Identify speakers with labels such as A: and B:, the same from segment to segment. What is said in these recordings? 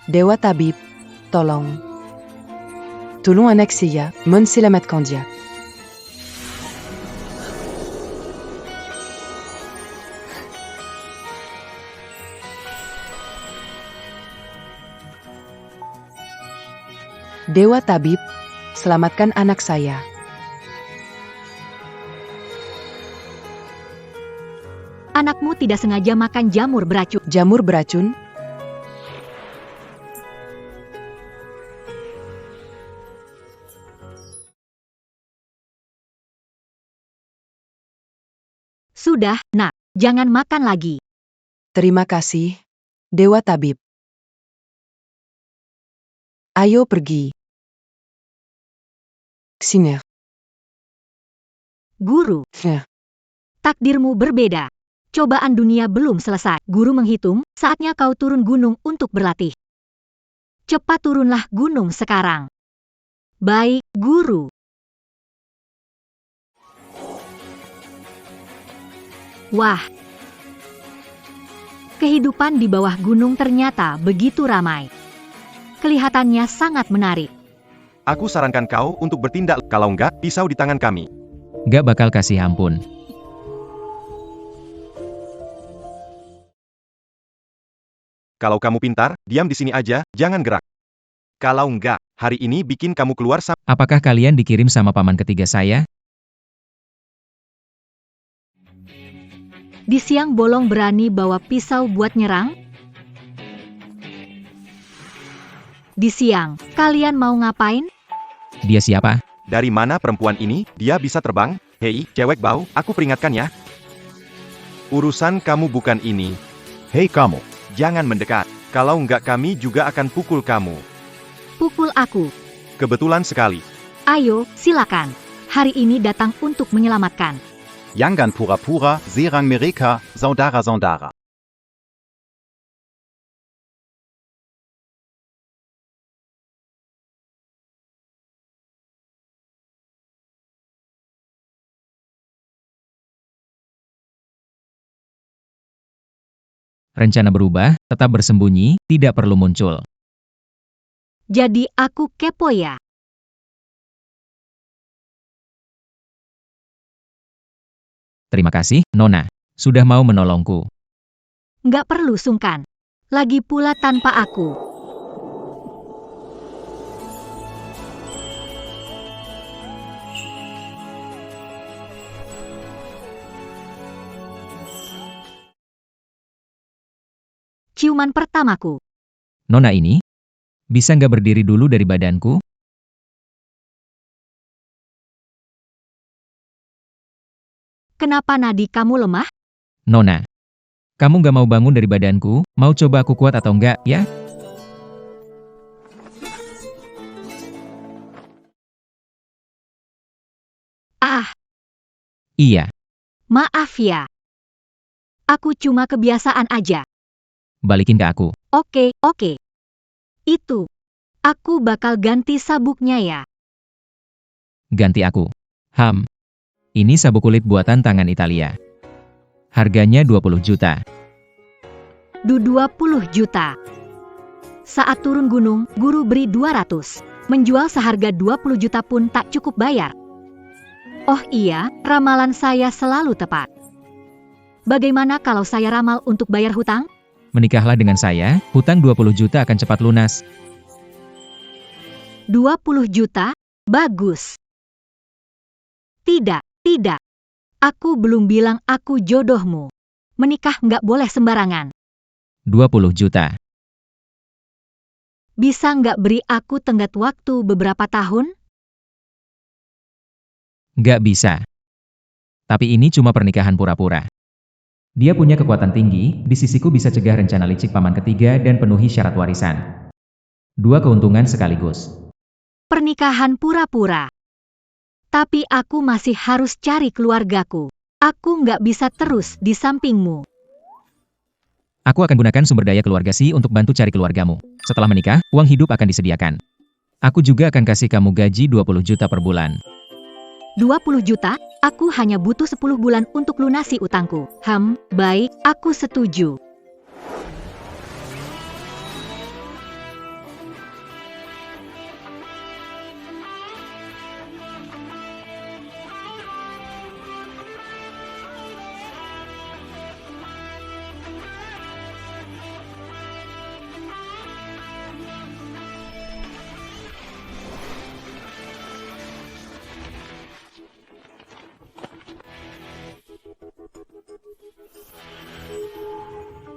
A: Dewa Tabib, tolong. Tolong anak saya, selamatkan dia. Dewa Tabib, selamatkan anak saya.
B: Anakmu tidak sengaja makan jamur beracun.
A: Jamur beracun?
B: Sudah, nak, jangan makan lagi.
A: Terima kasih, Dewa Tabib. Ayo pergi. Sini.
B: Guru, takdirmu berbeda. Cobaan dunia belum selesai. Guru menghitung, saatnya kau turun gunung untuk berlatih. Cepat turunlah gunung sekarang. Baik, Guru. Wah. Kehidupan di bawah gunung ternyata begitu ramai. Kelihatannya sangat menarik.
C: Aku sarankan kau untuk bertindak, kalau enggak, pisau di tangan kami.
D: Gak bakal kasih ampun.
C: Kalau kamu pintar, diam di sini aja, jangan gerak. Kalau enggak, hari ini bikin kamu keluar sama...
D: Apakah kalian dikirim sama paman ketiga saya?
B: Di siang bolong berani bawa pisau buat nyerang? Di siang, kalian mau ngapain?
D: Dia siapa?
C: Dari mana perempuan ini? Dia bisa terbang? Hei, cewek bau, aku peringatkan ya. Urusan kamu bukan ini. Hei kamu, jangan mendekat. Kalau enggak kami juga akan pukul kamu.
B: Pukul aku.
C: Kebetulan sekali.
B: Ayo, silakan. Hari ini datang untuk menyelamatkan.
E: Yangan pura-pura, Serang mereka, saudara-saudara.
D: Rencana berubah, tetap bersembunyi, tidak perlu muncul.
B: Jadi aku kepo ya.
D: Terima kasih, Nona. Sudah mau menolongku.
B: Nggak perlu sungkan. Lagi pula tanpa aku. Ciuman pertamaku.
D: Nona ini? Bisa nggak berdiri dulu dari badanku?
B: Kenapa nadi kamu lemah?
D: Nona. Kamu nggak mau bangun dari badanku? Mau coba aku kuat atau enggak, ya?
B: Ah,
D: Iya.
B: maaf ya. Aku cuma kebiasaan aja.
D: Balikin ke aku.
B: Oke. Itu. Aku bakal ganti sabuknya ya.
D: Ganti aku. Ini sabuk kulit buatan tangan Italia. Harganya 20 juta.
B: 20 juta. Saat turun gunung, guru beri 200. Menjual seharga 20 juta pun tak cukup bayar. Oh iya, ramalan saya selalu tepat. Bagaimana kalau saya ramal untuk bayar hutang?
D: Menikahlah dengan saya, hutang 20 juta akan cepat lunas.
B: 20 juta? Bagus. Tidak. Aku belum bilang aku jodohmu. Menikah nggak boleh sembarangan.
D: 20 juta.
B: Bisa nggak beri aku tenggat waktu beberapa tahun?
D: Nggak bisa. Tapi ini cuma pernikahan pura-pura. Dia punya kekuatan tinggi, di sisiku bisa cegah rencana licik paman ketiga dan penuhi syarat warisan. 2 keuntungan sekaligus.
B: Pernikahan pura-pura. Tapi aku masih harus cari keluargaku. Aku nggak bisa terus di sampingmu.
D: Aku akan gunakan sumber daya keluarga Si untuk bantu cari keluargamu. Setelah menikah, uang hidup akan disediakan. Aku juga akan kasih kamu gaji 20 juta per bulan.
B: 20 juta? Aku hanya butuh 10 bulan untuk lunasi utangku. Baik, aku setuju.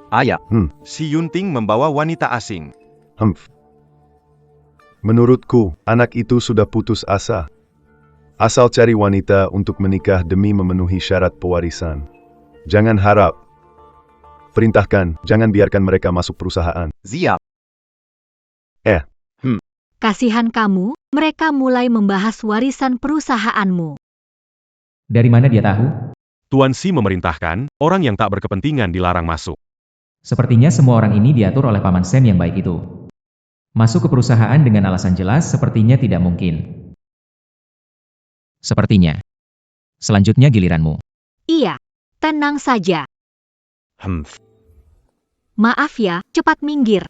E: Ayah.
C: Si Yunting membawa wanita asing.
F: Menurutku, anak itu sudah putus asa. Asal cari wanita untuk menikah demi memenuhi syarat pewarisan. Jangan harap. Perintahkan, jangan biarkan mereka masuk perusahaan.
E: Siap.
B: Kasihan kamu, mereka mulai membahas warisan perusahaanmu.
D: Dari mana dia tahu?
C: Tuan Si memerintahkan, orang yang tak berkepentingan dilarang masuk.
D: Sepertinya semua orang ini diatur oleh Paman Sam yang baik itu. Masuk ke perusahaan dengan alasan jelas sepertinya tidak mungkin. Sepertinya. Selanjutnya giliranmu.
B: Iya, tenang saja. Maaf ya, cepat minggir.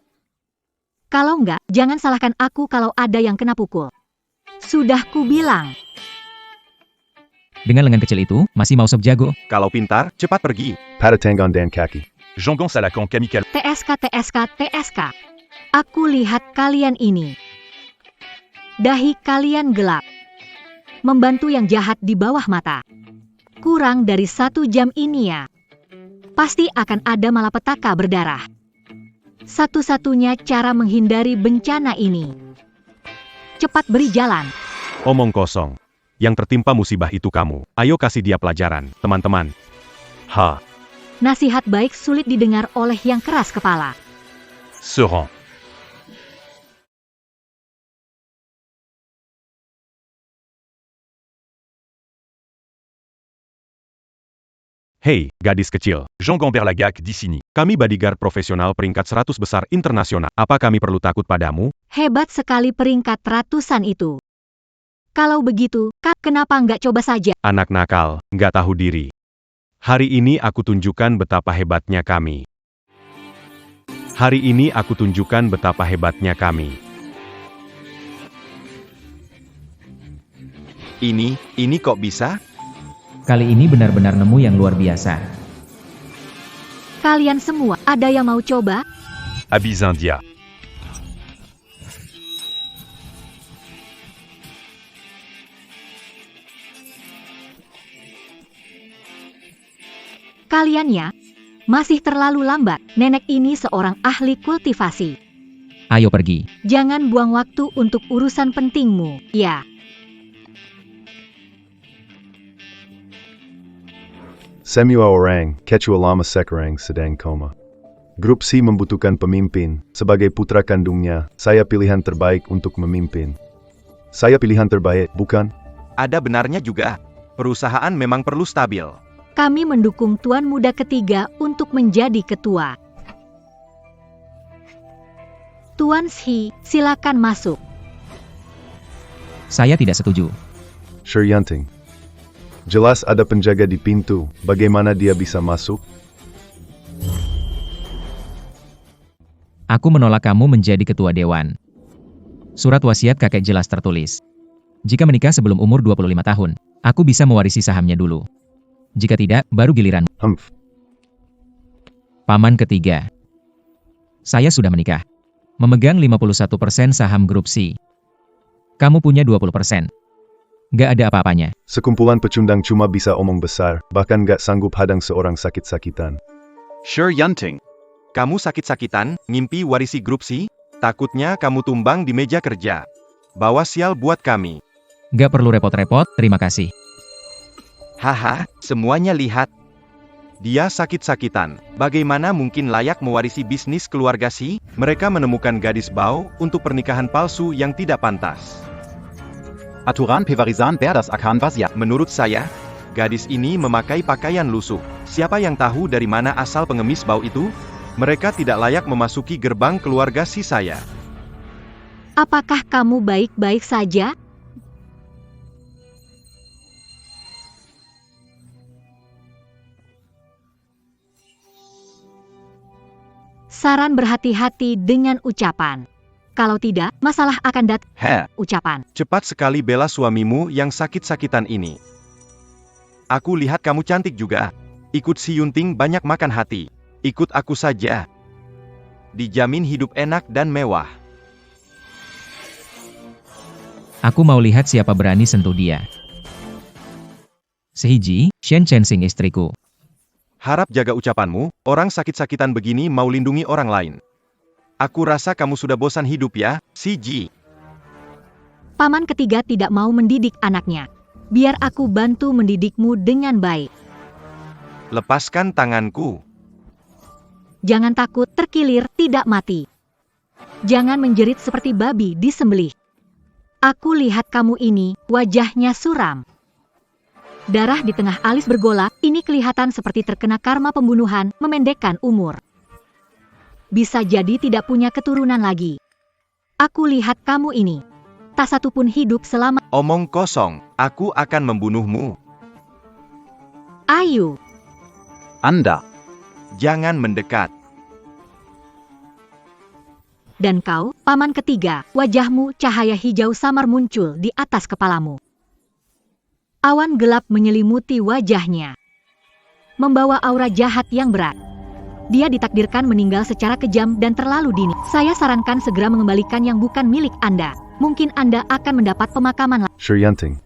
B: Kalau enggak, jangan salahkan aku kalau ada yang kena pukul. Sudah kubilang.
D: Dengan lengan kecil itu, masih mau sop jago.
C: Kalau pintar, cepat pergi.
F: Patatangan dan kaki.
C: Jongon Salakon Kamikal.
B: TSK. Aku lihat kalian ini. Dahi kalian gelap. Membantu yang jahat di bawah mata. Kurang dari 1 jam ini ya. Pasti akan ada malapetaka berdarah. Satu-satunya cara menghindari bencana ini. Cepat beri jalan.
C: Omong kosong. Yang tertimpa musibah itu kamu. Ayo kasih dia pelajaran, teman-teman.
B: Nasihat baik sulit didengar oleh yang keras kepala.
C: Seront. Hei, gadis kecil. Jongon Berlagak di sini. Kami bodyguard profesional peringkat 100 besar internasional. Apa kami perlu takut padamu?
B: Hebat sekali peringkat ratusan itu. Kalau begitu, kenapa nggak coba saja?
C: Anak nakal, nggak tahu diri. Hari ini aku tunjukkan betapa hebatnya kami. Hari ini aku tunjukkan betapa hebatnya kami. Ini kok bisa?
D: Kali ini benar-benar nemu yang luar biasa.
B: Kalian semua, ada yang mau coba?
C: Abisandia.
B: Kalian ya, masih terlalu lambat. Nenek ini seorang ahli kultivasi.
D: Ayo pergi.
B: Jangan buang waktu untuk urusan pentingmu, ya.
F: Semua orang, kecuali lama sekarang sedang koma. Grup C membutuhkan pemimpin. Sebagai putra kandungnya, saya pilihan terbaik untuk memimpin. Saya pilihan terbaik, bukan?
C: Ada benarnya juga. Perusahaan memang perlu stabil.
B: Kami mendukung Tuan Muda ketiga untuk menjadi ketua. Tuan Shi, silakan masuk.
D: Saya tidak setuju.
F: Yunting. Jelas ada penjaga di pintu. Bagaimana dia bisa masuk?
D: Aku menolak kamu menjadi ketua dewan. Surat wasiat kakek jelas tertulis. Jika menikah sebelum umur 25 tahun, aku bisa mewarisi sahamnya dulu. Jika tidak, baru giliran. Paman ketiga. Saya sudah menikah. Memegang 51% saham grup C. Kamu punya 20%. Gak ada apa-apanya.
F: Sekumpulan pecundang cuma bisa omong besar, bahkan gak sanggup hadang seorang sakit-sakitan.
E: Yunting.
C: Kamu sakit-sakitan, ngimpi warisi grup C? Takutnya kamu tumbang di meja kerja. Bawa sial buat kami.
D: Gak perlu repot-repot, terima kasih.
C: Haha, semuanya lihat. Dia sakit-sakitan. Bagaimana mungkin layak mewarisi bisnis keluarga Si? Mereka menemukan gadis bau untuk pernikahan palsu yang tidak pantas.
E: Aturan pewarisan berdas akan wasiat.
C: Menurut saya, gadis ini memakai pakaian lusuh. Siapa yang tahu dari mana asal pengemis bau itu? Mereka tidak layak memasuki gerbang keluarga Si saya.
B: Apakah kamu baik-baik saja? Saran berhati-hati dengan ucapan. Kalau tidak, masalah akan datang. Ucapan.
C: Cepat sekali bela suamimu yang sakit-sakitan ini. Aku lihat kamu cantik juga. Ikut si Yunting banyak makan hati. Ikut aku saja. Dijamin hidup enak dan mewah.
D: Aku mau lihat siapa berani sentuh dia. Sehiji, Shen Chensing istriku.
C: Harap jaga ucapanmu, orang sakit-sakitan begini mau lindungi orang lain. Aku rasa kamu sudah bosan hidup ya, si Ji.
B: Paman ketiga tidak mau mendidik anaknya. Biar aku bantu mendidikmu dengan baik.
C: Lepaskan tanganku.
B: Jangan takut terkilir tidak mati. Jangan menjerit seperti babi disembelih. Aku lihat kamu ini, wajahnya suram. Darah di tengah alis bergolak, ini kelihatan seperti terkena karma pembunuhan, memendekkan umur. Bisa jadi tidak punya keturunan lagi. Aku lihat kamu ini. Tak satu pun hidup selama...
C: Omong kosong, aku akan membunuhmu.
B: Ayo,
E: Anda.
C: Jangan mendekat.
B: dan kau, paman ketiga, wajahmu cahaya hijau samar muncul di atas kepalamu. Awan gelap menyelimuti wajahnya. Membawa aura jahat yang berat. Dia ditakdirkan meninggal secara kejam dan terlalu dini. Saya sarankan segera mengembalikan yang bukan milik Anda. Mungkin Anda akan mendapat pemakaman lagi.
F: Shiryanting.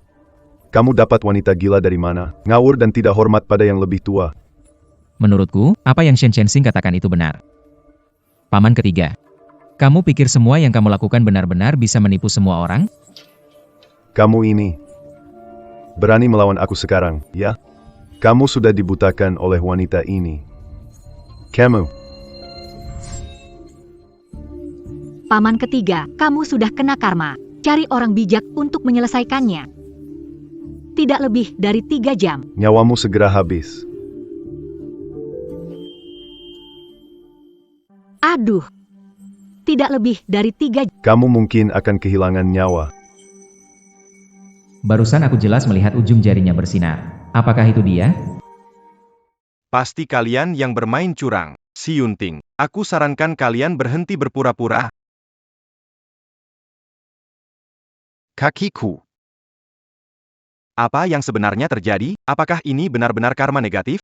F: Kamu dapat wanita gila dari mana? Ngawur dan tidak hormat pada yang lebih tua.
D: Menurutku, apa yang Shen Chensing katakan itu benar. Paman ketiga. Kamu pikir semua yang kamu lakukan benar-benar bisa menipu semua orang?
F: Kamu ini berani melawan aku sekarang, ya? Kamu sudah dibutakan oleh wanita ini. Kamu.
B: Paman ketiga, kamu sudah kena karma. Cari orang bijak untuk menyelesaikannya. Tidak lebih dari 3 jam.
F: Nyawamu segera habis.
B: Aduh. Tidak lebih dari 3 jam.
F: Kamu mungkin akan kehilangan nyawa.
D: Barusan aku jelas melihat ujung jarinya bersinar. Apakah itu dia?
C: Pasti kalian yang bermain curang, si Yunting. Aku sarankan kalian berhenti berpura-pura.
E: Kakiku.
C: Apa yang sebenarnya terjadi? Apakah ini benar-benar karma negatif?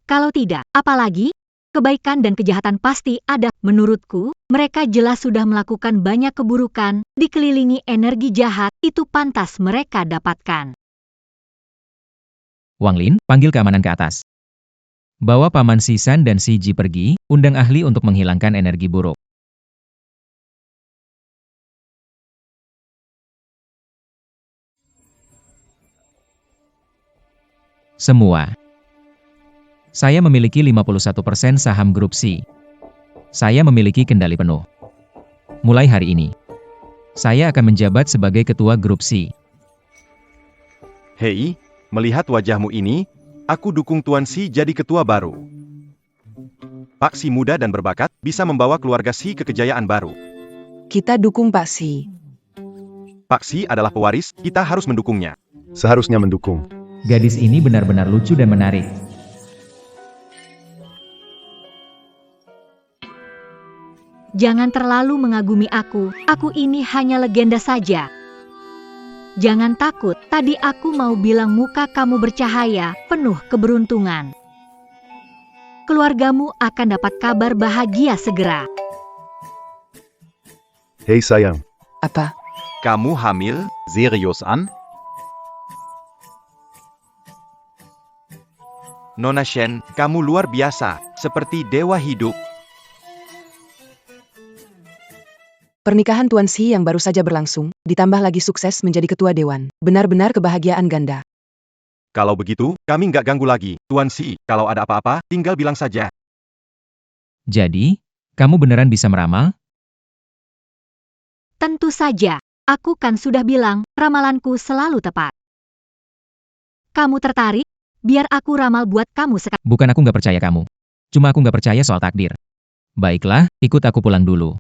B: Kalau tidak, apalagi? Kebaikan dan kejahatan pasti ada. Menurutku, mereka jelas sudah melakukan banyak keburukan, dikelilingi energi jahat, itu pantas mereka dapatkan.
D: Wang Lin, panggil keamanan ke atas. Bawa Paman Si San dan Si Ji pergi, undang ahli untuk menghilangkan energi buruk. Semua. Saya memiliki 51% saham grup C. Saya memiliki kendali penuh. Mulai hari ini, saya akan menjabat sebagai ketua grup C.
C: Hei, melihat wajahmu ini, aku dukung Tuan Si jadi ketua baru. Pak Si muda dan berbakat, bisa membawa keluarga Si ke kejayaan baru.
A: Kita dukung Pak Si.
C: Pak Si adalah pewaris, kita harus mendukungnya.
F: Seharusnya mendukung.
D: Gadis ini benar-benar lucu dan menarik.
B: Jangan terlalu mengagumi aku ini hanya legenda saja. Jangan takut, tadi aku mau bilang muka kamu bercahaya, penuh keberuntungan. Keluargamu akan dapat kabar bahagia segera.
F: Hei sayang,
A: Apa?
C: Kamu hamil?
E: Serius an?
C: Nona Shen, kamu luar biasa, seperti dewa hidup.
A: Pernikahan Tuan Si yang baru saja berlangsung, ditambah lagi sukses menjadi ketua dewan. Benar-benar kebahagiaan ganda.
C: Kalau begitu, kami nggak ganggu lagi. Tuan Si, kalau ada apa-apa, tinggal bilang saja.
D: Jadi, kamu beneran bisa meramal?
B: Tentu saja, aku kan sudah bilang, ramalanku selalu tepat. Kamu tertarik? Biar aku ramal buat kamu sekarang.
D: Bukan aku nggak percaya kamu. Cuma aku nggak percaya soal takdir. Baiklah, ikut aku pulang dulu.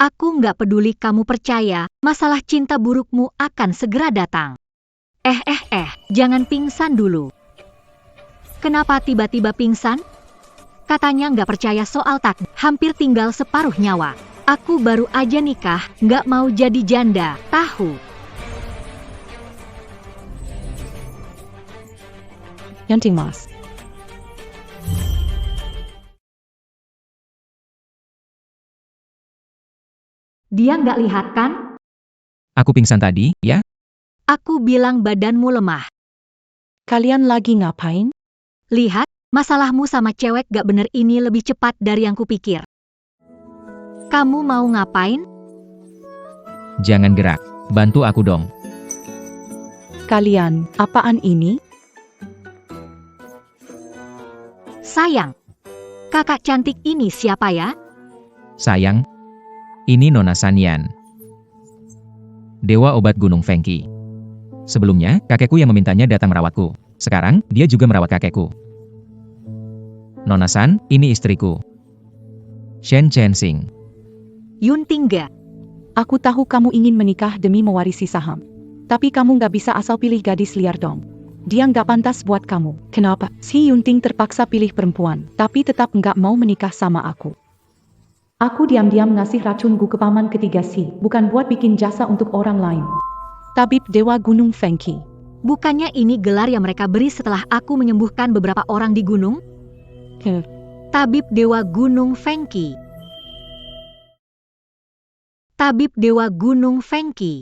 B: Aku nggak peduli kamu percaya, masalah cinta burukmu akan segera datang. Jangan pingsan dulu. Kenapa tiba-tiba pingsan? Katanya nggak percaya soal takdir, hampir tinggal separuh nyawa. Aku baru aja nikah, nggak mau jadi janda, tahu?
A: Yanting Mas.
B: Dia nggak lihat kan?
D: Aku pingsan tadi, ya?
B: Aku bilang badanmu lemah.
A: Kalian lagi ngapain?
B: Lihat, masalahmu sama cewek gak bener ini lebih cepat dari yang kupikir. Kamu mau ngapain?
D: Jangan gerak. Bantu aku dong.
A: Kalian, apaan ini?
B: Sayang, kakak cantik ini siapa ya?
D: Sayang, ini Nona Sanyan, dewa obat Gunung Fengki. Sebelumnya, kakekku yang memintanya datang merawatku. Sekarang, dia juga merawat kakekku. Nona San, ini istriku. Shen Chensing.
B: Yunting gak?
A: Aku tahu kamu ingin menikah demi mewarisi saham. Tapi kamu nggak bisa asal pilih gadis liar dong. Dia nggak pantas buat kamu. Kenapa? Si Yunting terpaksa pilih perempuan, tapi tetap nggak mau menikah sama aku. Aku diam-diam ngasih racunku ke paman ketiga si, bukan buat bikin jasa untuk orang lain. Tabib Dewa Gunung Fengki.
B: Bukannya ini gelar yang mereka beri setelah aku menyembuhkan beberapa orang di gunung? Tabib Dewa Gunung Fengki. Tabib Dewa Gunung Fengki.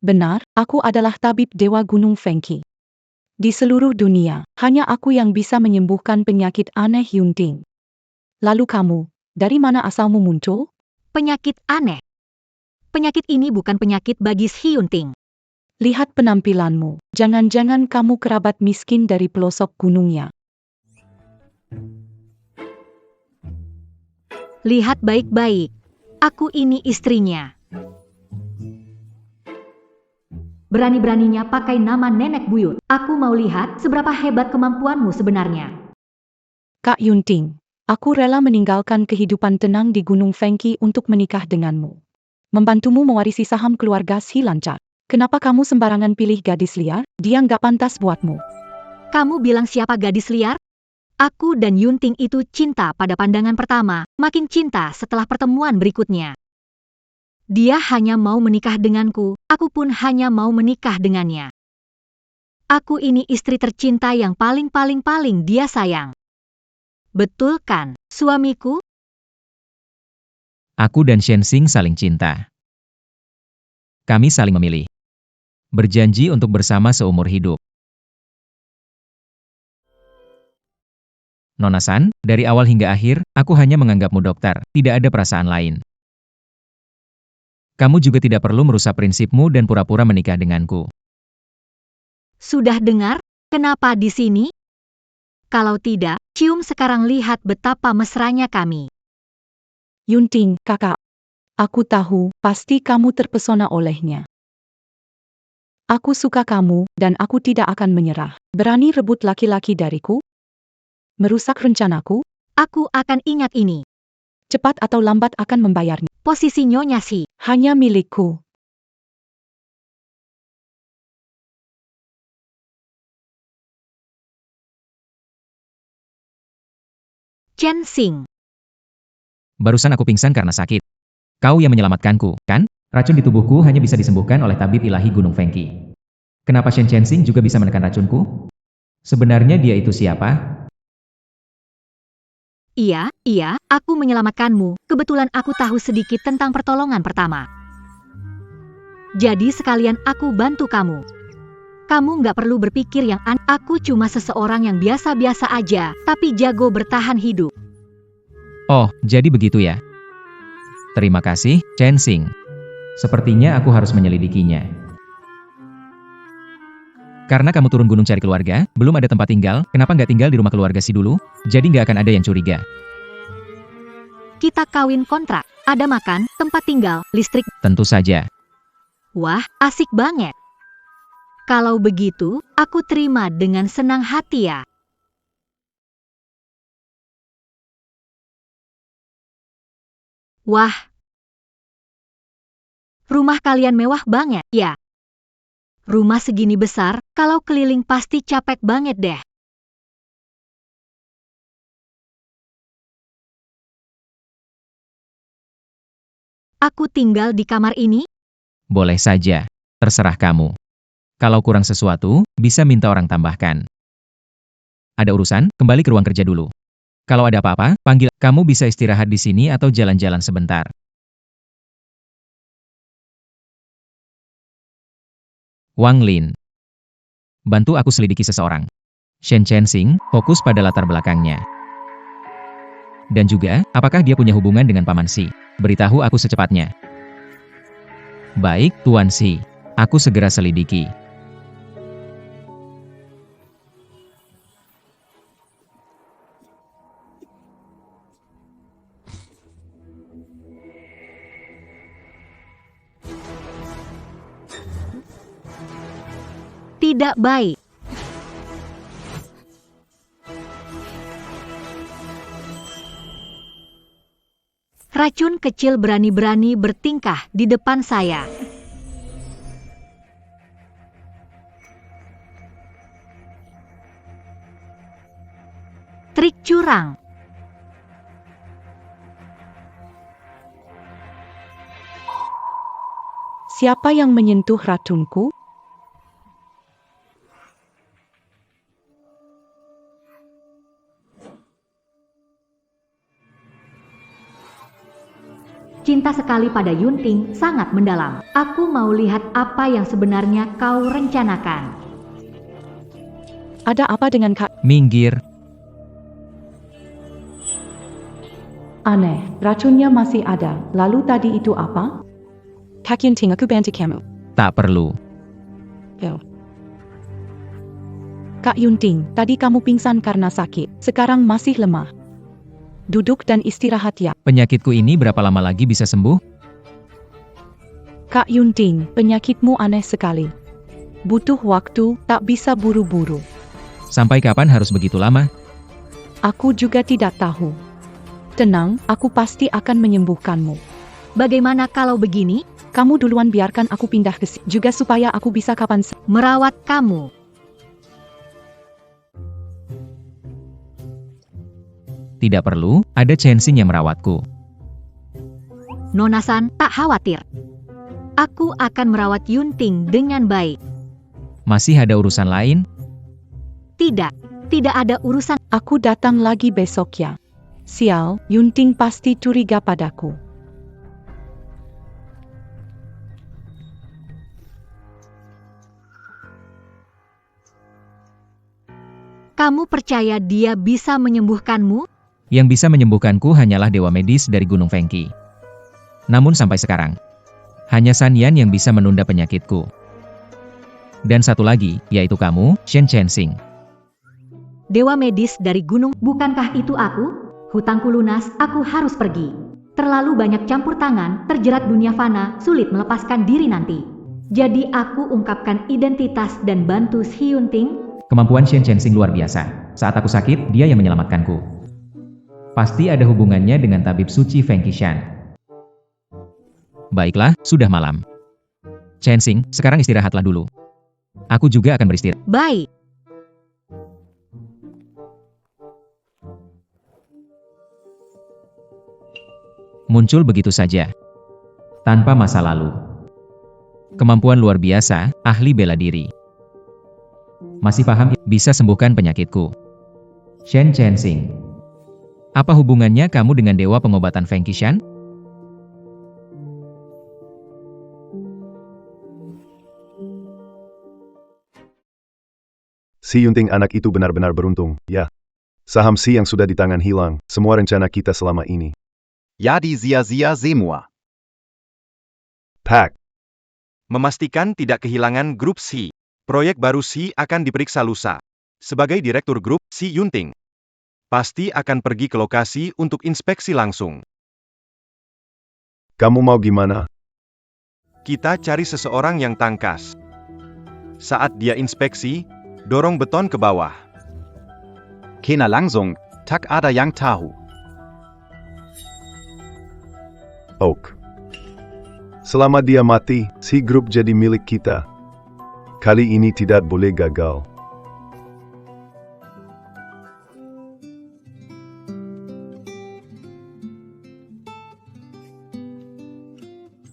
A: Benar, aku adalah tabib Dewa Gunung Fengki. Di seluruh dunia, hanya aku yang bisa menyembuhkan penyakit aneh Yunting. Lalu kamu, dari mana asalmu muncul?
B: Penyakit aneh. Penyakit ini bukan penyakit bagi si Yunting.
A: Lihat penampilanmu, jangan-jangan kamu kerabat miskin dari pelosok gunungnya.
B: Lihat baik-baik. Aku ini istrinya. Berani-beraninya pakai nama nenek buyut. Aku mau lihat seberapa hebat kemampuanmu sebenarnya.
A: Kak Yunting, aku rela meninggalkan kehidupan tenang di Gunung Fengki untuk menikah denganmu. Membantumu mewarisi saham keluarga si lancar. Kenapa kamu sembarangan pilih gadis liar? Dia nggak pantas buatmu.
B: Kamu bilang siapa gadis liar? Aku dan Yunting itu cinta pada pandangan pertama, makin cinta setelah pertemuan berikutnya. Dia hanya mau menikah denganku, aku pun hanya mau menikah dengannya. Aku ini istri tercinta yang paling dia sayang. Betul kan, suamiku?
D: Aku dan Shensing saling cinta. Kami saling memilih. Berjanji untuk bersama seumur hidup. Nona San, dari awal hingga akhir, aku hanya menganggapmu dokter, tidak ada perasaan lain. Kamu juga tidak perlu merusak prinsipmu dan pura-pura menikah denganku.
B: Sudah dengar? Kenapa di sini? Kalau tidak, cium sekarang lihat betapa mesranya kami.
A: Yunting, kakak. Aku tahu, pasti kamu terpesona olehnya. Aku suka kamu, dan aku tidak akan menyerah. Berani rebut laki-laki dariku? Merusak rencanaku?
B: Aku akan ingat ini.
A: Cepat atau lambat akan membayarnya.
B: Posisi Nyonya Si.
A: Hanya milikku.
B: Chen Xing.
D: Barusan aku pingsan karena sakit. Kau yang menyelamatkanku, kan? Racun di tubuhku hanya bisa disembuhkan oleh tabib ilahi Gunung Fengki. Kenapa Shen Chensing juga bisa menekan racunku? Sebenarnya dia itu siapa?
B: Iya, aku menyelamatkanmu. Kebetulan aku tahu sedikit tentang pertolongan pertama. Jadi sekalian aku bantu kamu. Kamu nggak perlu berpikir yang aneh. Aku cuma seseorang yang biasa-biasa aja, tapi jago bertahan hidup.
D: Oh, jadi begitu ya. Terima kasih, Chensing. Sepertinya aku harus menyelidikinya. Karena kamu turun gunung cari keluarga, belum ada tempat tinggal, kenapa nggak tinggal di rumah keluarga si dulu? Jadi nggak akan ada yang curiga.
B: Kita kawin kontrak, ada makan, tempat tinggal, listrik.
D: Tentu saja.
B: Wah, asik banget. Kalau begitu, aku terima dengan senang hati ya. Wah. Rumah kalian mewah banget, ya? Rumah segini besar, kalau keliling pasti capek banget deh. Aku tinggal di kamar ini?
D: Boleh saja. Terserah kamu. Kalau kurang sesuatu, bisa minta orang tambahkan. Ada urusan, kembali ke ruang kerja dulu. Kalau ada apa-apa, panggil. Kamu bisa istirahat di sini atau jalan-jalan sebentar. Wang Lin. Bantu aku selidiki seseorang. Shen Chensing, fokus pada latar belakangnya. Dan juga, apakah dia punya hubungan dengan Paman Si? Beritahu aku secepatnya. Baik, Tuan Si. Aku segera selidiki.
B: Tidak baik. Racun kecil berani-berani bertingkah di depan saya. Trik curang.
A: Siapa yang menyentuh racunku?
B: Cinta sekali pada Yunting sangat mendalam. Aku mau lihat apa yang sebenarnya kau rencanakan.
A: Ada apa dengan Kak?
D: Minggir.
A: Aneh, racunnya masih ada. Lalu tadi itu apa? Kak Yunting, aku bantu kamu.
D: Tak perlu.
A: Oh. Kak Yunting, tadi kamu pingsan karena sakit. Sekarang masih lemah. Duduk dan istirahat ya.
D: Penyakitku ini berapa lama lagi bisa sembuh?
A: Kak Yunting, penyakitmu aneh sekali. Butuh waktu, tak bisa buru-buru.
D: Sampai kapan harus begitu lama?
A: Aku juga tidak tahu. Tenang, aku pasti akan menyembuhkanmu.
B: Bagaimana kalau begini?
A: Kamu duluan biarkan aku pindah ke sini. Juga supaya aku bisa kapan
B: Merawat kamu.
D: Tidak perlu, ada Chensing yang merawatku.
B: Nona San, tak khawatir. Aku akan merawat Yunting dengan baik.
D: Masih ada urusan lain?
B: Tidak, tidak ada urusan.
A: Aku datang lagi besok ya. Sial, Yunting pasti curiga padaku.
B: Kamu percaya dia bisa menyembuhkanmu?
D: Yang bisa menyembuhkanku hanyalah Dewa Medis dari Gunung Fengqi. Namun sampai sekarang, hanya San Yan yang bisa menunda penyakitku. Dan satu lagi, yaitu kamu, Shen Chensing.
B: Dewa medis dari gunung, bukankah itu aku? Hutangku lunas, aku harus pergi. Terlalu banyak campur tangan, terjerat dunia fana, sulit melepaskan diri nanti. Jadi aku ungkapkan identitas dan bantu Xi Yunting.
D: Kemampuan Shen Chensing luar biasa. Saat aku sakit, dia yang menyelamatkanku. Pasti ada hubungannya dengan tabib suci Feng Qishan. Baiklah, sudah malam. Chensing, sekarang istirahatlah dulu. Aku juga akan beristirahat.
B: Baik.
D: Muncul begitu saja. Tanpa masa lalu. Kemampuan luar biasa, ahli bela diri. Masih paham, bisa sembuhkan penyakitku. Shen Chensing. Apa hubungannya kamu dengan dewa pengobatan Feng Qishan?
F: Si Yunting anak itu benar-benar beruntung, ya. Saham Si yang sudah di tangan hilang, semua rencana kita selama ini.
E: Yadi Zia Semua.
F: Pak,
C: Memastikan tidak kehilangan grup Si. Proyek baru Si akan diperiksa lusa. Sebagai direktur grup, Si Yunting pasti akan pergi ke lokasi untuk inspeksi langsung.
F: kamu mau gimana?
C: Kita cari seseorang yang tangkas. Saat dia inspeksi, dorong beton ke bawah.
E: Kena langsung, tak ada yang tahu.
F: Oak. Selama dia mati, si grup jadi milik kita. Kali ini tidak boleh gagal.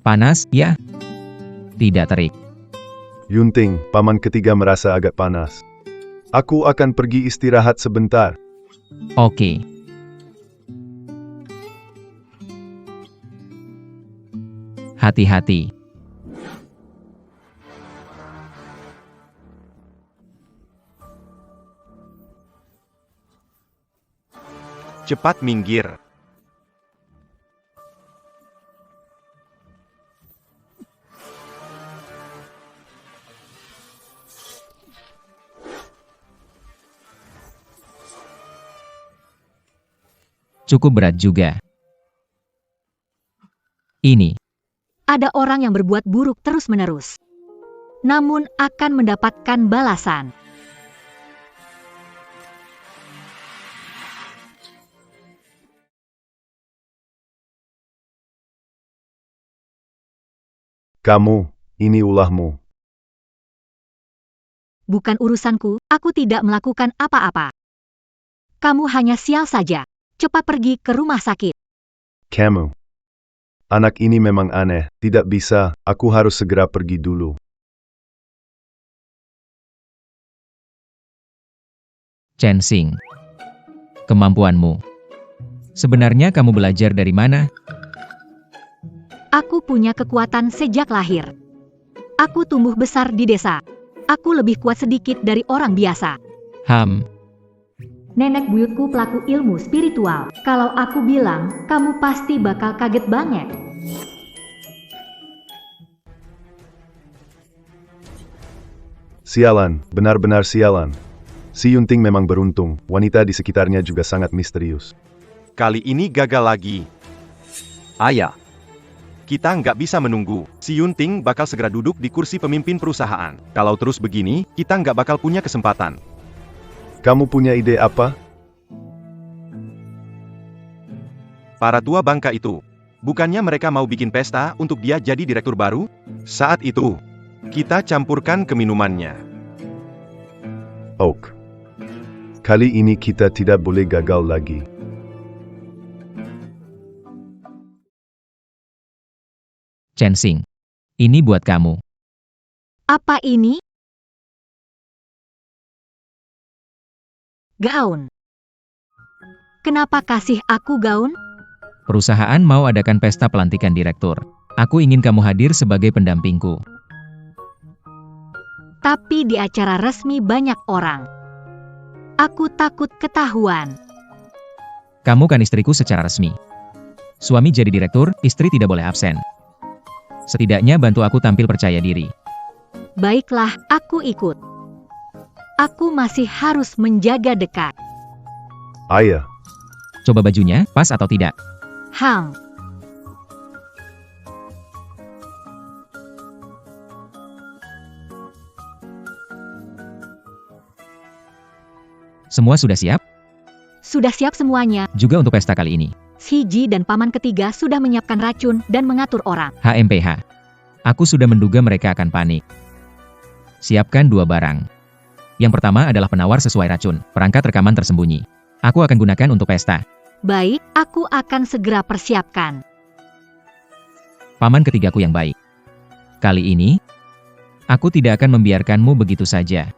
D: Panas, ya? Tidak terik.
F: Yunting, paman ketiga merasa agak panas. Aku akan pergi istirahat sebentar.
D: Oke. Hati-hati.
C: Cepat minggir.
D: Cukup berat juga. Ini.
B: Ada orang yang berbuat buruk terus-menerus, namun akan mendapatkan balasan.
F: Kamu, ini ulahmu.
B: Bukan urusanku, aku tidak melakukan apa-apa. Kamu hanya sial saja. Cepat pergi ke rumah sakit.
F: Kamu. Anak ini memang aneh, tidak bisa, aku harus segera pergi dulu.
D: Chen Xing. Kemampuanmu. Sebenarnya kamu belajar dari mana?
B: Aku punya kekuatan sejak lahir. Aku tumbuh besar di desa. Aku lebih kuat sedikit dari orang biasa. Nenek buyutku pelaku ilmu spiritual. Kalau aku bilang, kamu pasti bakal kaget banget.
F: Sialan, benar-benar sialan. Si Yunting memang beruntung, wanita di sekitarnya juga sangat misterius.
C: Kali ini gagal lagi.
E: Ayah,
C: Kita nggak bisa menunggu. Si Yunting bakal segera duduk di kursi pemimpin perusahaan. Kalau terus begini, kita nggak bakal punya kesempatan.
F: Kamu punya ide apa?
C: Para tua bangka itu, bukannya mereka mau bikin pesta untuk dia jadi direktur baru? Saat itu, kita campurkan ke minumannya.
F: Oak. Kali ini kita tidak boleh gagal lagi.
D: Chen Xing. Ini buat kamu.
B: Apa ini? Gaun. Kenapa kasih aku gaun?
D: Perusahaan mau adakan pesta pelantikan direktur. Aku ingin kamu hadir sebagai pendampingku.
B: Tapi di acara resmi banyak orang. Aku takut ketahuan.
D: Kamu kan istriku secara resmi. Suami jadi direktur, istri tidak boleh absen. Setidaknya bantu aku tampil percaya diri.
B: Baiklah, aku ikut. Aku masih harus menjaga dekat.
F: Ayah.
D: Coba bajunya, pas atau tidak?
B: Hang.
D: Semua sudah siap?
B: Sudah siap semuanya.
D: Juga untuk pesta kali ini.
B: Si Ji dan paman ketiga sudah menyiapkan racun dan mengatur orang.
D: HMPH. Aku sudah menduga mereka akan panik. Siapkan 2 barang. Yang pertama adalah penawar sesuai racun, perangkat rekaman tersembunyi. Aku akan gunakan untuk pesta.
B: Baik, aku akan segera persiapkan.
D: Paman ketigaku yang baik. Kali ini, aku tidak akan membiarkanmu begitu saja.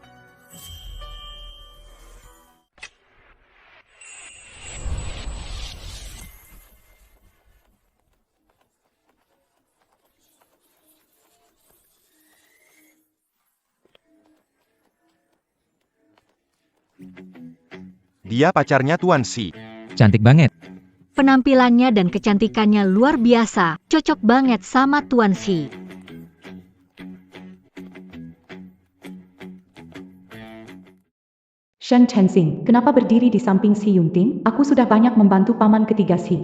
C: Dia pacarnya Tuan Si.
D: Cantik banget.
B: Penampilannya dan kecantikannya luar biasa, cocok banget sama Tuan Si.
A: Shen Chenzing, kenapa berdiri di samping si Yunting? Aku sudah banyak membantu paman ketiga si.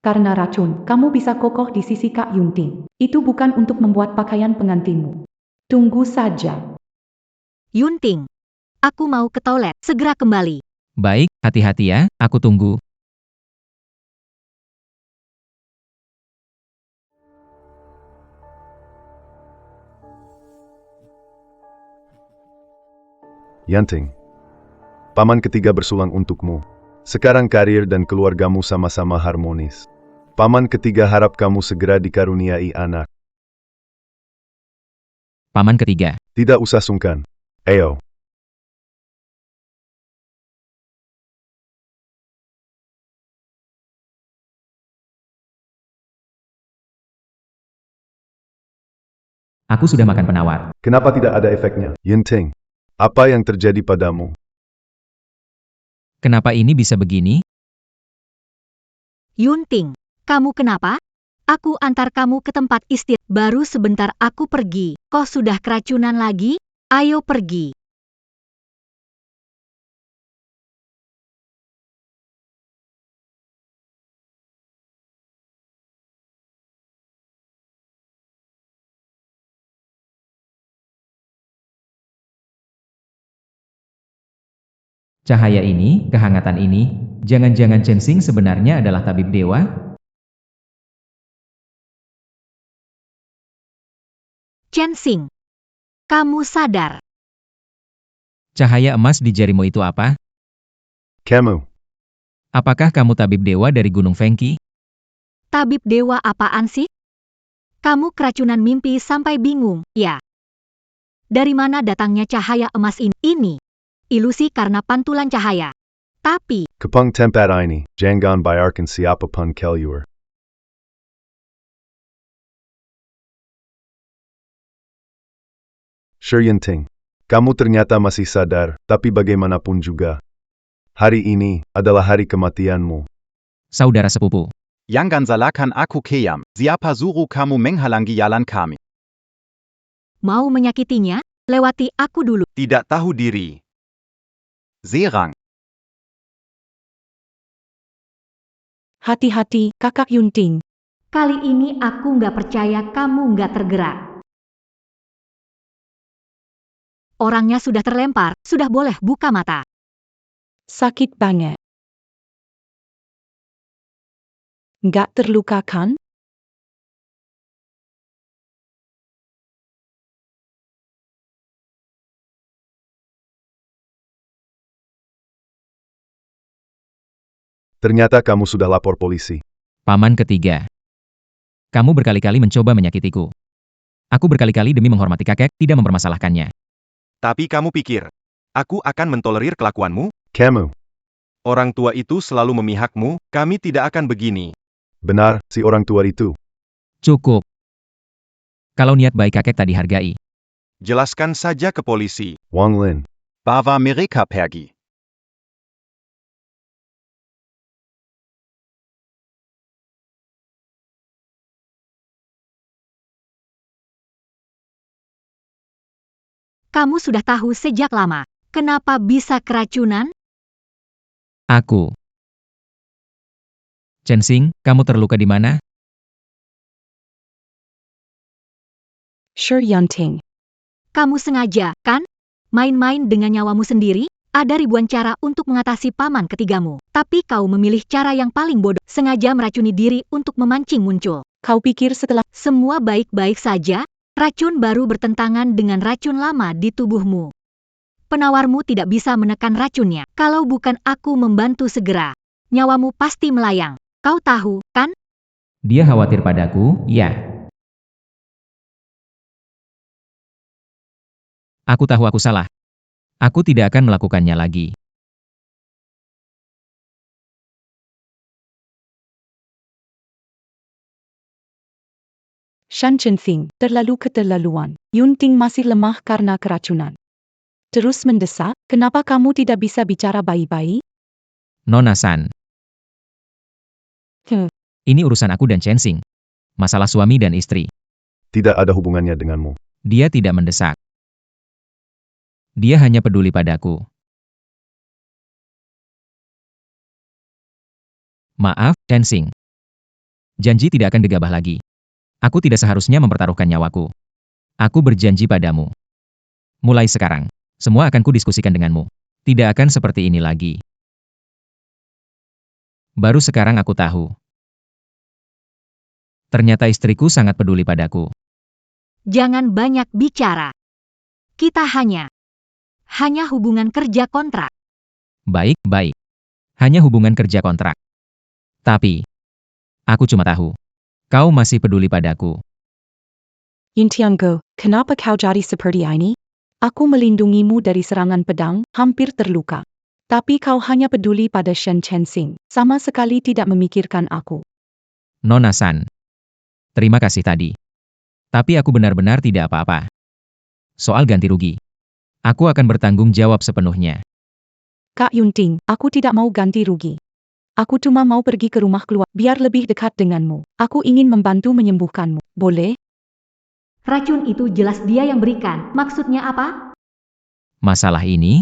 A: Karena racun, kamu bisa kokoh di sisi Kak Yunting. Itu bukan untuk membuat pakaian pengantinmu. Tunggu saja.
B: Yunting, aku mau ke toilet, segera kembali.
D: Baik, hati-hati ya, aku tunggu.
F: Yanting. Paman ketiga bersulang untukmu. Sekarang karir dan keluargamu sama-sama harmonis. Paman ketiga harap kamu segera dikaruniai anak.
D: Paman ketiga.
F: Tidak usah sungkan. Ayo.
D: Aku sudah makan penawar.
F: Kenapa tidak ada efeknya? Yanting. Apa yang terjadi padamu?
D: Kenapa ini bisa begini?
B: Yunting, kamu kenapa? Aku antar kamu ke tempat istirahat. Baru sebentar aku pergi, kok sudah keracunan lagi? Ayo pergi.
D: Cahaya ini, kehangatan ini, jangan-jangan Chen Xing sebenarnya adalah tabib dewa?
B: Chen Xing, kamu sadar?
D: Cahaya emas di jarimu itu apa?
F: Kamu.
D: Apakah kamu tabib dewa dari Gunung Fengqi?
B: Tabib dewa apaan sih? Kamu keracunan mimpi sampai bingung, ya? Dari mana datangnya cahaya emas ini? Ini ilusi karena pantulan cahaya. Tapi,
F: Kapang tempat ini, jangan biarkan siapapun keluar. Yunting, kamu ternyata masih sadar, tapi bagaimanapun juga. Hari ini adalah hari kematianmu.
D: Saudara sepupu.
E: Jangan salahkan aku Keyam, siapa suruh kamu menghalangi jalan kami?
B: mau menyakitinya? Lewati aku dulu.
C: Tidak tahu diri.
E: Serang,
A: Hati-hati, kakak Yunting.
B: Kali ini aku nggak percaya kamu nggak tergerak. Orangnya sudah terlempar, sudah boleh buka mata.
A: Sakit banget. Nggak terluka kan?
F: Ternyata kamu sudah lapor polisi.
D: Paman ketiga. Kamu berkali-kali mencoba menyakitiku. Aku berkali-kali demi menghormati kakek, tidak mempermasalahkannya.
C: Tapi kamu pikir, aku akan mentolerir kelakuanmu?
F: Kamu.
C: Orang tua itu selalu memihakmu, kami tidak akan begini.
F: Benar, si orang tua itu.
D: Cukup. Kalau niat baik kakek tak dihargai.
C: Jelaskan saja ke polisi.
F: Wang Lin.
E: bawa mereka pergi.
B: Kamu sudah tahu sejak lama. Kenapa bisa keracunan?
D: Aku. Chen Xing, kamu terluka di mana?
A: Yunting.
B: Kamu sengaja, kan? Main-main dengan nyawamu sendiri? Ada ribuan cara untuk mengatasi paman ketigamu. Tapi kau memilih cara yang paling bodoh. Sengaja meracuni diri untuk memancing muncul.
A: Kau pikir setelah
B: Semua baik-baik saja? Racun baru bertentangan dengan racun lama di tubuhmu. Penawarmu tidak bisa menekan racunnya. Kalau bukan aku membantu segera, nyawamu pasti melayang. Kau tahu, kan?
D: Dia khawatir padaku, ya. Aku tahu aku salah. Aku tidak akan melakukannya lagi.
A: Shan Chenxing, terlalu keterlaluan. Yunting masih lemah karena keracunan. Terus mendesak, kenapa kamu tidak bisa bicara baik-baik?
D: Nona San.
A: Hmm.
D: Ini urusan aku dan Chen Xing. Masalah suami dan istri.
F: Tidak ada hubungannya denganmu.
D: Dia tidak mendesak. Dia hanya peduli padaku. Maaf, Chen Xing. Janji tidak akan gegabah lagi. Aku tidak seharusnya mempertaruhkan nyawaku. Aku berjanji padamu. Mulai sekarang, semua akan kudiskusikan denganmu. Tidak akan seperti ini lagi. Baru sekarang aku tahu. Ternyata istriku sangat peduli padaku.
B: Jangan banyak bicara. Kita hanya hubungan kerja kontrak.
D: Baik, baik. Hanya hubungan kerja kontrak. Tapi, aku cuma tahu. Kau masih peduli padaku.
A: Yuntianggo, kenapa kau jadi seperti ini? Aku melindungimu dari serangan pedang, hampir terluka. Tapi kau hanya peduli pada Shen Chenxing, sama sekali tidak memikirkan aku.
D: Nona San. Terima kasih tadi. Tapi aku benar-benar tidak apa-apa. Soal ganti rugi. Aku akan bertanggung jawab sepenuhnya.
A: Kak Yunting, aku tidak mau ganti rugi. Aku cuma mau pergi ke rumah keluar, biar lebih dekat denganmu. Aku ingin membantu menyembuhkanmu. Boleh?
B: Racun itu jelas dia yang berikan. Maksudnya apa?
D: Masalah ini,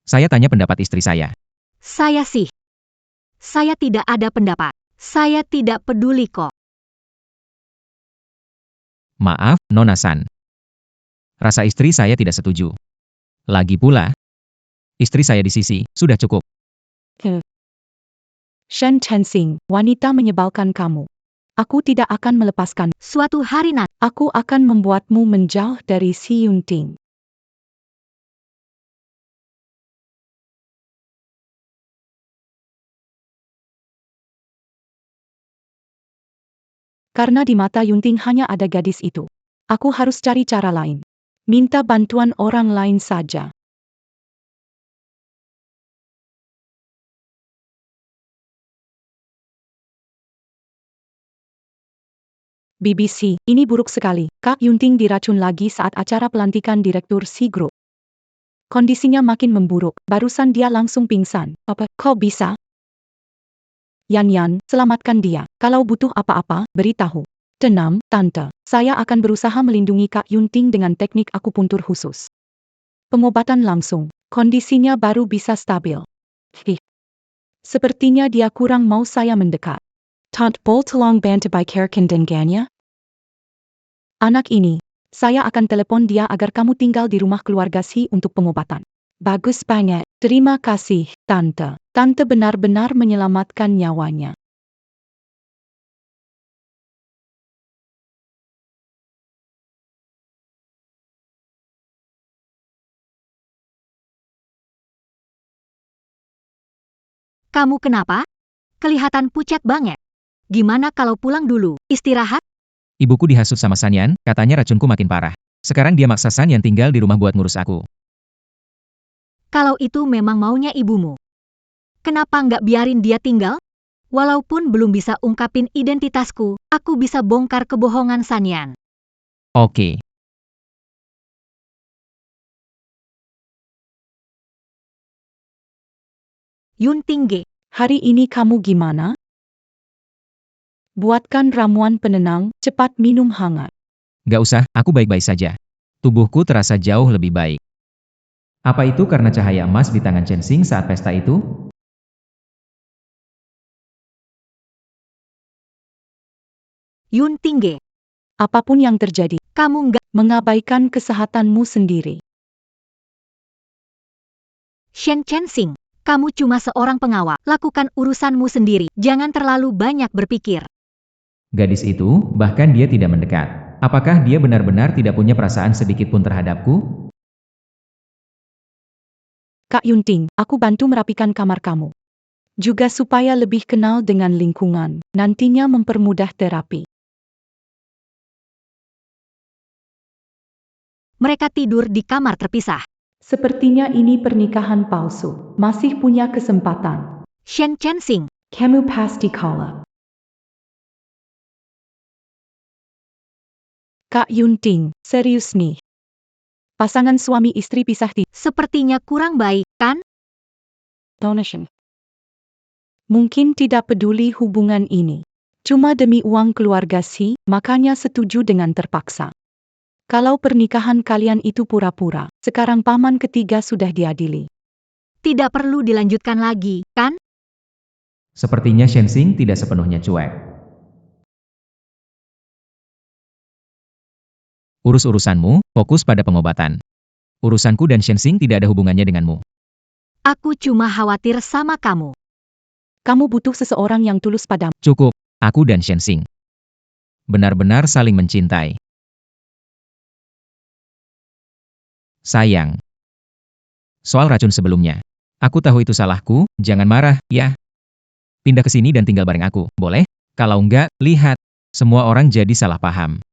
D: saya tanya pendapat istri saya.
B: Saya tidak ada pendapat. Saya tidak peduli kok.
D: Maaf, Nona San. Rasa istri saya tidak setuju. Lagi pula, istri saya di sisi, sudah cukup.
A: Shen Chensing, wanita menyebalkan kamu. Aku tidak akan melepaskan.
B: Suatu hari nanti,
A: Aku akan membuatmu menjauh dari Si Yunting. Karena di mata Yunting hanya ada gadis itu. Aku harus cari cara lain. Minta bantuan orang lain saja. BBC, ini buruk sekali. Kak Yunting diracun lagi saat acara pelantikan Direktur Si Group. Kondisinya makin memburuk, barusan dia langsung pingsan. Apa, kok bisa? Yan, selamatkan dia. Kalau butuh apa-apa, beritahu. Tenang, Tante. Saya akan berusaha melindungi Kak Yunting dengan teknik akupuntur khusus. Pengobatan langsung. Kondisinya baru bisa stabil. Sepertinya dia kurang mau saya mendekat. Tant bol tolong bantu baikarkan dengannya? Anak ini, saya akan telepon dia agar kamu tinggal di rumah keluarga Si untuk pengobatan. Bagus banget. Terima kasih, Tante. Tante benar-benar menyelamatkan nyawanya.
B: kamu kenapa? Kelihatan pucat banget. Gimana kalau pulang dulu, istirahat?
D: Ibuku dihasut sama Sanyan, katanya racunku makin parah. Sekarang dia maksa Sanyan tinggal di rumah buat ngurus aku.
B: Kalau itu memang maunya ibumu. Kenapa nggak biarin dia tinggal? Walaupun belum bisa ungkapin identitasku, aku bisa bongkar kebohongan Sanyan.
D: Oke.
B: Yunting Ge,
A: Hari ini kamu gimana? Buatkan ramuan penenang, cepat minum hangat.
D: Gak usah, aku baik-baik saja. Tubuhku terasa jauh lebih baik. Apa itu karena cahaya emas di tangan Chensing saat pesta itu?
B: Yunting Ge,
A: Apapun yang terjadi,
B: kamu nggak.
A: mengabaikan kesehatanmu sendiri.
B: Shen Chensing, kamu cuma seorang pengawal. Lakukan urusanmu sendiri. Jangan terlalu banyak berpikir.
D: Gadis itu, bahkan dia tidak mendekat. Apakah dia benar-benar tidak punya perasaan sedikit pun terhadapku?
A: Kak Yunting, aku bantu merapikan kamar kamu. Juga supaya lebih kenal dengan lingkungan, nantinya mempermudah terapi.
B: Mereka tidur di kamar terpisah.
A: Sepertinya ini pernikahan palsu. Masih punya kesempatan.
B: Shen Chensing,
A: Kamu pasti kalah. Kak Yunting, serius nih. Pasangan suami istri pisah di
B: sepertinya kurang baik, kan?
A: donation. Mungkin tidak peduli hubungan ini. Cuma demi uang keluarga Si, makanya setuju dengan terpaksa. Kalau pernikahan kalian itu pura-pura, sekarang paman ketiga sudah diadili.
B: Tidak perlu dilanjutkan lagi, kan?
D: Sepertinya Chensing tidak sepenuhnya cuek. Urus-urusanmu, fokus pada pengobatan. Urusanku dan Chensing tidak ada hubungannya denganmu.
B: Aku cuma khawatir sama kamu.
A: Kamu butuh seseorang yang tulus padamu.
D: Cukup, aku dan Chensing benar-benar saling mencintai. Sayang. Soal racun sebelumnya. Aku tahu itu salahku, jangan marah, ya. Pindah ke sini dan tinggal bareng aku, boleh? Kalau enggak, lihat. Semua orang jadi salah paham.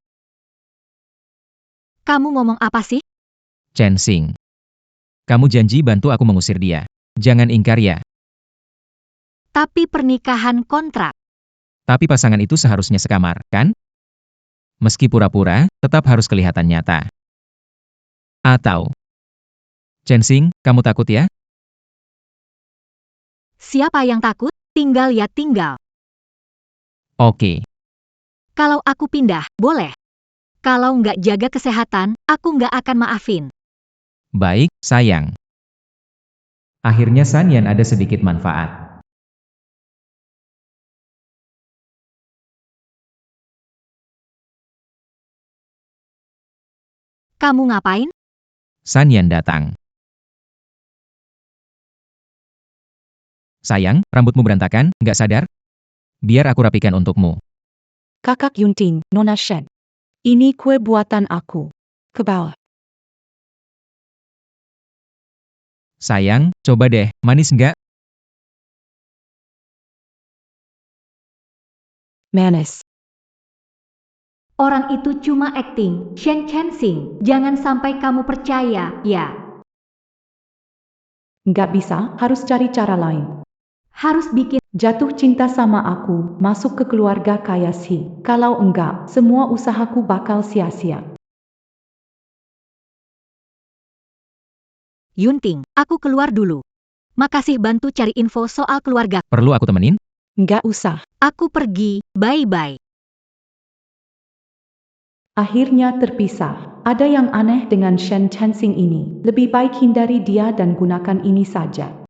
B: Kamu ngomong apa sih?
D: Chensing. Kamu janji bantu aku mengusir dia. Jangan ingkar ya.
B: Tapi pernikahan kontrak.
D: Tapi pasangan itu seharusnya sekamar, kan? Meski pura-pura, tetap harus kelihatan nyata. Atau, Chensing, kamu takut ya?
B: Siapa yang takut? Tinggal ya tinggal.
D: Oke.
B: Kalau aku pindah, boleh. Kalau nggak jaga kesehatan, aku nggak akan maafin.
D: Baik, sayang. Akhirnya San Yan ada sedikit manfaat.
B: Kamu ngapain?
D: San Yan datang. Sayang, rambutmu berantakan, nggak sadar? Biar aku rapikan untukmu.
A: Kakak Yunting, Nona Shen. Ini kue buatan aku. Ke bawah.
D: Sayang, coba deh, manis nggak?
A: Manis.
B: Orang itu cuma acting, Shen Chensing. Jangan sampai kamu percaya, ya.
A: Nggak bisa, harus cari cara lain.
B: Harus bikin
A: Jatuh cinta sama aku, masuk ke keluarga kaya sih. Kalau enggak, semua usahaku bakal sia-sia.
B: Yunting, aku keluar dulu. Makasih bantu cari info soal keluarga.
D: Perlu aku temenin?
A: Nggak usah.
B: Aku pergi, bye-bye.
A: Akhirnya terpisah. Ada yang aneh dengan Shen Chensing ini. Lebih baik hindari dia dan gunakan ini saja.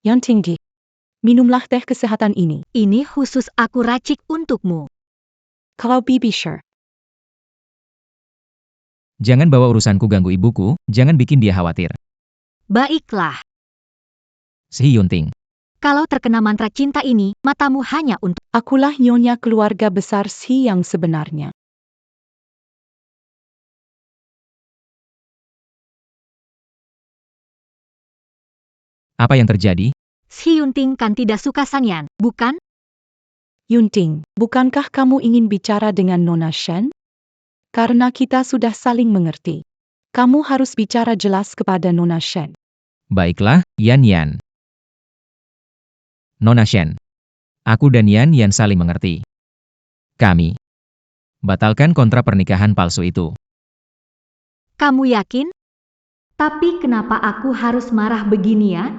A: Yang tinggi. Minumlah teh kesehatan ini.
B: Ini khusus aku racik untukmu.
A: Kalau Bibi sure.
D: Jangan bawa urusanku ganggu ibuku, jangan bikin dia khawatir.
B: Baiklah.
D: Si Yunting.
B: Kalau terkena mantra cinta ini, matamu hanya untuk
A: Akulah nyonya keluarga besar Si yang sebenarnya.
D: Apa yang terjadi?
B: Si Yunting kan tidak suka Sanyan, bukan?
A: Yunting, bukankah kamu ingin bicara dengan Nona Shen? Karena kita sudah saling mengerti. Kamu harus bicara jelas kepada Nona Shen.
D: Baiklah, Yan Yan. Nona Shen. Aku dan Yan Yan saling mengerti. Kami batalkan kontrak pernikahan palsu itu.
B: Kamu yakin? Tapi kenapa aku harus marah begini ya?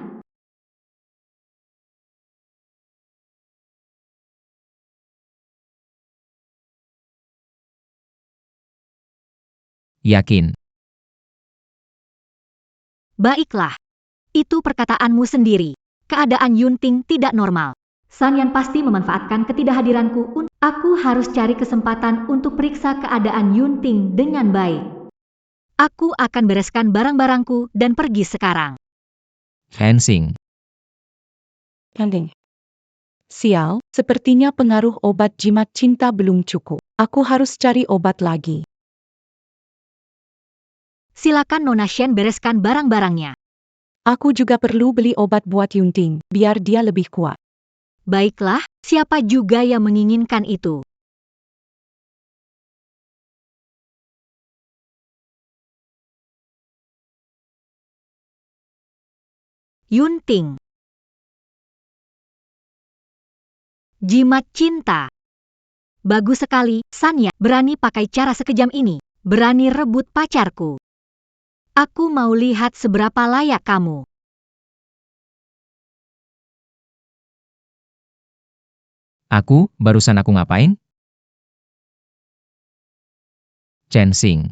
D: Yakin.
B: Baiklah. Itu perkataanmu sendiri. Keadaan Yunting tidak normal. Sanyan pasti memanfaatkan ketidakhadiranku. Aku harus cari kesempatan untuk periksa keadaan Yunting dengan baik. Aku akan bereskan barang-barangku dan pergi sekarang.
D: Hensing.
A: Ending. Sial, sepertinya pengaruh obat jimat cinta belum cukup. Aku harus cari obat lagi.
B: Silakan Nona Shen bereskan barang-barangnya.
A: Aku juga perlu beli obat buat Yunting, biar dia lebih kuat.
B: Baiklah, siapa juga yang menginginkan itu? Yunting. Jimat cinta. Bagus sekali, Sanya. Berani pakai cara sekejam ini. Berani rebut pacarku. Aku mau lihat seberapa layak kamu.
D: Barusan aku ngapain? Chensing.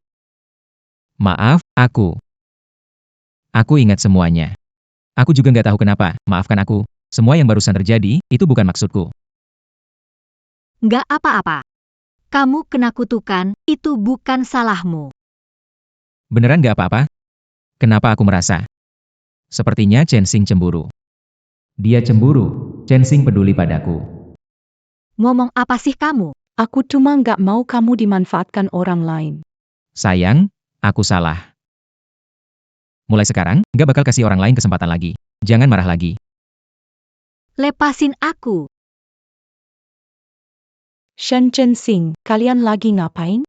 D: Maaf, aku ingat semuanya. Aku juga nggak tahu kenapa, maafkan aku. Semua yang barusan terjadi, itu bukan maksudku.
B: Nggak apa-apa. Kamu kena kutukan, itu bukan salahmu.
D: Beneran nggak apa-apa? Kenapa aku merasa? Sepertinya Chensing cemburu. Dia cemburu, Chensing peduli padaku.
B: Ngomong apa sih kamu?
A: Aku cuma nggak mau kamu dimanfaatkan orang lain.
D: Sayang, aku salah. Mulai sekarang, nggak bakal kasih orang lain kesempatan lagi. Jangan marah lagi.
B: Lepasin aku.
A: Shen Chensing, kalian lagi ngapain?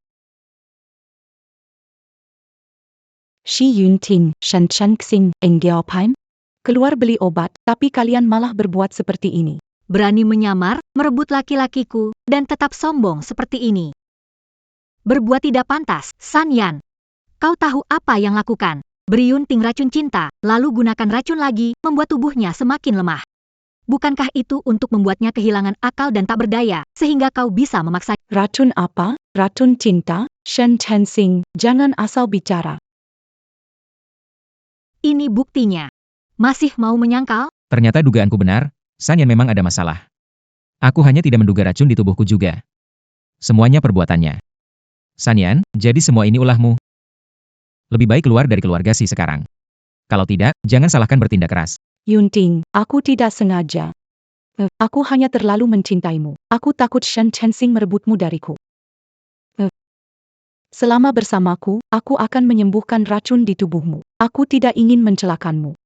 A: Shi Yunting, Shen Chensing, Enggeopaim? Keluar beli obat, tapi kalian malah berbuat seperti ini.
B: Berani menyamar, merebut laki-lakiku, dan tetap sombong seperti ini. Berbuat tidak pantas, San Yan. Kau tahu apa yang lakukan? Beri Yunting racun cinta, lalu gunakan racun lagi, membuat tubuhnya semakin lemah. Bukankah itu untuk membuatnya kehilangan akal dan tak berdaya, sehingga kau bisa memaksa?
A: Racun apa? Racun cinta? Shen Tensing, jangan asal bicara.
B: Ini buktinya. Masih mau menyangkal?
D: Ternyata dugaanku benar, San Yan memang ada masalah. Aku hanya tidak menduga racun di tubuhku juga. Semuanya perbuatannya. San Yan, jadi semua ini ulahmu. Lebih baik keluar dari keluarga Si sekarang. Kalau tidak, jangan salahkan bertindak keras.
A: Yunting, aku tidak sengaja. Aku hanya terlalu mencintaimu. Aku takut Shen Tensing merebutmu dariku. Selama bersamaku, aku akan menyembuhkan racun di tubuhmu. Aku tidak ingin mencelakakanmu.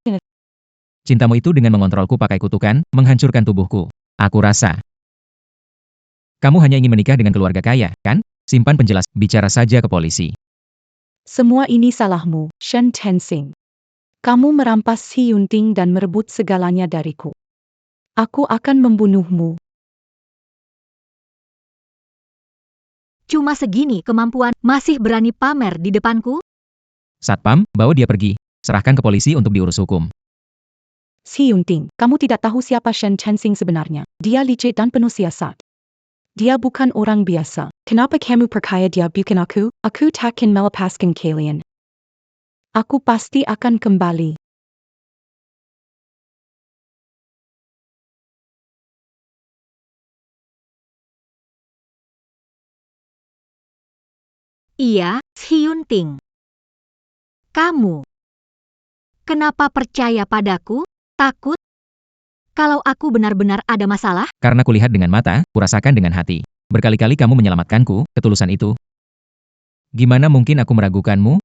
D: Cintamu itu dengan mengontrolku pakai kutukan, menghancurkan tubuhku. Aku rasa. Kamu hanya ingin menikah dengan keluarga kaya, kan? Simpan penjelasan, bicara saja ke polisi.
A: Semua ini salahmu, Shen Tensing. Kamu merampas Si Yunting dan merebut segalanya dariku. Aku akan membunuhmu.
B: Cuma segini kemampuan, masih berani pamer di depanku?
D: Satpam, bawa dia pergi. Serahkan ke polisi untuk diurus hukum.
A: Si Yunting, kamu tidak tahu siapa Shen Tensing sebenarnya. Dia licik dan penuh siasat. Dia bukan orang biasa. Kenapa kamu percaya dia bukan aku? Aku takkan melepaskan kalian. Aku pasti akan kembali.
B: Iya, Si Yunting. Kamu. Kenapa percaya padaku? Takut? Kalau aku benar-benar ada masalah?
D: Karena kulihat dengan mata, kurasakan dengan hati. Berkali-kali kamu menyelamatkanku, ketulusan itu. Gimana mungkin aku meragukanmu?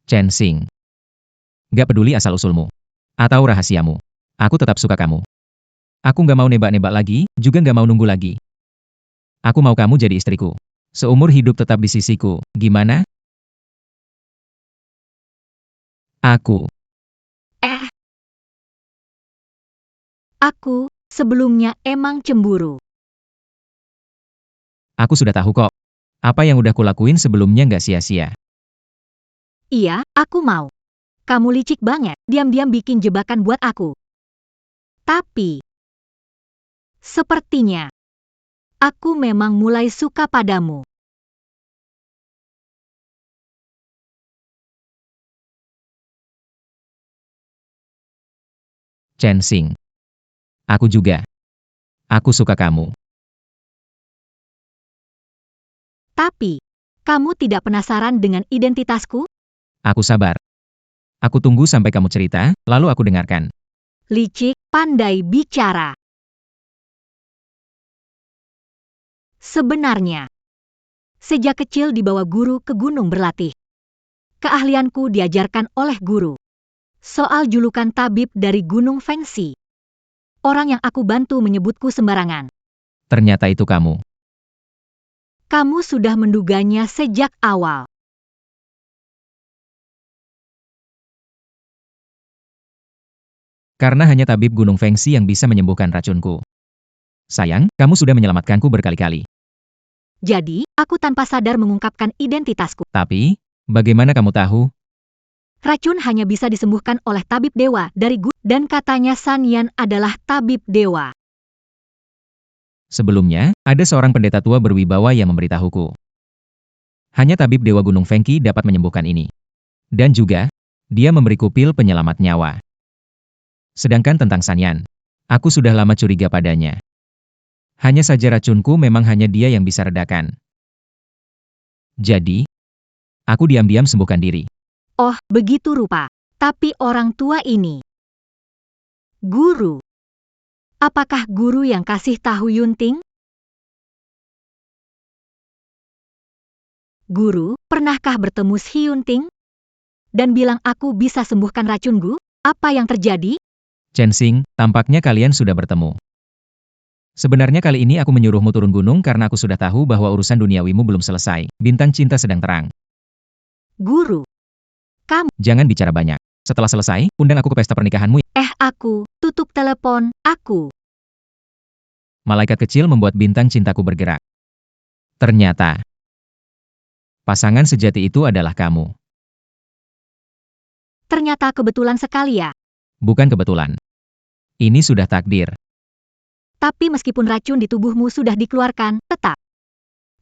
D: Chen Xing. Gak peduli asal-usulmu. Atau rahasiamu. Aku tetap suka kamu. Aku gak mau nebak-nebak lagi, juga gak mau nunggu lagi. Aku mau kamu jadi istriku. Seumur hidup tetap di sisiku, gimana? Aku.
B: Aku, sebelumnya emang cemburu.
D: Aku sudah tahu kok. Apa yang udah kulakuin sebelumnya nggak sia-sia.
B: Iya, aku mau. Kamu licik banget, diam-diam bikin jebakan buat aku. Tapi, sepertinya, aku memang mulai suka padamu.
D: Chen Xing. Aku juga. Aku suka kamu.
B: Tapi, kamu tidak penasaran dengan identitasku?
D: Aku sabar. Aku tunggu sampai kamu cerita, lalu aku dengarkan.
B: Licik, pandai bicara. Sebenarnya, sejak kecil dibawa guru ke gunung berlatih. Keahlianku diajarkan oleh guru. Soal julukan tabib dari Gunung Fengxi. Orang yang aku bantu menyebutku sembarangan.
D: Ternyata itu kamu.
B: Kamu sudah menduganya sejak awal.
D: Karena hanya tabib Gunung Fengxi yang bisa menyembuhkan racunku. Sayang, kamu sudah menyelamatkanku berkali-kali.
B: Jadi, aku tanpa sadar mengungkapkan identitasku.
D: Tapi, bagaimana kamu tahu?
B: Racun hanya bisa disembuhkan oleh tabib dewa dari Gunung, dan katanya San Yan adalah tabib dewa.
D: Sebelumnya, ada seorang pendeta tua berwibawa yang memberitahuku. Hanya tabib dewa Gunung Fengki dapat menyembuhkan ini. Dan juga, dia memberiku pil penyelamat nyawa. Sedangkan tentang San Yan, aku sudah lama curiga padanya. Hanya saja racunku memang hanya dia yang bisa redakan. Jadi, aku diam-diam sembuhkan diri.
B: Oh, begitu rupa. Tapi orang tua ini. Guru. Apakah guru yang kasih tahu Yunting? Guru, pernahkah bertemu Si Yunting? Dan bilang aku bisa sembuhkan racunku? Apa yang terjadi?
D: Chen Xing, tampaknya kalian sudah bertemu. Sebenarnya kali ini aku menyuruhmu turun gunung karena aku sudah tahu bahwa urusan duniawimu belum selesai. Bintang cinta sedang terang.
B: Guru. Kamu.
D: Jangan bicara banyak. Setelah selesai, undang aku ke pesta pernikahanmu.
B: Aku, tutup telepon, aku.
D: Malaikat kecil membuat bintang cintaku bergerak. Ternyata, pasangan sejati itu adalah kamu.
B: Ternyata kebetulan sekali ya.
D: Bukan kebetulan. Ini sudah takdir.
B: Tapi meskipun racun di tubuhmu sudah dikeluarkan, tetap.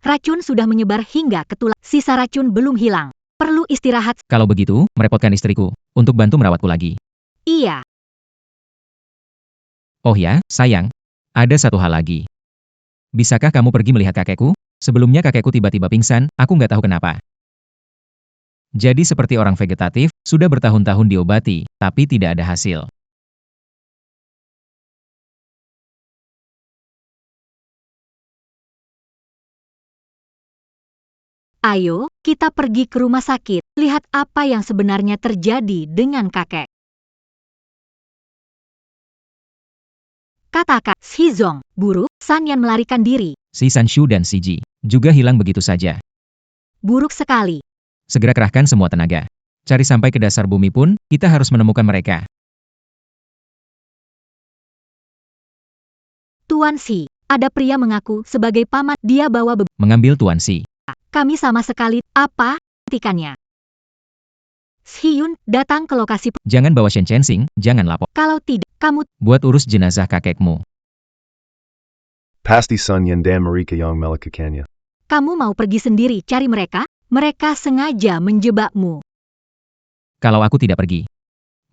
B: Racun sudah menyebar hingga ke tulang. Sisa racun belum hilang. Perlu istirahat.
D: Kalau begitu, merepotkan istriku untuk bantu merawatku lagi.
B: Iya.
D: Oh ya, sayang. Ada satu hal lagi. Bisakah kamu pergi melihat kakekku? Sebelumnya kakekku tiba-tiba pingsan, aku nggak tahu kenapa. Jadi seperti orang vegetatif, sudah bertahun-tahun diobati, tapi tidak ada hasil.
B: Ayo, kita pergi ke rumah sakit. Lihat apa yang sebenarnya terjadi dengan kakek. Katakan, Shizong, buruk, Sanyan melarikan diri.
D: Si Sanshu dan si Ji juga hilang begitu saja.
B: Buruk sekali.
D: Segera kerahkan semua tenaga. Cari sampai ke dasar bumi pun, kita harus menemukan mereka.
B: Tuan Si, ada pria mengaku sebagai paman. Dia bawa
D: Mengambil Tuan Si.
B: Kami sama sekali, apa? Hentikannya. Hyun, datang ke lokasi.
D: Jangan bawa Shen Chensing, jangan lapor.
B: Kalau tidak, kamu
D: Buat urus jenazah kakekmu.
F: Pasti Sun Yan dan Marika yang melakukannya.
B: mau pergi sendiri cari mereka? Mereka sengaja menjebakmu.
D: Kalau aku tidak pergi,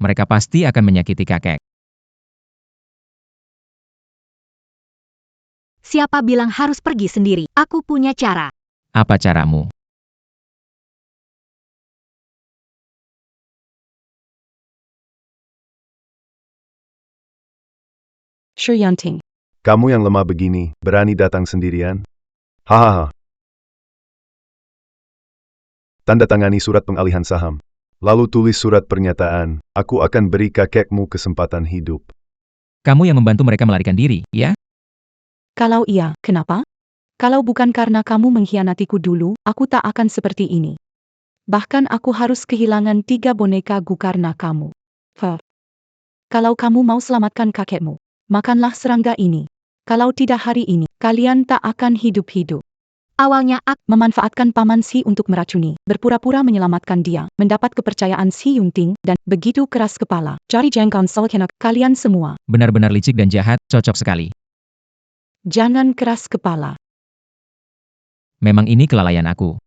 D: mereka pasti akan menyakiti kakek.
B: Siapa bilang harus pergi sendiri? Aku punya cara.
D: Apa caramu?
A: Shiryanting.
F: Kamu yang lemah begini, berani datang sendirian? Hahaha. Tanda tangani surat pengalihan saham. Lalu tulis surat pernyataan, aku akan beri kakekmu kesempatan hidup.
D: Kamu yang membantu mereka melarikan diri, ya?
A: Kalau iya, kenapa? Kalau bukan karena kamu mengkhianatiku dulu, aku tak akan seperti ini. Bahkan aku harus kehilangan 3 boneka Gu karena kamu. Kalau kamu mau selamatkan kakekmu, makanlah serangga ini. Kalau tidak hari ini, kalian tak akan hidup-hidup.
B: Awalnya aku
A: Memanfaatkan Paman Si untuk meracuni, berpura-pura menyelamatkan dia, mendapat kepercayaan Si Yunting, dan begitu keras kepala. Cari jengkon solkenak, kalian semua.
D: Benar-benar licik dan jahat, cocok sekali.
A: Jangan keras kepala.
D: Memang ini kelalaian aku.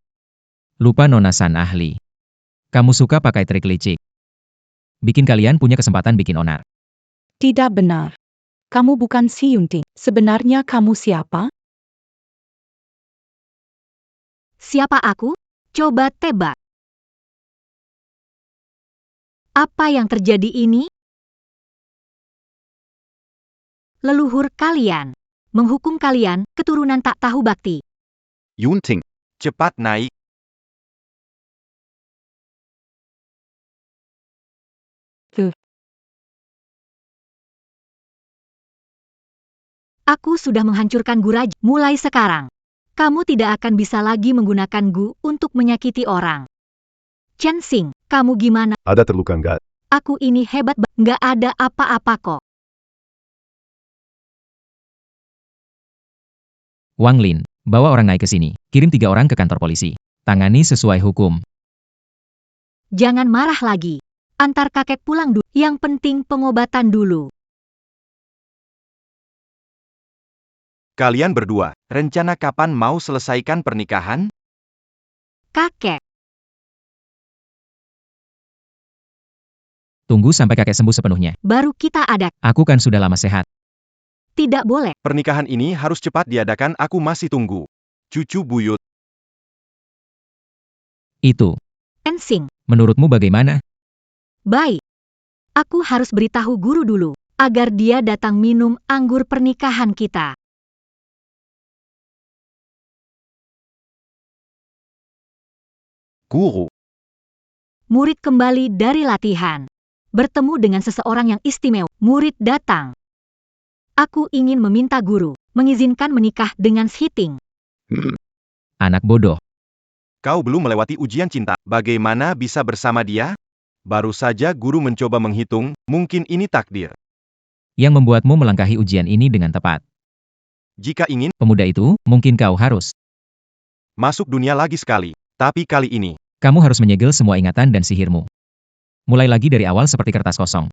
D: Lupa Nona San ahli. Kamu suka pakai trik licik. Bikin kalian punya kesempatan bikin onar.
A: Tidak benar. Kamu bukan Si Yunting. Sebenarnya kamu siapa?
B: Siapa aku? Coba tebak. Apa yang terjadi ini? Leluhur kalian. Menghukum kalian, keturunan tak tahu bakti.
E: Yunting.
C: Cepat naik.
B: Aku sudah menghancurkan Guraj. Mulai sekarang, kamu tidak akan bisa lagi menggunakan Gu untuk menyakiti orang. Chen Xing, kamu gimana?
F: Ada terluka nggak?
B: Aku ini hebat, nggak ada apa-apa kok.
D: Wang Lin, bawa orang naik ke sini. Kirim 3 orang ke kantor polisi. Tangani sesuai hukum.
B: Jangan marah lagi. Antar kakek pulang dulu. Yang penting pengobatan dulu.
C: Kalian berdua, rencana kapan mau selesaikan pernikahan?
B: Kakek,
D: Tunggu sampai kakek sembuh sepenuhnya.
B: baru kita ada.
D: Aku kan sudah lama sehat.
B: Tidak boleh.
C: Pernikahan ini harus cepat diadakan, aku masih tunggu. Cucu buyut.
D: Itu,
B: Chen Xing,
D: menurutmu bagaimana?
B: baik. Aku harus beritahu guru dulu, agar dia datang minum anggur pernikahan kita.
E: Guru.
B: Murid kembali dari latihan. Bertemu dengan seseorang yang istimewa. Murid datang. Aku ingin meminta guru mengizinkan menikah dengan Shiting.
D: Anak bodoh.
C: Kau belum melewati ujian cinta, bagaimana bisa bersama dia? Baru saja guru mencoba menghitung, mungkin ini takdir.
D: Yang membuatmu melangkahi ujian ini dengan tepat.
C: Jika ingin,
D: Pemuda itu, mungkin kau harus.
C: masuk dunia lagi sekali. Tapi kali ini,
D: Kamu harus menyegel semua ingatan dan sihirmu. Mulai lagi dari awal seperti kertas kosong.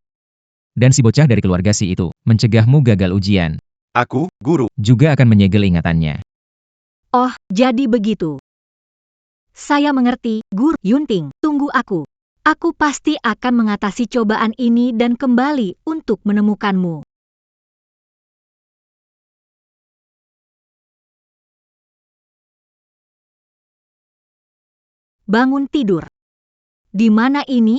D: Dan si bocah dari keluarga si itu, mencegahmu gagal ujian.
C: aku, guru,
D: Juga akan menyegel ingatannya.
B: Oh, jadi begitu. Saya mengerti, Guru Yunting. Tunggu aku. Aku pasti akan mengatasi cobaan ini dan kembali untuk menemukanmu. Bangun tidur. Di mana ini?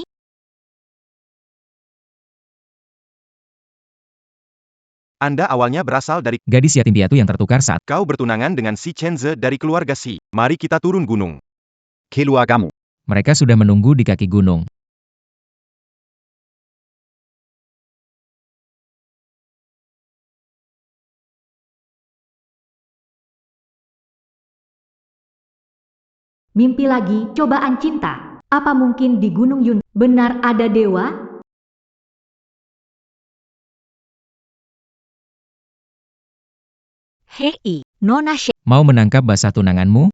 C: Anda awalnya berasal dari
D: Gadis yatim piatu yang tertukar saat
C: kau bertunangan dengan si Chenze dari keluarga si. Mari kita turun gunung.
E: Keluargamu.
D: mereka sudah menunggu di kaki gunung.
B: Mimpi lagi, cobaan cinta. Apa mungkin di Gunung Yun benar ada dewa? Hei, Nona Shen.
D: Mau menangkap basah tunanganmu?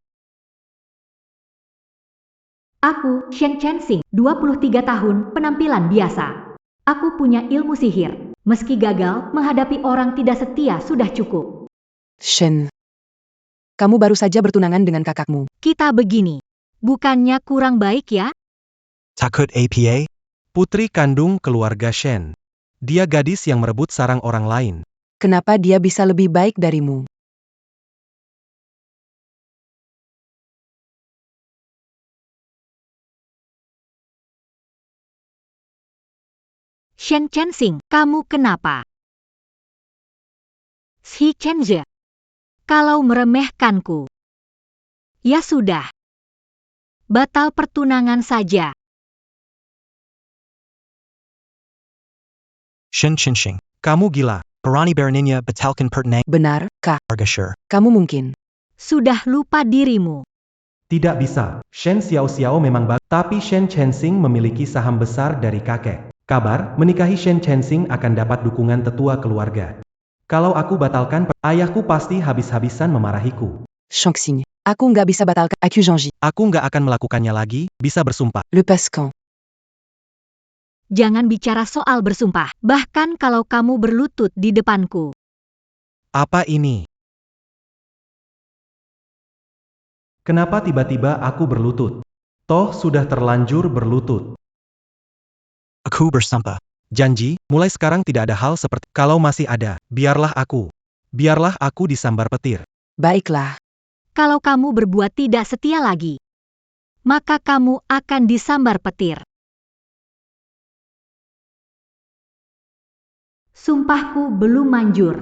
B: Aku, Shen Chensing, 23 tahun, penampilan biasa. Aku punya ilmu sihir. Meski gagal, menghadapi orang tidak setia sudah cukup.
A: Shen. Kamu baru saja bertunangan dengan kakakmu.
B: Kita begini. Bukannya kurang baik ya?
G: Takut APA?
H: Putri kandung keluarga Shen. Dia gadis yang merebut sarang orang lain.
A: Kenapa dia bisa lebih baik darimu?
B: Shen Chensing, kamu kenapa? Si Chenze. Kalau meremehkanku. Ya sudah. Batal pertunangan saja.
G: Shin Chinshing. Kamu gila. Parani Beraninya batalkan pertenang
A: Benar, Kak.
G: Argashur.
A: Kamu mungkin.
B: Sudah lupa dirimu.
H: Tidak bisa. Shen Xiao Xiao memang bagus, tapi Shen Chensing memiliki saham besar dari kakek. Kabar, menikahi Shen Chensing akan dapat dukungan tetua keluarga. Kalau aku batalkan, ayahku pasti habis-habisan memarahiku.
A: Shangxing. Aku nggak bisa batalkan aku janji.
H: Aku nggak akan melakukannya lagi, bisa bersumpah.
A: Le Pascan.
B: Jangan bicara soal bersumpah, bahkan kalau kamu berlutut di depanku.
H: Apa ini? Kenapa tiba-tiba aku berlutut? Toh sudah terlanjur berlutut.
G: Aku bersumpah.
H: Janji, mulai sekarang tidak ada hal seperti kalau masih ada, biarlah aku. Biarlah aku disambar petir.
A: Baiklah.
B: Kalau kamu berbuat tidak setia lagi, maka kamu akan disambar petir. Sumpahku belum manjur.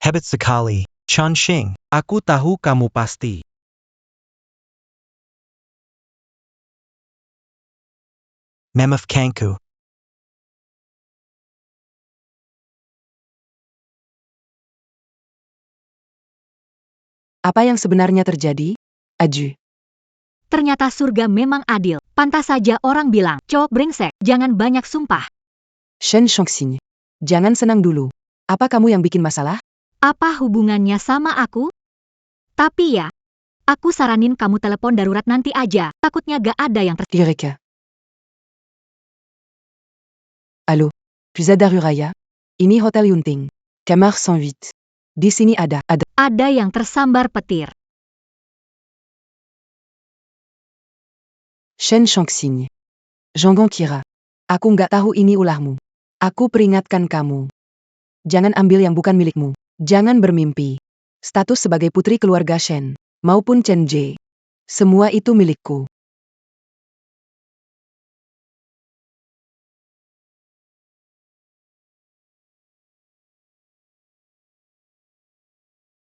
G: Hebat sekali. Chan Xing.
H: Aku tahu kamu pasti.
G: Mammoth Kanku.
A: Apa yang sebenarnya terjadi? Aju.
B: Ternyata surga memang adil. Pantas saja orang bilang, cowok brengsek, jangan banyak sumpah.
A: Shen Shangxing. Jangan senang dulu. Apa kamu yang bikin masalah?
B: Apa hubungannya sama aku? Tapi ya, aku saranin kamu telepon darurat nanti aja. Takutnya gak ada yang
A: Direka. Halo. Puzada Ruraya. Ini Hotel Yunting. Kamar 108. Di sini ada.
B: ada yang tersambar petir.
A: Shen Shangxing. Jonggong Kira. Aku nggak tahu ini ulahmu. Aku peringatkan kamu. Jangan ambil yang bukan milikmu. Jangan bermimpi. Status sebagai putri keluarga Shen, maupun Chen Jie. Semua itu milikku.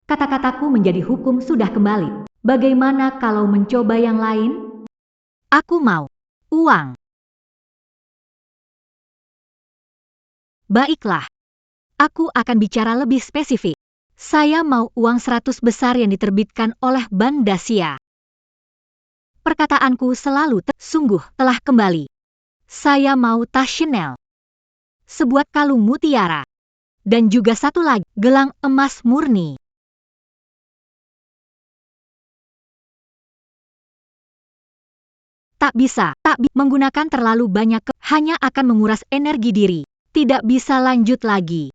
B: Kata-kataku menjadi hukum sudah kembali. Bagaimana kalau mencoba yang lain? Aku mau uang. Baiklah. Aku akan bicara lebih spesifik. Saya mau uang 100 besar yang diterbitkan oleh Bank Dacia. Perkataanku selalu sungguh telah kembali. Saya mau tas Chanel. Sebuah kalung mutiara. Dan juga satu lagi, gelang emas murni. Tak bisa, menggunakan terlalu banyak hanya akan menguras energi diri. Tidak bisa lanjut lagi.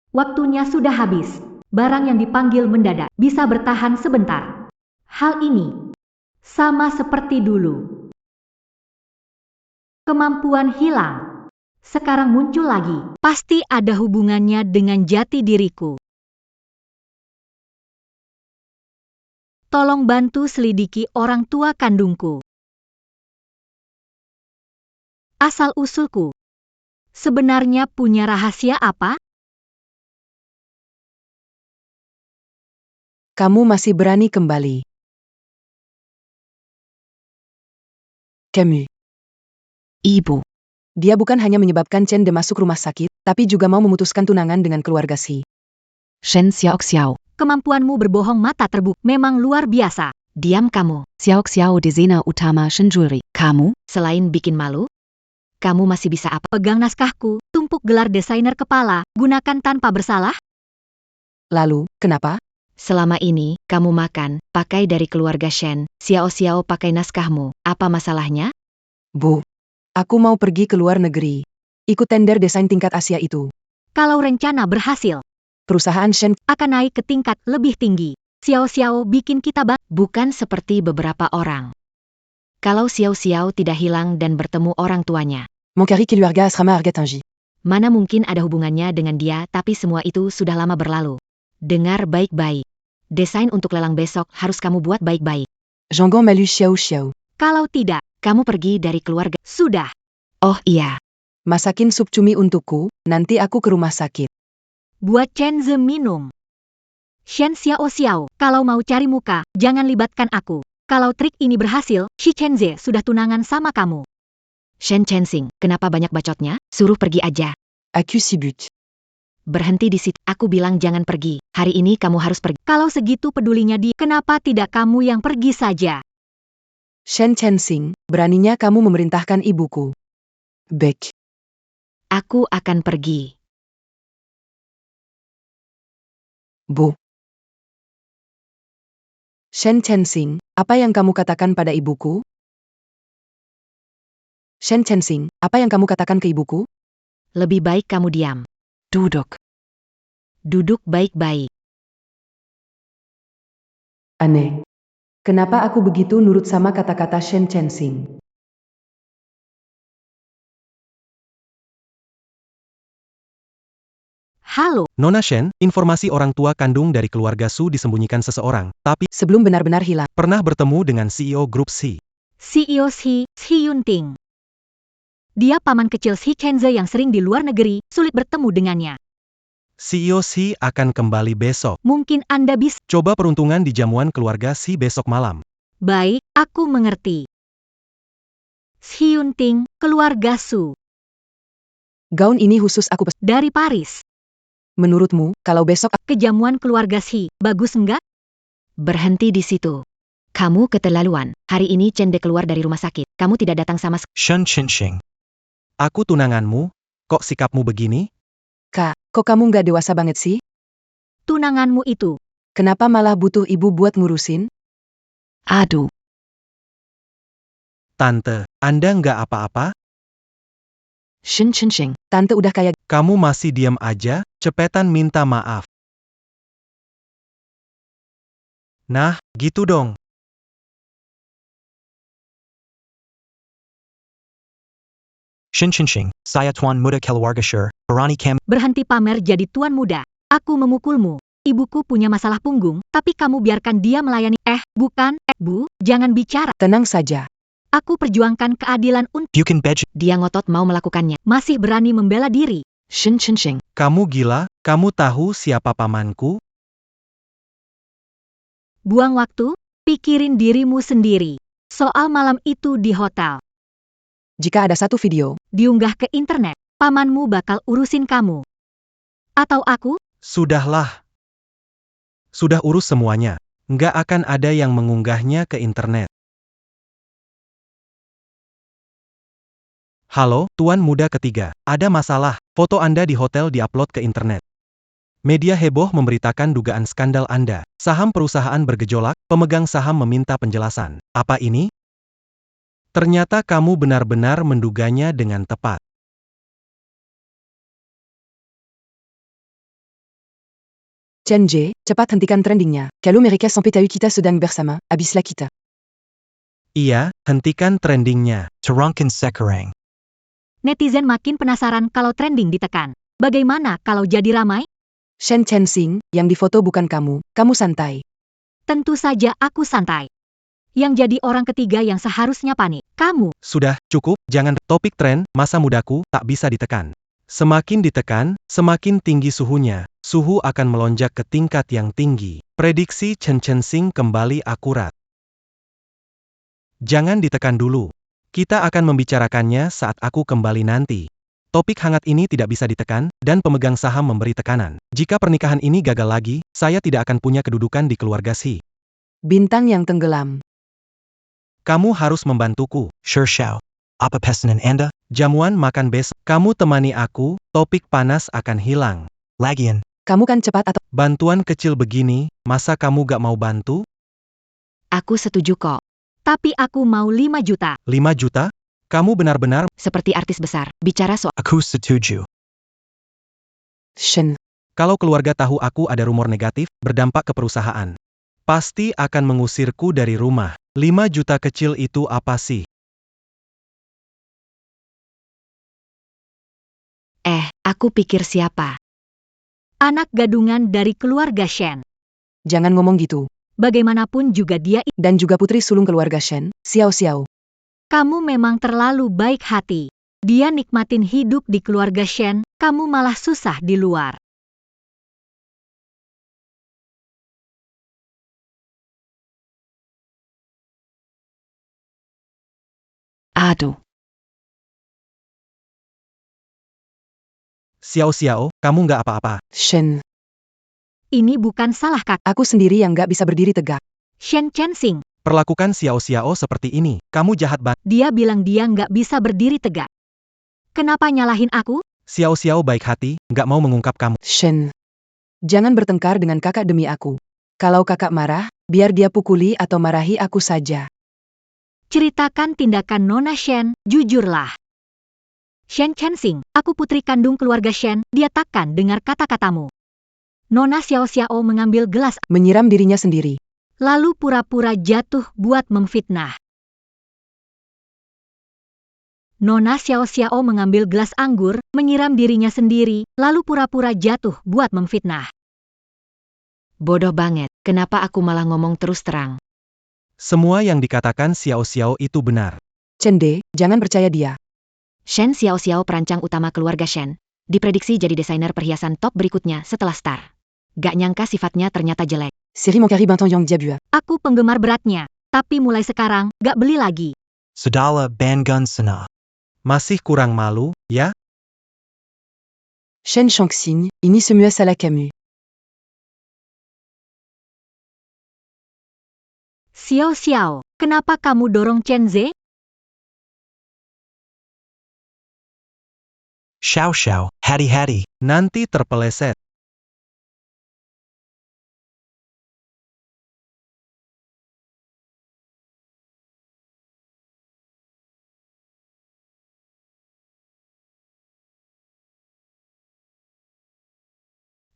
B: Waktunya sudah habis. Barang yang dipanggil mendadak bisa bertahan sebentar. Hal ini sama seperti dulu. Kemampuan hilang. Sekarang muncul lagi. Pasti ada hubungannya dengan jati diriku. Tolong bantu selidiki orang tua kandungku. Asal-usulku. Sebenarnya punya rahasia apa?
A: Kamu masih berani kembali. Camus. Ibu. Dia bukan hanya menyebabkan Chen De masuk rumah sakit, tapi juga mau memutuskan tunangan dengan keluarga Si. Shen Xiaoxiao.
B: Kemampuanmu berbohong mata terbuk memang luar biasa. Diam kamu.
A: Xiaoxiao Desainer Utama Shen Jewelry. Kamu?
B: Selain bikin malu, kamu masih bisa apa? Pegang naskahku, tumpuk gelar desainer kepala, gunakan tanpa bersalah?
A: Lalu, kenapa?
B: Selama ini, kamu makan, pakai dari keluarga Shen, Xiao pakai naskahmu. Apa masalahnya?
A: Bu. Aku mau pergi ke luar negeri. Ikut tender desain tingkat Asia itu.
B: Kalau rencana berhasil,
A: Perusahaan Shen
B: akan naik ke tingkat lebih tinggi. Xiao bikin kita bukan seperti beberapa orang. Kalau Xiao tidak hilang dan bertemu orang tuanya,
A: Mon cari keluarga asrama Argatangi.
B: mana mungkin ada hubungannya dengan dia, tapi semua itu sudah lama berlalu. Dengar baik-baik. Desain untuk lelang besok harus kamu buat baik-baik.
A: Jangan malu Xiao.
B: Kalau tidak, kamu pergi dari keluarga. Sudah. Oh iya.
A: Masakin sup cumi untukku, nanti aku ke rumah sakit.
B: Buat Chen Ze minum. Shen Xiao, kalau mau cari muka, jangan libatkan aku. Kalau trik ini berhasil, Shi Chenze sudah tunangan sama kamu. Shen Chensing, kenapa banyak bacotnya? Suruh pergi aja.
A: Aku sibuk.
B: Berhenti di situ. Aku bilang jangan pergi. Hari ini kamu harus pergi. Kalau segitu pedulinya dia, kenapa tidak kamu yang pergi saja?
A: Shen Chensing, beraninya kamu memerintahkan ibuku. Baik.
B: Aku akan pergi.
A: Bu. Shen Chensing, apa yang kamu katakan pada ibuku? Shen Chensing, apa yang kamu katakan ke ibuku?
B: Lebih baik kamu diam.
A: Duduk.
B: Duduk baik-baik.
A: Aneh. Kenapa aku begitu nurut sama kata-kata Shen Chensing?
B: Halo.
H: Nona Shen, informasi orang tua kandung dari keluarga Su disembunyikan seseorang, tapi
A: Sebelum benar-benar hilang.
H: pernah bertemu dengan CEO grup Si.
B: CEO Shi Yunting. Dia paman kecil Shi Chenze yang sering di luar negeri, sulit bertemu dengannya.
H: CEO Si akan kembali besok.
B: Mungkin Anda bisa.
H: Coba peruntungan di jamuan keluarga Si besok malam.
B: Baik, aku mengerti. Shi Yunting, keluarga Su.
A: Gaun ini khusus aku pesan.
B: Dari Paris.
A: Menurutmu, kalau besok
B: Kejamuan keluarga Shi, bagus enggak? Berhenti di situ. Kamu keterlaluan. Hari ini Chen De keluar dari rumah sakit. Kamu tidak datang sama sekali.
H: Shen Chinxing. Aku tunanganmu, kok sikapmu begini?
A: Kak, kok kamu nggak dewasa banget sih?
B: Tunanganmu itu.
A: Kenapa malah butuh ibu buat ngurusin? Aduh.
H: Tante, Anda nggak apa-apa?
A: Shen, tante udah kayak
H: Kamu masih diam aja, cepetan minta maaf. Nah, gitu dong.
G: Shin saya Tuan Muda Keluarga Shur, Barani Kem.
B: Berhenti pamer jadi tuan muda. Aku memukulmu. Ibuku punya masalah punggung, tapi kamu biarkan dia melayani. Bukan, Bu, jangan bicara.
A: tenang saja.
B: Aku perjuangkan keadilan untuk.
G: Bukan Bej.
B: Dia ngotot mau melakukannya. Masih berani membela diri.
A: Shen.
H: Kamu gila? Kamu tahu siapa pamanku?
B: Buang waktu, pikirin dirimu sendiri. Soal malam itu di hotel.
A: Jika ada satu video,
B: Diunggah ke internet, pamanmu bakal urusin kamu. Atau aku?
H: Sudahlah. Sudah urus semuanya. Nggak akan ada yang mengunggahnya ke internet. Halo, Tuan Muda ketiga. Ada masalah. Foto Anda di hotel diupload ke internet. Media heboh memberitakan dugaan skandal Anda. Saham perusahaan bergejolak, pemegang saham meminta penjelasan. Apa ini? Ternyata kamu benar-benar menduganya dengan tepat.
I: Chen J, cepat hentikan trendingnya. Kalau mereka sampai tahu kita sedang bersama, habislah kita.
H: Iya, hentikan trendingnya.
G: Turunkan sekarang.
B: Netizen makin penasaran kalau trending ditekan. Bagaimana kalau jadi ramai?
I: Shen Chensing, yang difoto bukan kamu santai.
B: Tentu saja aku santai. Yang jadi orang ketiga yang seharusnya panik, kamu.
H: Sudah, cukup, jangan. Topik tren, masa mudaku, tak bisa ditekan. Semakin ditekan, semakin tinggi suhunya. Suhu akan melonjak ke tingkat yang tinggi. Prediksi Chen Chensing kembali akurat. Jangan ditekan dulu. Kita akan membicarakannya saat aku kembali nanti. Topik hangat ini tidak bisa ditekan, dan pemegang saham memberi tekanan. Jika pernikahan ini gagal lagi, saya tidak akan punya kedudukan di keluarga Xi.
I: Bintang yang tenggelam.
H: Kamu harus membantuku.
G: Sure Xiao. Apa pesanan Anda?
H: Jamuan makan besok. Kamu temani aku, topik panas akan hilang.
G: Lagian.
I: Kamu kan cepat atau...
H: Bantuan kecil begini, masa kamu gak mau bantu?
B: Aku setuju kok. Tapi aku mau 5 juta.
H: 5 juta? Kamu benar-benar...
A: Seperti artis besar, bicara soal
G: Aku setuju.
I: Shen.
H: Kalau keluarga tahu aku ada rumor negatif, berdampak ke perusahaan. Pasti akan mengusirku dari rumah. 5 juta kecil itu apa sih?
A: aku pikir siapa?
B: Anak gadungan dari keluarga Shen.
I: Jangan ngomong gitu.
B: Bagaimanapun juga dia
I: Dan juga putri sulung keluarga Shen, Xiao Xiao.
B: kamu memang terlalu baik hati. Dia nikmatin hidup di keluarga Shen, kamu malah susah di luar.
A: Aduh.
H: Xiao, kamu nggak apa-apa.
I: Shen,
B: Ini bukan salah kakak.
I: aku sendiri yang gak bisa berdiri tegak.
B: Shen Chensing.
H: Perlakukan Xiao seperti ini. Kamu jahat banget.
B: Dia bilang dia nggak bisa berdiri tegak. Kenapa nyalahin aku?
H: Xiao baik hati, nggak mau mengungkap kamu.
I: Shen, jangan bertengkar dengan kakak demi aku. Kalau kakak marah, biar dia pukuli atau marahi aku saja.
B: Ceritakan tindakan Nona Shen, jujurlah. Shen Chensing, aku putri kandung keluarga Shen, dia takkan dengar kata-katamu. Nona Xiao mengambil gelas,
I: Menyiram dirinya sendiri.
B: lalu pura-pura jatuh buat memfitnah. Nona Xiao mengambil gelas anggur, menyiram dirinya sendiri, lalu pura-pura jatuh buat memfitnah.
A: Bodoh banget, kenapa aku malah ngomong terus terang?
H: Semua yang dikatakan Xiao itu benar.
I: Chende, jangan percaya dia.
A: Shen Xiao perancang utama keluarga Shen, diprediksi jadi desainer perhiasan top berikutnya setelah Star. Gak nyangka sifatnya ternyata jelek.
I: Siri Monkari Banton Yang Diabua.
B: Aku penggemar beratnya, tapi mulai sekarang, gak beli lagi.
G: Sudala Bangun Sana.
H: Masih kurang malu, ya?
I: Shen Shangxing, ini semua salah kamu.
B: Xiao, kenapa kamu dorong Chen Ze?
G: Xiao, hati-hati.
H: Nanti terpeleset.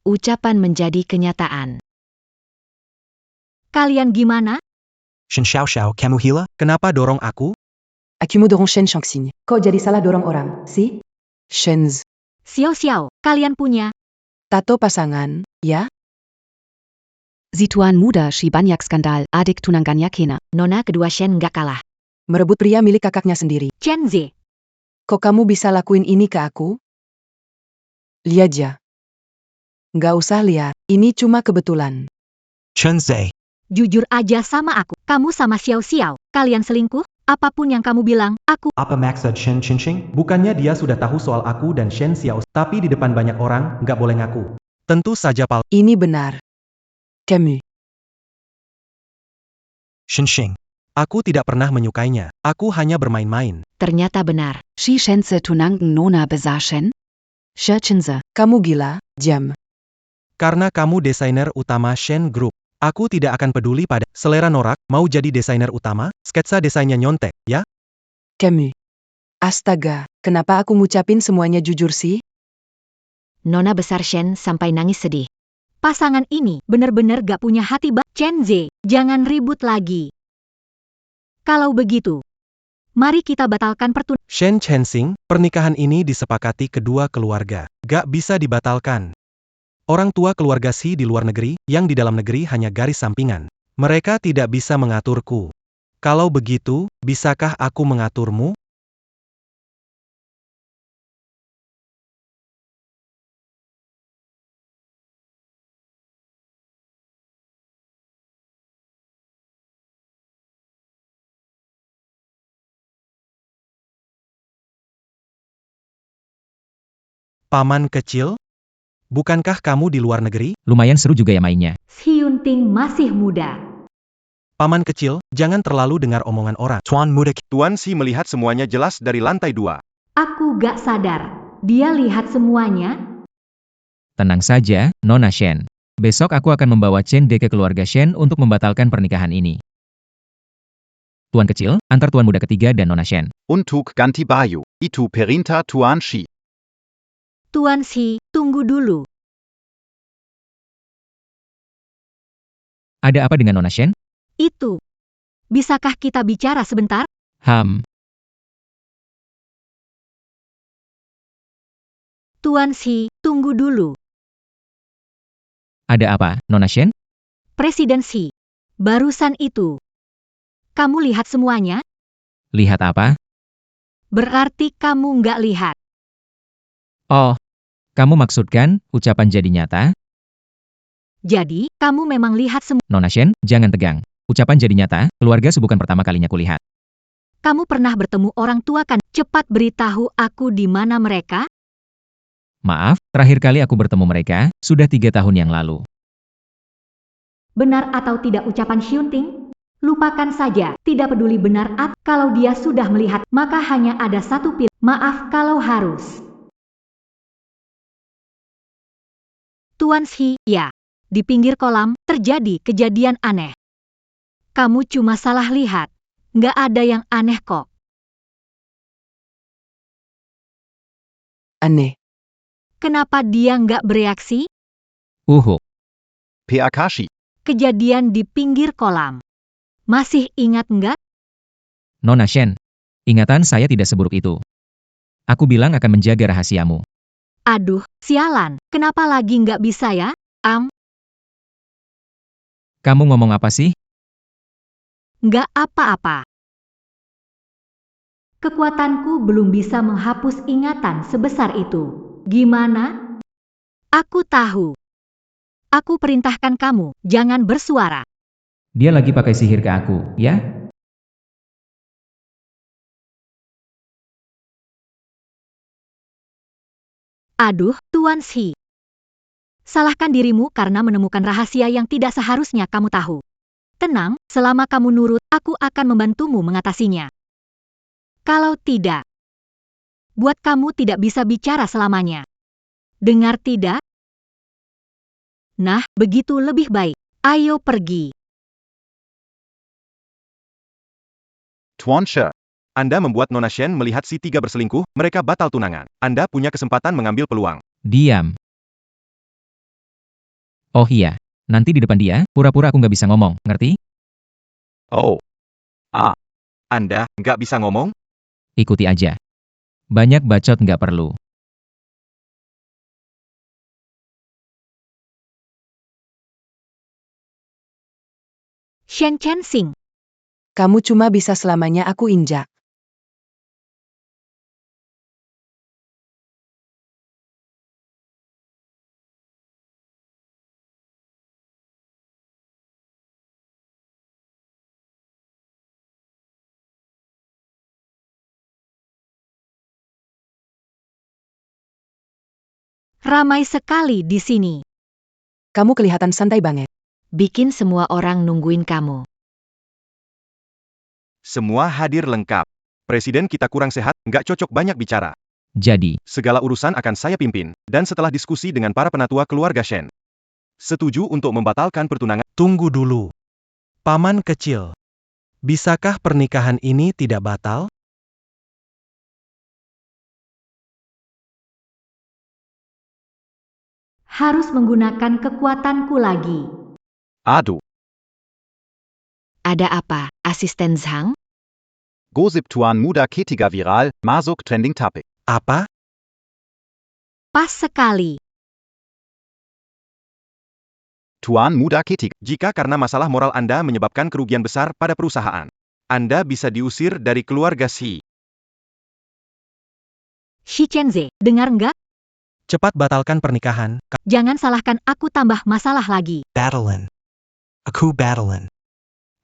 A: Ucapan menjadi kenyataan.
B: Kalian gimana?
G: Shin Xiao, kamu hila?
H: Kenapa dorong aku?
I: Akumu dorong Shen Shangxing. Kok jadi salah dorong orang, sih? Shenz.
B: Xiao, kalian punya.
I: Tato pasangan, ya?
A: Zituan muda si banyak skandal, adik tunangannya Kena. Nona kedua Shen gak kalah.
I: Merebut pria milik kakaknya sendiri.
B: Chen Ze.
I: Kok kamu bisa lakuin ini ke aku? Lihat ya. Nggak usah lihat, ini cuma kebetulan.
G: Chen Ze.
B: Jujur aja sama aku. Kamu sama Xiao, kalian selingkuh? Apapun yang kamu bilang, aku.
H: Apa maksud Shen Chingqing? Bukannya dia sudah tahu soal aku dan Shen Xiao, tapi di depan banyak orang, nggak boleh ngaku. Tentu saja
I: Ini benar. Camus.
G: Xinxing.
H: Aku tidak pernah menyukainya. Aku hanya bermain-main.
B: Ternyata benar.
I: Shi Shense tunangten nona besar Shen? Shense. Kamu gila, diam.
H: Karena kamu desainer utama Shen Group. Aku tidak akan peduli pada selera norak, mau jadi desainer utama, sketsa desainnya nyontek, ya?
I: Camus. Astaga, kenapa aku ngucapin semuanya jujur sih?
B: Nona besar Shen sampai nangis sedih. Pasangan ini benar-benar gak punya hati Chen Ze, jangan ribut lagi. Kalau begitu, mari kita batalkan pertunangan.
H: Shen Chensing, pernikahan ini disepakati kedua keluarga. Gak bisa dibatalkan. Orang tua keluarga Si di luar negeri, yang di dalam negeri hanya garis sampingan. Mereka tidak bisa mengaturku. Kalau begitu, bisakah aku mengaturmu? Paman kecil? Bukankah kamu di luar negeri?
D: Lumayan seru juga ya mainnya.
B: Hyunting masih muda.
H: Paman kecil, jangan terlalu dengar omongan orang.
G: Tuan Muda
C: Tuan Si melihat semuanya jelas dari lantai 2.
B: Aku gak sadar. Dia lihat semuanya.
D: Tenang saja, Nona Shen. Besok aku akan membawa Chen De ke keluarga Shen untuk membatalkan pernikahan ini. Tuan kecil, antar tuan muda ketiga dan Nona Shen.
E: Untuk ganti baju. Itu perintah Tuan Shi.
B: Tuan Si, tunggu dulu.
D: Ada apa dengan Nona Shen?
B: Itu. Bisakah kita bicara sebentar? Tuan Si, tunggu dulu.
D: Ada apa, Nona Shen?
B: Presiden Si. Barusan itu. Kamu lihat semuanya?
D: Lihat apa?
B: Berarti kamu nggak lihat.
D: Oh, kamu maksudkan ucapan jadi nyata?
B: Jadi, kamu memang lihat semua.
D: Nona Shen, jangan tegang. Ucapan jadi nyata, keluarga Si bukan pertama kalinya kulihat.
B: Kamu pernah bertemu orang tua kan? Cepat beritahu aku di mana mereka.
D: Maaf, terakhir kali aku bertemu mereka, sudah 3 tahun yang lalu.
B: Benar atau tidak ucapan Hyunting? Lupakan saja, tidak peduli benar atau kalau dia sudah melihat, maka hanya ada satu pilihan. Maaf kalau harus. Tuan Si, ya. Di pinggir kolam, terjadi kejadian aneh. Kamu cuma salah lihat. Nggak ada yang aneh kok.
I: Aneh.
B: Kenapa dia nggak bereaksi?
E: Peakashi.
B: Kejadian di pinggir kolam. Masih ingat nggak?
D: Nona Shen, ingatan saya tidak seburuk itu. Aku bilang akan menjaga rahasiamu.
B: Aduh, sialan. Kenapa lagi nggak bisa ya?
D: Kamu ngomong apa sih?
B: Nggak apa-apa. Kekuatanku belum bisa menghapus ingatan sebesar itu. Gimana? Aku tahu. Aku perintahkan kamu, jangan bersuara.
D: Dia lagi pakai sihir ke aku, ya?
B: Aduh, Tuan Si. Salahkan dirimu karena menemukan rahasia yang tidak seharusnya kamu tahu. Tenang, selama kamu nurut, aku akan membantumu mengatasinya. Kalau tidak, buat kamu tidak bisa bicara selamanya. Dengar tidak? Nah, begitu lebih baik. Ayo pergi.
E: Tuan Shi.
C: Anda membuat Nona Shen melihat si 3 berselingkuh, mereka batal tunangan. Anda punya kesempatan mengambil peluang.
D: Diam. Oh iya, nanti di depan dia, pura-pura aku nggak bisa ngomong, ngerti?
E: Oh.
C: Anda nggak bisa ngomong?
D: Ikuti aja. Banyak bacot nggak perlu.
B: Shen Chensing.
I: Kamu cuma bisa selamanya aku injak.
B: Ramai sekali di sini.
I: Kamu kelihatan santai banget.
B: Bikin semua orang nungguin kamu.
C: Semua hadir lengkap. Presiden kita kurang sehat, nggak cocok banyak bicara.
D: Jadi,
C: Segala urusan akan saya pimpin, dan setelah diskusi dengan para penatua keluarga Shen. Setuju untuk membatalkan pertunangan.
H: Tunggu dulu. Paman kecil. Bisakah pernikahan ini tidak batal?
B: Harus menggunakan kekuatanku lagi.
E: Adu.
B: Ada apa, Asisten Zhang?
E: Gosip Tuan Muda Ketiga viral, masuk trending topic.
H: Apa?
B: Pas sekali.
E: Tuan Muda Ketiga.
C: Jika karena masalah moral Anda menyebabkan kerugian besar pada perusahaan, Anda bisa diusir dari keluarga Xi.
B: Shi Chenze, dengar nggak?
H: Cepat batalkan pernikahan.
B: Jangan salahkan aku tambah masalah lagi.
G: Battling. Aku battling.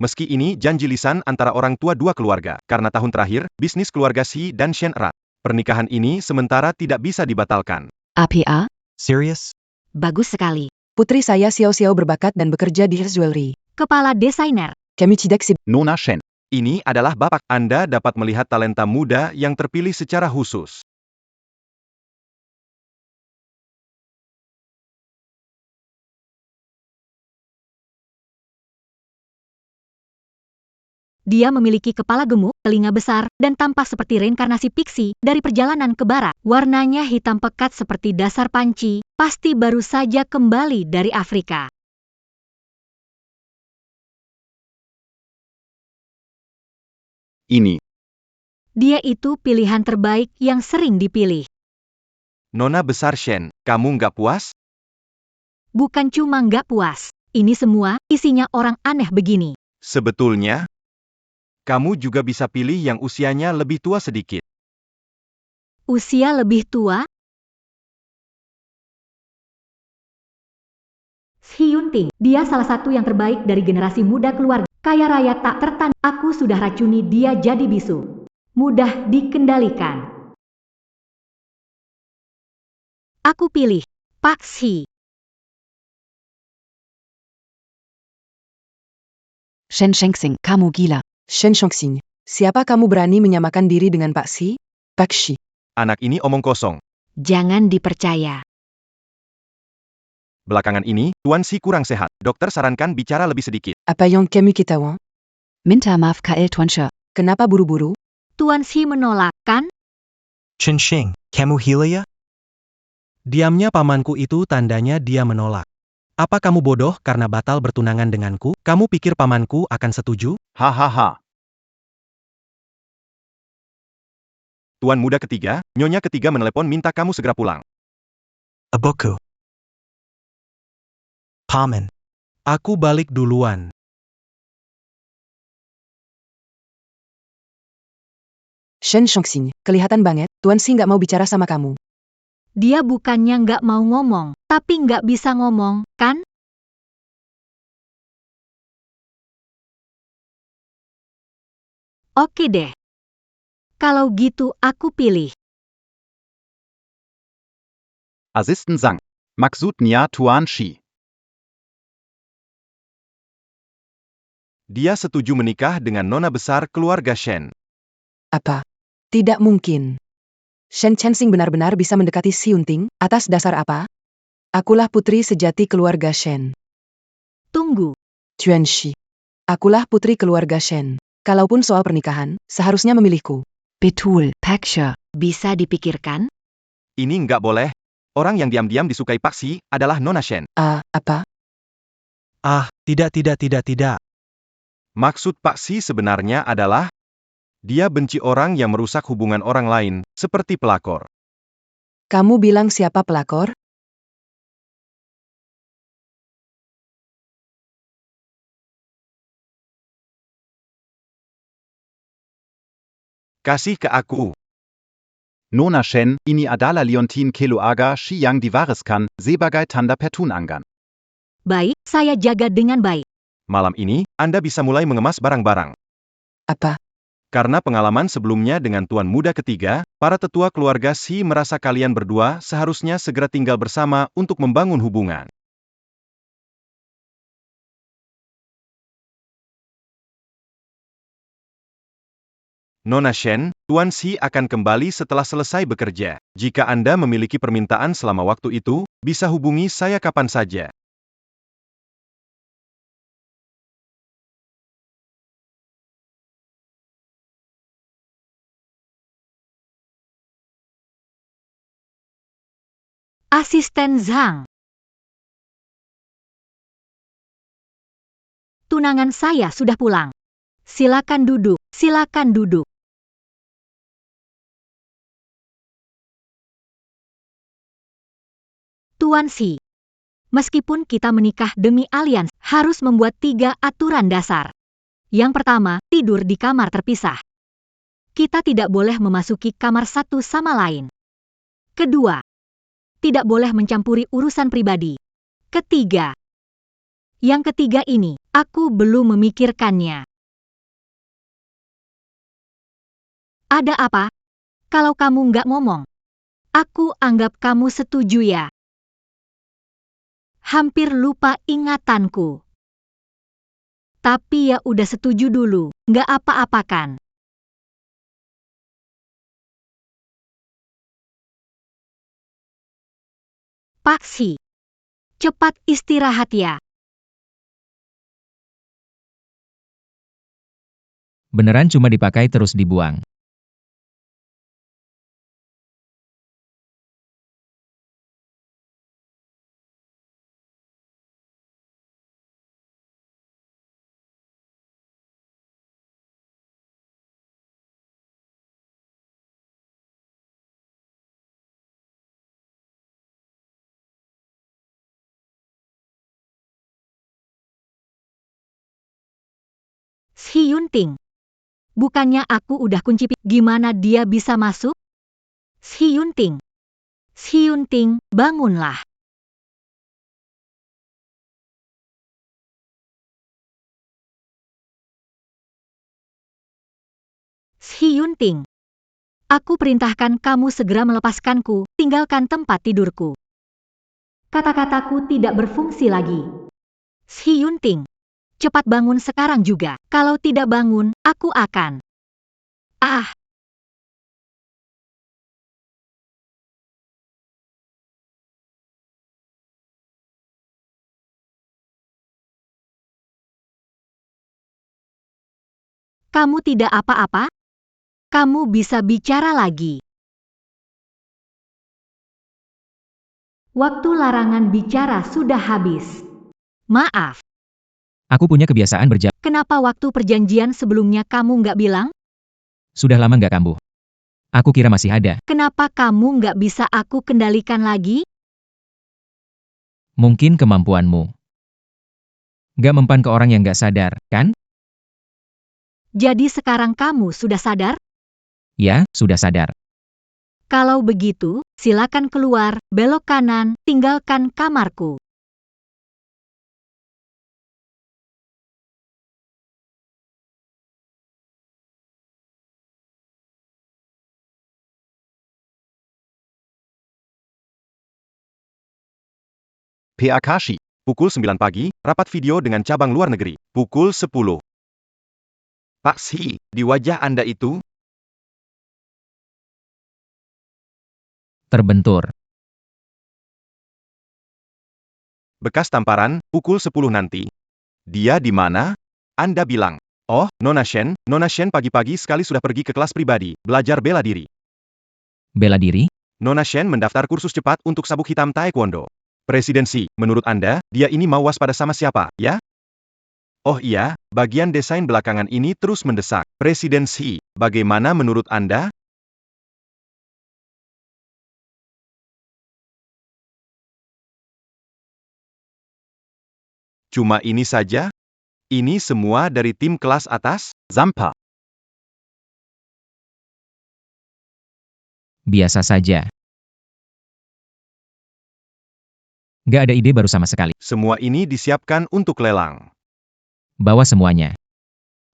C: Meski ini janji lisan antara orang tua dua keluarga, karena tahun terakhir, bisnis keluarga Xi dan Shen erat. Pernikahan ini sementara tidak bisa dibatalkan.
I: APA?
G: Serious?
B: Bagus sekali.
I: Putri saya Xiao Xiao berbakat dan bekerja di His Jewelry.
B: Kepala desainer.
I: Kami tidak sibuk.
E: Nona Shen.
C: Ini adalah Bapak. Anda dapat melihat talenta muda yang terpilih secara khusus.
B: Dia memiliki kepala gemuk, telinga besar, dan tampak seperti reinkarnasi pixie dari perjalanan ke barat. Warnanya hitam pekat seperti dasar panci, pasti baru saja kembali dari Afrika.
E: Ini.
B: Dia itu pilihan terbaik yang sering dipilih.
C: Nona besar Shen, kamu nggak puas?
B: Bukan cuma nggak puas. Ini semua isinya orang aneh begini.
C: Sebetulnya, kamu juga bisa pilih yang usianya lebih tua sedikit.
B: Usia lebih tua? Xi Yunting, dia salah satu yang terbaik dari generasi muda keluarga. Kaya raya tak tertandingi. Aku sudah racuni dia jadi bisu. Mudah dikendalikan. Aku pilih Pak Xi.
I: Shen Shengxing, kamu gila. Shen Shengxing, siapa kamu berani menyamakan diri dengan Pak Xi? Pak Xi.
C: Anak ini omong kosong.
B: Jangan dipercaya.
C: Belakangan ini, Tuan Xi kurang sehat. Dokter sarankan bicara lebih sedikit.
I: Apa yang kamu ketahui? Minta maaf KL Tuan She. Kenapa buru-buru?
B: Tuan Xi menolak, kan?
G: Chinching, kamu gila ya?
H: Diamnya pamanku itu tandanya dia menolak. Apa kamu bodoh karena batal bertunangan denganku? Kamu pikir pamanku akan setuju?
E: Hahaha.
C: Tuan muda ketiga, nyonya ketiga menelepon minta kamu segera pulang.
G: Aboku. Paman.
H: Aku balik duluan.
I: Shen Shengxing, kelihatan banget, Tuan Xi nggak mau bicara sama kamu.
B: Dia bukannya nggak mau ngomong, tapi nggak bisa ngomong, kan? Oke deh. Kalau gitu aku pilih.
E: Assisten Sang. Maksudnya Tuan Shi.
C: Dia setuju menikah dengan nona besar keluarga Shen.
I: Apa? Tidak mungkin. Shen Chensing benar-benar bisa mendekati Xi Yunting, atas dasar apa? Akulah putri sejati keluarga Shen.
B: Tunggu.
I: Tuan Shi. Akulah putri keluarga Shen. Kalaupun soal pernikahan, seharusnya memilihku. Betul, Pak She.
B: Bisa dipikirkan?
C: Ini nggak boleh. Orang yang diam-diam disukai Pak Xi adalah nona Shen.
I: Apa?
H: Ah, tidak.
C: Maksud Pak Xi sebenarnya adalah dia benci orang yang merusak hubungan orang lain, seperti pelakor.
I: Kamu bilang siapa pelakor?
C: Kasih ke aku.
E: Nona Shen, ini adalah Liontin Keluarga Shi yang diwariskan, sebagai tanda pertunangan.
B: Baik, saya jaga dengan baik.
C: Malam ini, Anda bisa mulai mengemas barang-barang.
I: Apa?
C: Karena pengalaman sebelumnya dengan tuan muda ketiga, para tetua keluarga Xi merasa kalian berdua seharusnya segera tinggal bersama untuk membangun hubungan. Nona Shen, Tuan Xi akan kembali setelah selesai bekerja. Jika Anda memiliki permintaan selama waktu itu, bisa hubungi saya kapan saja.
B: Asisten Zhang. Tunangan saya sudah pulang. Silakan duduk, silakan duduk. Tuan Xi, meskipun kita menikah demi aliansi, harus membuat 3 aturan dasar. Yang pertama, tidur di kamar terpisah. Kita tidak boleh memasuki kamar satu sama lain. Kedua, tidak boleh mencampuri urusan pribadi. Ketiga, yang ketiga ini, aku belum memikirkannya. Ada apa? Kalau kamu nggak ngomong, aku anggap kamu setuju ya. Hampir lupa ingatanku. Tapi ya udah setuju dulu, nggak apa-apa kan? Pak Xi, cepat istirahat ya.
D: Beneran cuma dipakai terus dibuang.
B: Xi Yunting, bukannya aku udah kunci gimana dia bisa masuk? Xi Yunting, bangunlah. Xi Yunting, aku perintahkan kamu segera melepaskanku, tinggalkan tempat tidurku. Kata-kataku tidak berfungsi lagi. Xi Yunting, cepat bangun sekarang juga. Kalau tidak bangun, aku akan. Ah! Kamu tidak apa-apa? Kamu bisa bicara lagi. Waktu larangan bicara sudah habis. Maaf.
D: Aku punya kebiasaan berjam.
B: Kenapa waktu perjanjian sebelumnya kamu nggak bilang?
D: Sudah lama nggak kambuh. Aku kira masih ada.
B: Kenapa kamu nggak bisa aku kendalikan lagi?
D: Mungkin kemampuanmu. Nggak mempan ke orang yang nggak sadar, kan?
B: Jadi sekarang kamu sudah sadar?
D: Ya, sudah sadar.
B: Kalau begitu, silakan keluar, belok kanan, tinggalkan kamarku.
C: PAKASHI. Pukul 9 pagi, rapat video dengan cabang luar negeri. Pukul 10. Pak Xi, di wajah Anda itu,
D: Terbentur.
C: bekas tamparan, pukul 10 nanti. Dia di mana? Anda bilang. Oh, Nona Shen pagi-pagi sekali sudah pergi ke kelas pribadi, belajar bela diri.
D: Bela diri?
C: Nona Shen mendaftar kursus cepat untuk sabuk hitam Taekwondo. Presiden Xi, menurut Anda, dia ini mau waspada sama siapa, ya? Oh iya, bagian desain belakangan ini terus mendesak. Presiden Xi, bagaimana menurut Anda? Cuma ini saja? Ini semua dari tim kelas atas?
E: Zampa.
D: Biasa saja. Nggak ada ide baru sama sekali.
C: Semua ini disiapkan untuk lelang.
D: Bawa semuanya.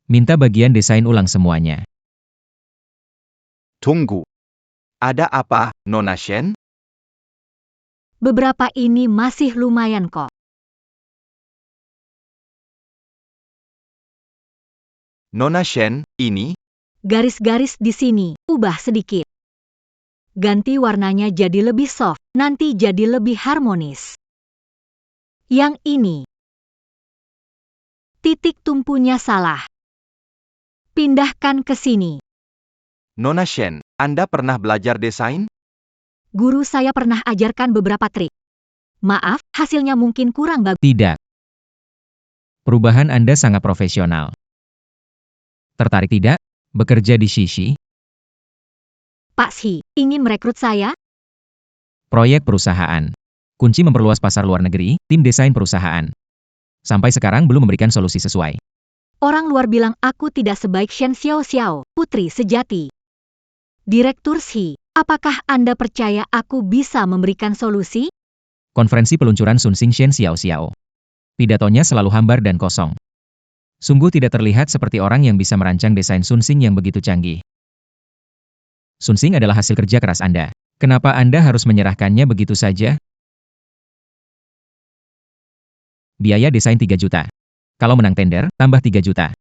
D: Minta bagian desain ulang semuanya.
C: Tunggu. Ada apa, Nona Shen?
B: Beberapa ini masih lumayan kok.
C: Nona Shen, ini?
B: Garis-garis di sini, ubah sedikit. Ganti warnanya jadi lebih soft, nanti jadi lebih harmonis. Yang ini. Titik tumpunya salah. Pindahkan ke sini.
C: Nona Shen, Anda pernah belajar desain?
B: Guru saya pernah ajarkan beberapa trik. Maaf, hasilnya mungkin kurang bagus.
D: Tidak. Perubahan Anda sangat profesional. Tertarik tidak? Bekerja di Shishi?
B: Pak Shi, ingin merekrut saya?
D: Proyek perusahaan. Kunci memperluas pasar luar negeri, tim desain perusahaan. Sampai sekarang belum memberikan solusi sesuai.
B: Orang luar bilang aku tidak sebaik Shen Xiao, putri sejati. Direktur Shi, apakah Anda percaya aku bisa memberikan solusi?
D: Konferensi peluncuran Sunsing Shen Xiao. Pidatonya selalu hambar dan kosong. Sungguh tidak terlihat seperti orang yang bisa merancang desain Sunsing yang begitu canggih. Sunsing adalah hasil kerja keras Anda. Kenapa Anda harus menyerahkannya begitu saja? Biaya desain 3 juta. Kalau menang tender, tambah 3 juta.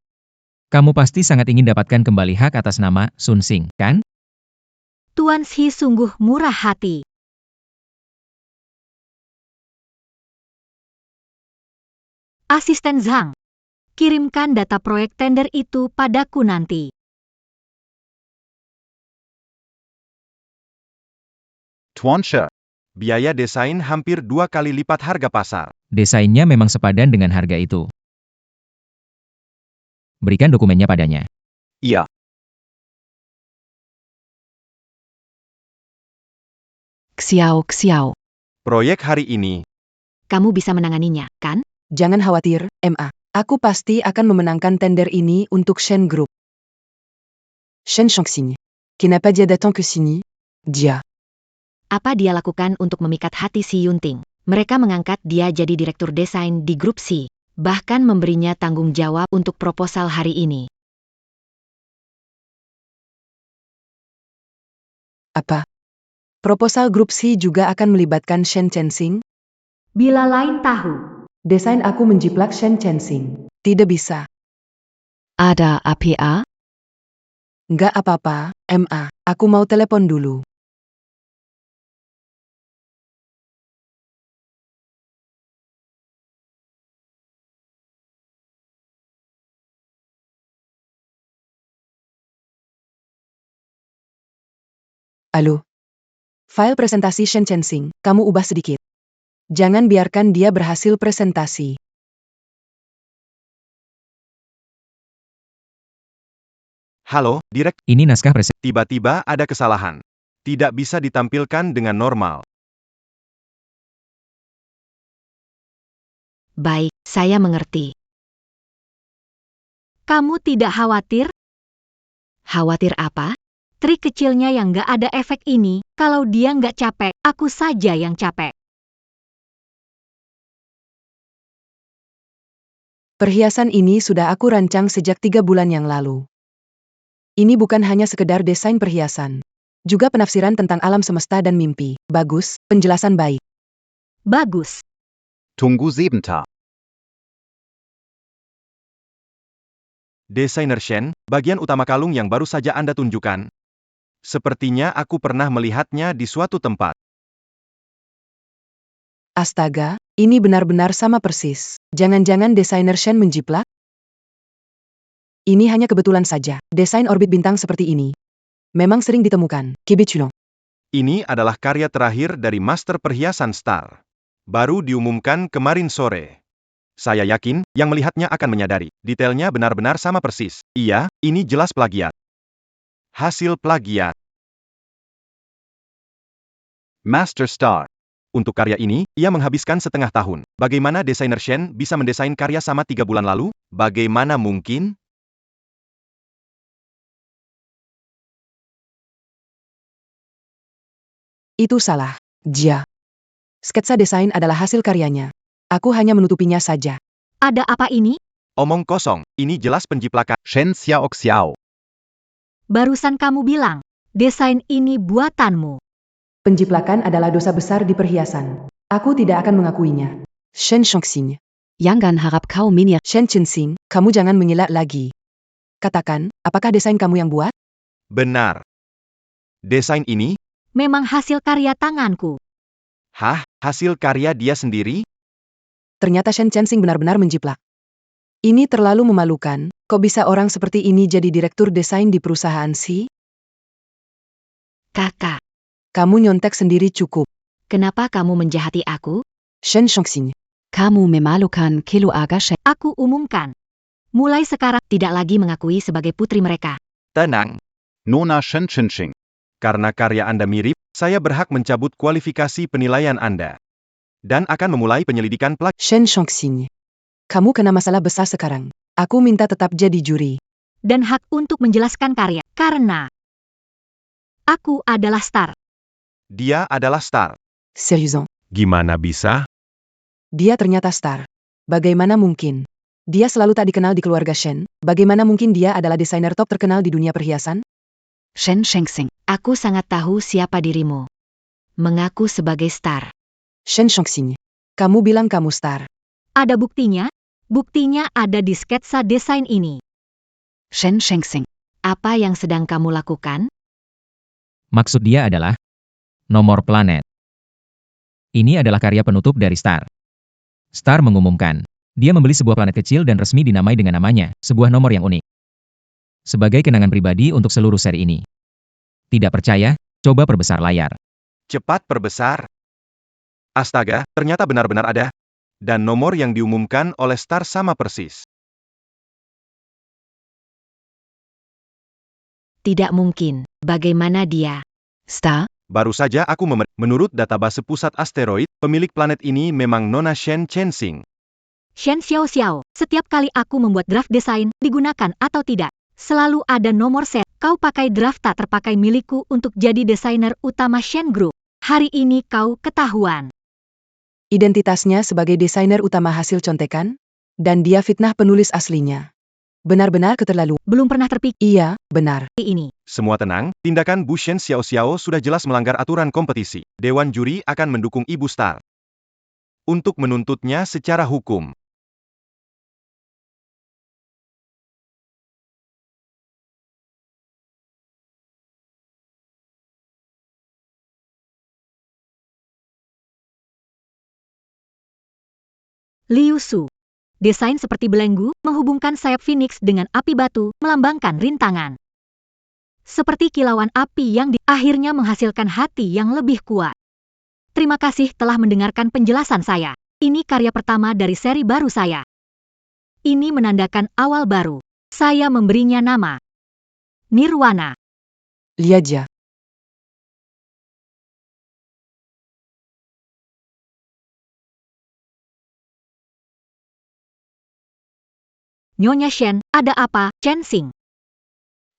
D: Kamu pasti sangat ingin dapatkan kembali hak atas nama Sunsing, kan?
B: Tuan Shi sungguh murah hati. Asisten Zhang, kirimkan data proyek tender itu padaku nanti.
E: Tuan Shi.
C: Biaya desain hampir 2 kali lipat harga pasar.
D: Desainnya memang sepadan dengan harga itu. Berikan dokumennya padanya.
E: Iya.
I: Xiao.
C: Proyek hari ini,
B: Kamu bisa menanganinya, kan?
I: Jangan khawatir, MA. Aku pasti akan memenangkan tender ini untuk Shen Group. Shen Shangxing. Kenapa dia datang ke sini? Dia.
B: Apa dia lakukan untuk memikat hati si Yunting? Mereka mengangkat dia jadi direktur desain di grup Si, bahkan memberinya tanggung jawab untuk proposal hari ini.
I: Apa? Proposal grup Si juga akan melibatkan Shen Chensing?
B: Bila lain tahu.
I: Desain aku menjiplak Shen Chensing. Tidak bisa.
B: Ada APA?
I: Nggak apa-apa, MA. Aku mau telepon dulu. Halo. File presentasi Shen Chensing, kamu ubah sedikit. Jangan biarkan dia berhasil presentasi.
C: halo, Direk,
D: Ini naskah presentasi.
C: tiba-tiba ada kesalahan. Tidak bisa ditampilkan dengan normal.
B: Baik, saya mengerti. Kamu tidak khawatir? Khawatir apa? Trik kecilnya yang nggak ada efek ini, kalau dia nggak capek, aku saja yang capek.
I: Perhiasan ini sudah aku rancang sejak 3 bulan yang lalu. Ini bukan hanya sekedar desain perhiasan. Juga penafsiran tentang alam semesta dan mimpi. Bagus, penjelasan baik.
B: Bagus.
E: Tunggu sebentar.
C: Desainer Shen, bagian utama kalung yang baru saja Anda tunjukkan. Sepertinya aku pernah melihatnya di suatu tempat.
I: Astaga, ini benar-benar sama persis. Jangan-jangan desainer Shen menjiplak? Ini hanya kebetulan saja. Desain orbit bintang seperti ini memang sering ditemukan. Kibichulong.
C: Ini adalah karya terakhir dari Master Perhiasan Star. Baru diumumkan kemarin sore. Saya yakin, yang melihatnya akan menyadari, detailnya benar-benar sama persis. Iya, ini jelas plagiat. Hasil plagiat.
E: Master Star.
C: Untuk karya ini, ia menghabiskan setengah tahun. Bagaimana desainer Shen bisa mendesain karya sama 3 bulan lalu? Bagaimana mungkin?
I: Itu salah. Dia. Sketsa desain adalah hasil karyanya. Aku hanya menutupinya saja.
B: Ada apa ini?
C: Omong kosong, ini jelas penjiplakan.
E: Shen Xiao.
B: Barusan kamu bilang, desain ini buatanmu.
I: Penjiplakan adalah dosa besar di perhiasan. Aku tidak akan mengakuinya. Shen Shangxing.
B: Jangan harap kau miniat.
I: Shen Chensing, kamu jangan mengelak lagi. Katakan, apakah desain kamu yang buat?
C: Benar. Desain ini,
B: Memang hasil karya tanganku.
C: hasil karya dia sendiri?
I: Ternyata Shen Chensing benar-benar menjiplak. Ini terlalu memalukan, kok bisa orang seperti ini jadi direktur desain di perusahaan sih?
B: Kakak,
I: Kamu nyontek sendiri cukup.
B: kenapa kamu menjahati aku?
I: Shen Shongxing.
A: Kamu memalukan keluarga Shen.
B: Aku umumkan. Mulai sekarang tidak lagi mengakui sebagai putri mereka.
C: Tenang.
E: Nona Shen Chinching.
C: Karena karya Anda mirip, saya berhak mencabut kualifikasi penilaian Anda. Dan akan memulai penyelidikan pelak.
I: Shen Shongxing. Kamu kena masalah besar sekarang. Aku minta tetap jadi juri.
B: Dan hak untuk menjelaskan karya. Karena aku adalah star.
C: Dia adalah star.
I: Seriusan.
C: Gimana bisa?
I: Dia ternyata star. Bagaimana mungkin? Dia selalu tak dikenal di keluarga Shen. Bagaimana mungkin dia adalah desainer top terkenal di dunia perhiasan?
A: Shen Shengxing.
B: Aku sangat tahu siapa dirimu. Mengaku sebagai star.
I: Shen Shongxing. Kamu bilang kamu star.
B: Ada buktinya? Buktinya ada di sketsa desain ini.
A: Shen Shengxing.
B: Apa yang sedang kamu lakukan?
D: Maksud dia adalah nomor planet. Ini adalah karya penutup dari Star. Star mengumumkan, dia membeli sebuah planet kecil dan resmi dinamai dengan namanya, sebuah nomor yang unik. Sebagai kenangan pribadi untuk seluruh seri ini. Tidak percaya? Coba perbesar layar.
C: Cepat perbesar. Astaga, ternyata benar-benar ada. Dan nomor yang diumumkan oleh Star sama persis.
B: Tidak mungkin. Bagaimana dia?
A: Star.
C: Baru saja aku menurut database pusat asteroid, pemilik planet ini memang Nona Shen Chensing.
B: Shen Xiao, setiap kali aku membuat draft desain, digunakan atau tidak, selalu ada nomor set. Kau pakai draft tak terpakai milikku untuk jadi desainer utama Shen Group. Hari ini kau ketahuan.
I: Identitasnya sebagai desainer utama hasil contekan? Dan dia fitnah penulis aslinya. Benar-benar keterlaluan.
B: Belum pernah terpikir
I: Iya, benar.
B: ini.
C: Semua tenang, tindakan Bu Shen Xiao sudah jelas melanggar aturan kompetisi. Dewan juri akan mendukung Ibu Star untuk menuntutnya secara hukum.
B: Liu Su. Desain seperti belenggu, menghubungkan sayap Phoenix dengan api batu, melambangkan rintangan. Seperti kilauan api yang akhirnya menghasilkan hati yang lebih kuat. Terima kasih telah mendengarkan penjelasan saya. Ini karya pertama dari seri baru saya. Ini menandakan awal baru. Saya memberinya nama Nirwana.
I: Liaja.
B: Nyonya Shen, ada apa, Chensing?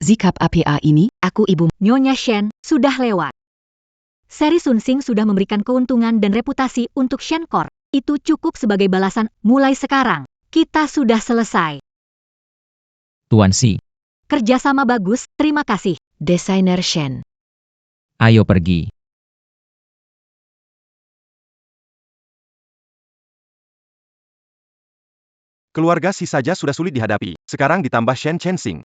A: Sikap APA ini,
B: Aku ibu Nyonya Shen, sudah lewat. Seri Sunsing sudah memberikan keuntungan dan reputasi untuk Shenkor. Itu cukup sebagai balasan. Mulai sekarang, kita sudah selesai.
D: Tuan Si,
B: Kerjasama bagus, terima kasih.
A: desainer Shen.
D: ayo pergi.
C: Keluarga Si saja sudah sulit dihadapi, sekarang ditambah Shen Chensing.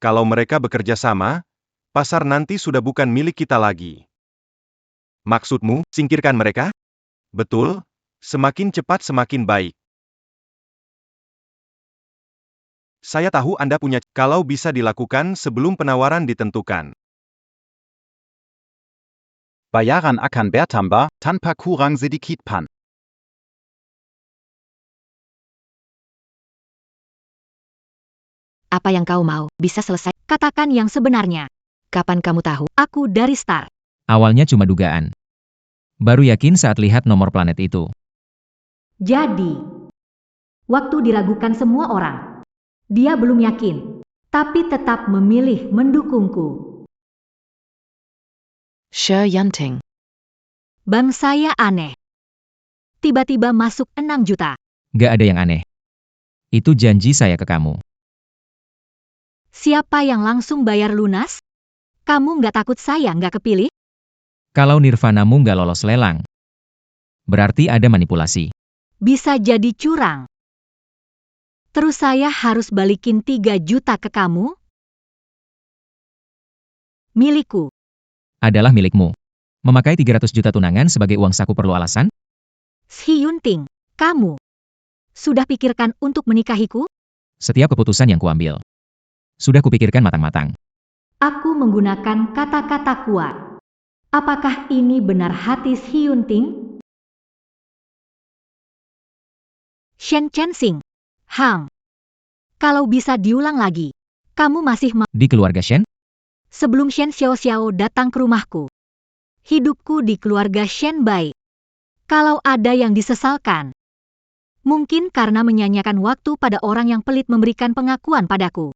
C: Kalau mereka bekerja sama, pasar nanti sudah bukan milik kita lagi. Maksudmu, singkirkan mereka? Betul, semakin cepat semakin baik. Saya tahu Anda punya, kalau bisa dilakukan sebelum penawaran ditentukan.
E: Bayaran akan bertambah tanpa kurang sedikit pun.
B: Apa yang kau mau, bisa selesai. Katakan yang sebenarnya.
A: Kapan kamu tahu?
B: Aku dari Star.
D: Awalnya cuma dugaan. Baru yakin saat lihat nomor planet itu.
B: Jadi, waktu diragukan semua orang. Dia belum yakin, tapi tetap memilih mendukungku.
A: Shi Yanting.
B: Bang saya aneh. Tiba-tiba masuk 6 juta.
D: Gak ada yang aneh. Itu janji saya ke kamu.
B: Siapa yang langsung bayar lunas? Kamu nggak takut saya nggak kepilih?
D: Kalau Nirvanamu nggak lolos lelang, berarti ada manipulasi.
B: Bisa jadi curang. Terus saya harus balikin 3 juta ke kamu? Milikku.
D: Adalah milikmu. Memakai 300 juta tunangan sebagai uang saku perlu alasan?
B: Shi Yunting, kamu sudah pikirkan untuk menikahiku?
D: Setiap keputusan yang kuambil sudah kupikirkan matang-matang.
B: Aku menggunakan kata-kata kuat. Apakah ini benar hati Shi Yunting? Shen Chensing, Hang. Kalau bisa diulang lagi, kamu masih mau?
D: Di keluarga Shen,
B: Sebelum Shen Xiaoxiao datang ke rumahku, hidupku di keluarga Shen baik. Kalau ada yang disesalkan, mungkin karena menyanyiakan waktu pada orang yang pelit memberikan pengakuan padaku.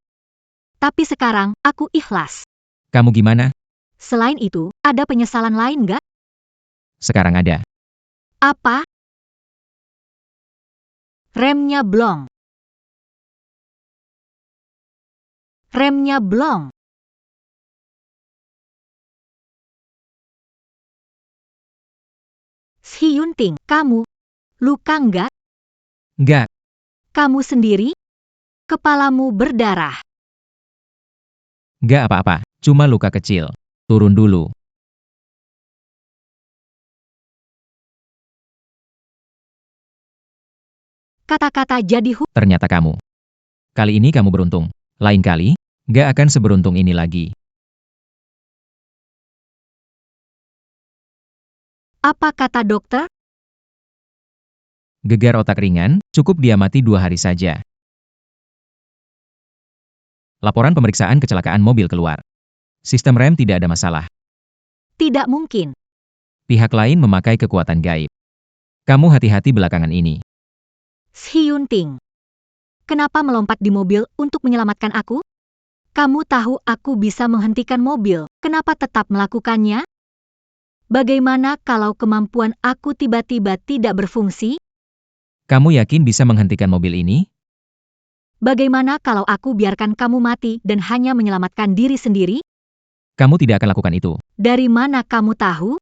B: Tapi sekarang, aku ikhlas.
D: kamu gimana?
B: Selain itu, ada penyesalan lain nggak?
D: Sekarang ada.
B: Apa? Remnya blong. Remnya blong. Shi Yunting, kamu luka nggak?
D: Enggak,
B: Kamu sendiri? Kepalamu berdarah.
D: enggak apa-apa. Cuma luka kecil. Turun dulu.
B: Kata-kata jadi
D: Ternyata kamu. Kali ini kamu beruntung. Lain kali, gak akan seberuntung ini lagi.
B: Apa kata dokter?
D: Gegar otak ringan, cukup diamati 2 hari saja. Laporan pemeriksaan kecelakaan mobil keluar. Sistem rem tidak ada masalah.
B: Tidak mungkin.
D: Pihak lain memakai kekuatan gaib. Kamu hati-hati belakangan ini.
B: Shi Yunting, kenapa melompat di mobil untuk menyelamatkan aku? Kamu tahu aku bisa menghentikan mobil, kenapa tetap melakukannya? Bagaimana kalau kemampuan aku tiba-tiba tidak berfungsi?
D: Kamu yakin bisa menghentikan mobil ini?
B: Bagaimana kalau aku biarkan kamu mati dan hanya menyelamatkan diri sendiri?
D: Kamu tidak akan lakukan itu.
B: Dari mana kamu tahu?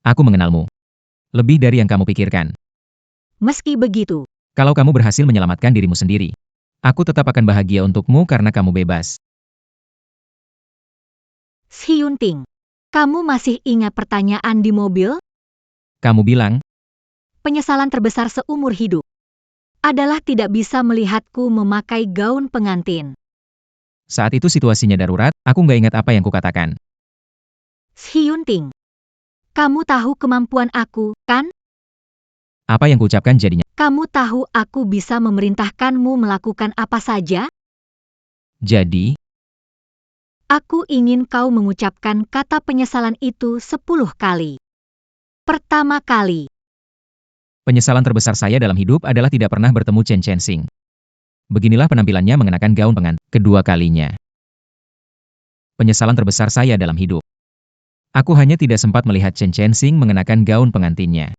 D: Aku mengenalmu. Lebih dari yang kamu pikirkan.
B: Meski begitu,
D: Kalau kamu berhasil menyelamatkan dirimu sendiri, aku tetap akan bahagia untukmu karena kamu bebas.
B: Shi Yunting, kamu masih ingat pertanyaan di mobil?
D: Kamu bilang,
B: Penyesalan terbesar seumur hidup adalah tidak bisa melihatku memakai gaun pengantin.
D: saat itu situasinya darurat, aku nggak ingat apa yang kukatakan.
B: Shi Yunting, kamu tahu kemampuan aku, kan?
D: Apa yang kuucapkan jadinya.
B: Kamu tahu aku bisa memerintahkanmu melakukan apa saja?
D: Jadi,
B: Aku ingin kau mengucapkan kata penyesalan itu 10 kali. Pertama kali,
D: penyesalan terbesar saya dalam hidup adalah tidak pernah bertemu Chen Chensing. Beginilah penampilannya mengenakan gaun pengantin. Kedua kalinya. Penyesalan terbesar saya dalam hidup. Aku hanya tidak sempat melihat Chen Chensing mengenakan gaun pengantinnya.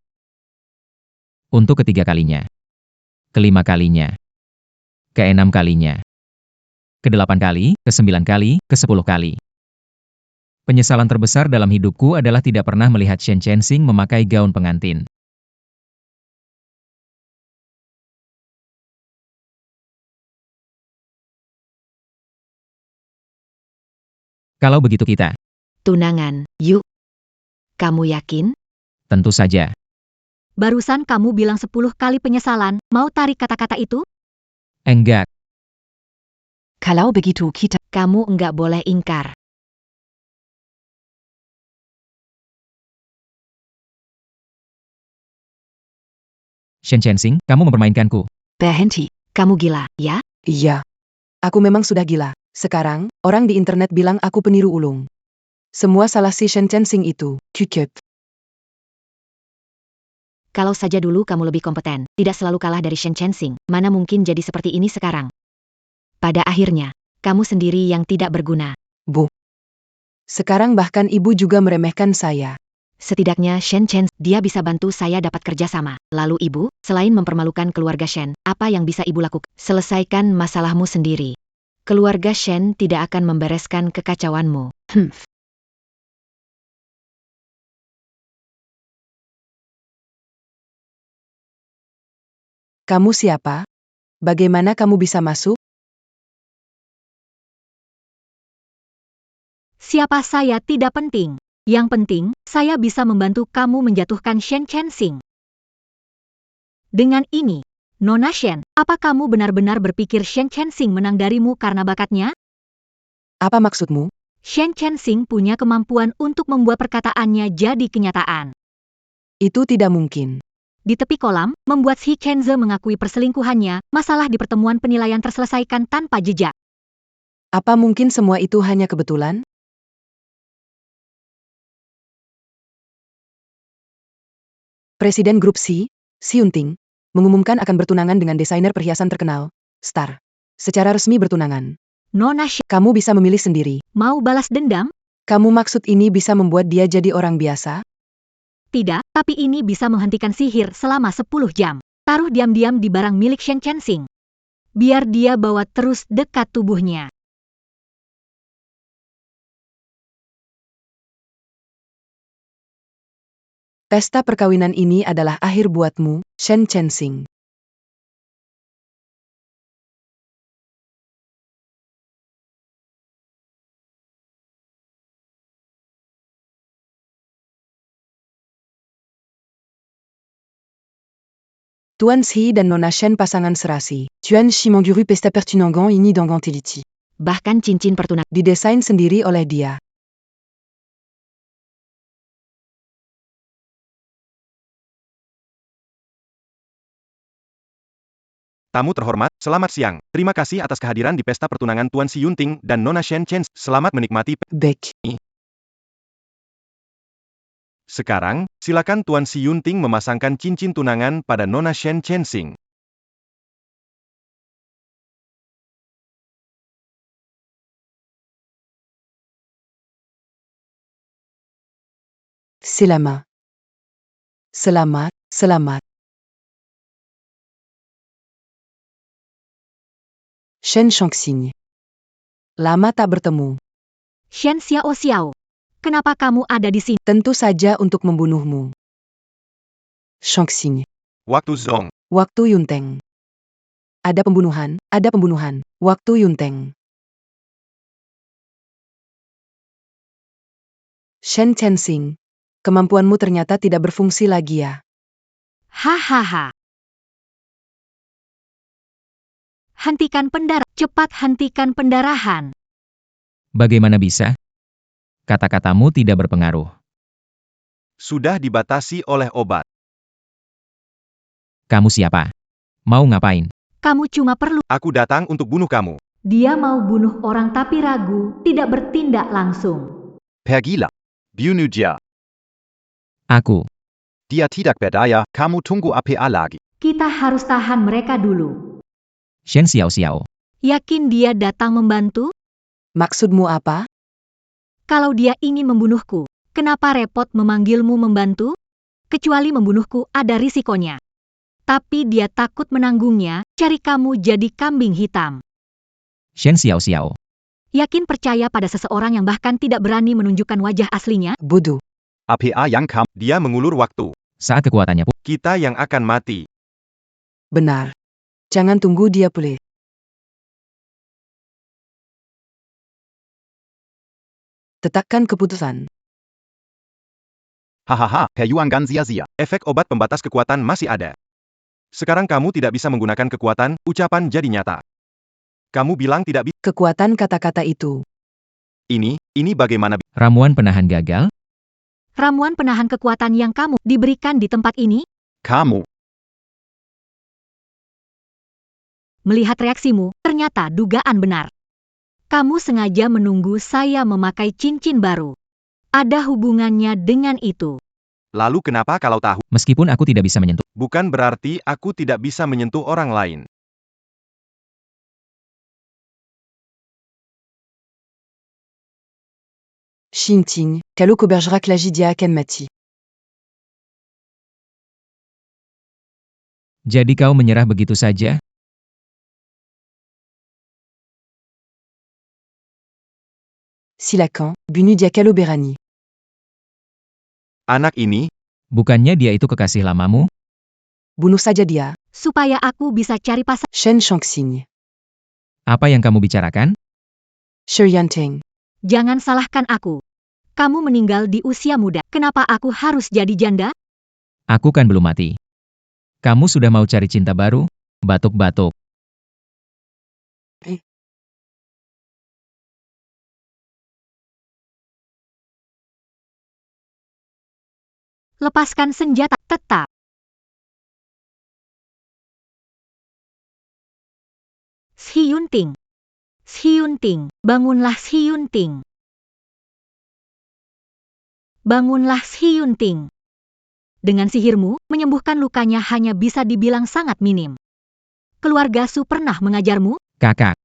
D: Untuk ketiga kalinya. Kelima kalinya. Keenam kalinya. Kedelapan kali, kesembilan kali, ke-10 kali. Penyesalan terbesar dalam hidupku adalah tidak pernah melihat Shen Chensing memakai gaun pengantin. Kalau begitu kita,
B: tunangan, yuk. Kamu yakin?
D: tentu saja.
B: Barusan kamu bilang 10 kali penyesalan, mau tarik kata-kata itu?
D: Enggak,
I: Kalau begitu kita
B: Kamu enggak boleh ingkar.
D: Shen Chensing, kamu mempermainkanku.
I: berhenti.
B: Kamu gila, ya?
I: Iya. Aku memang sudah gila. Sekarang, orang di internet bilang aku peniru ulung. Semua salah si Shen Chensing itu. Kukep.
B: Kalau saja dulu kamu lebih kompeten, tidak selalu kalah dari Shen Chensing, mana mungkin jadi seperti ini sekarang? Pada akhirnya, kamu sendiri yang tidak berguna.
I: Bu. Sekarang bahkan ibu juga meremehkan saya.
B: Setidaknya Shen Chen, dia bisa bantu saya dapat kerja sama. Lalu ibu, selain mempermalukan keluarga Shen, apa yang bisa ibu lakukan? Selesaikan masalahmu sendiri. Keluarga Shen tidak akan membereskan kekacauanmu.
I: Kamu siapa? Bagaimana kamu bisa masuk?
B: Siapa saya tidak penting. Yang penting, saya bisa membantu kamu menjatuhkan Shen Chensing. Dengan ini, Nona Shen, apa kamu benar-benar berpikir Shen Chensing menang darimu karena bakatnya?
I: Apa maksudmu?
B: Shen Chensing punya kemampuan untuk membuat perkataannya jadi kenyataan.
I: Itu tidak mungkin.
B: Di tepi kolam, membuat Shi Chenze mengakui perselingkuhannya, masalah di pertemuan penilaian terselesaikan tanpa jejak.
I: Apa mungkin semua itu hanya kebetulan? Presiden Grup C, Si Yunting, mengumumkan akan bertunangan dengan desainer perhiasan terkenal, Star. Secara resmi bertunangan.
B: Nona Shen,
I: Kamu bisa memilih sendiri.
B: mau balas dendam?
I: Kamu maksud ini bisa membuat dia jadi orang biasa?
B: Tidak, tapi ini bisa menghentikan sihir selama 10 jam. Taruh diam-diam di barang milik Shen Chensing. Biar dia bawa terus dekat tubuhnya.
I: Pesta perkawinan ini adalah akhir buatmu, Shen Chensing. Tuan Shi dan Nona Shen pasangan serasi. Tuan Shi mengguru pesta pertunangan ini dengan teliti.
B: Bahkan cincin pertunangan.
I: Didesain sendiri oleh dia.
C: Tamu terhormat, selamat siang. Terima kasih atas kehadiran di pesta pertunangan Tuan Si Yunting dan Nona Shen Chen. Selamat menikmati.
I: Beck.
C: Sekarang, silakan Tuan Si Yunting memasangkan cincin tunangan pada Nona Shen Chensing.
I: Selamat. Selamat, selamat. Shen Chongqing. Lama tak bertemu.
B: Shen Xiao Xiao, kenapa kamu ada di sini?
I: Tentu saja untuk membunuhmu. Chongqing.
C: Waktu Zong.
I: Waktu Yunteng. Ada pembunuhan, ada pembunuhan. Waktu Yunteng. Shen Chensing. Kemampuanmu ternyata tidak berfungsi lagi ya.
B: Hahaha. Hentikan pendarahan. Cepat hentikan pendarahan.
D: Bagaimana bisa? Kata-katamu tidak berpengaruh.
C: Sudah dibatasi oleh obat.
D: Kamu siapa? Mau ngapain?
B: Kamu cuma perlu.
C: Aku datang untuk bunuh kamu.
B: Dia mau bunuh orang tapi ragu, tidak bertindak langsung.
E: Pergilah. Bunuh dia.
D: Aku.
E: Dia tidak berdaya, kamu tunggu apa lagi.
B: Kita harus tahan mereka dulu.
D: Shen Xiao Xiao.
B: Yakin dia datang membantu?
I: Maksudmu apa?
B: Kalau dia ingin membunuhku, kenapa repot memanggilmu membantu? Kecuali membunuhku ada risikonya. Tapi dia takut menanggungnya, cari kamu jadi kambing hitam.
D: Shen Xiao Xiao.
B: Yakin percaya pada seseorang yang bahkan tidak berani menunjukkan wajah aslinya?
I: Bodoh.
E: Apa yang kamu?
C: Dia mengulur waktu.
D: Saat kekuatannya pulih.
C: Kita yang akan mati.
I: Benar. Jangan tunggu dia pulih. Tetapkan keputusan.
E: Hahaha, perjuangan sia-sia.
C: Efek obat pembatas kekuatan masih ada. Sekarang kamu tidak bisa menggunakan kekuatan, ucapan jadi nyata. Kamu bilang tidak bisa.
I: Kekuatan kata-kata itu.
C: Ini bagaimana?
D: Ramuan penahan gagal?
B: Ramuan penahan kekuatan yang kamu diberikan di tempat ini?
E: Kamu.
B: Melihat reaksimu, ternyata dugaan benar. Kamu sengaja menunggu saya memakai cincin baru. Ada hubungannya dengan itu.
C: Lalu kenapa kalau tahu?
D: Meskipun aku tidak bisa menyentuh.
C: Bukan berarti aku tidak bisa menyentuh orang lain.
I: Xingting, Kalo Bergerac Lagidia Kenmati.
D: Jadi kau menyerah begitu saja?
I: Silakan, Bunu Diakalo Berani.
C: Anak ini,
D: Bukannya dia itu kekasih lamamu?
I: Bunuh saja dia.
B: supaya aku bisa cari pasangan.
I: Shen Shongxing.
D: Apa yang kamu bicarakan?
I: Shi Yanting.
B: Jangan salahkan aku. Kamu meninggal di usia muda. Kenapa aku harus jadi janda?
D: Aku kan belum mati. Kamu sudah mau cari cinta baru? Batuk-batuk.
B: Lepaskan senjata. Tetap. Hyunting. Hyunting. Bangunlah Hyunting. Bangunlah Hyunting. Dengan sihirmu, menyembuhkan lukanya hanya bisa dibilang sangat minim. Keluarga Su pernah mengajarmu?
D: Kakak,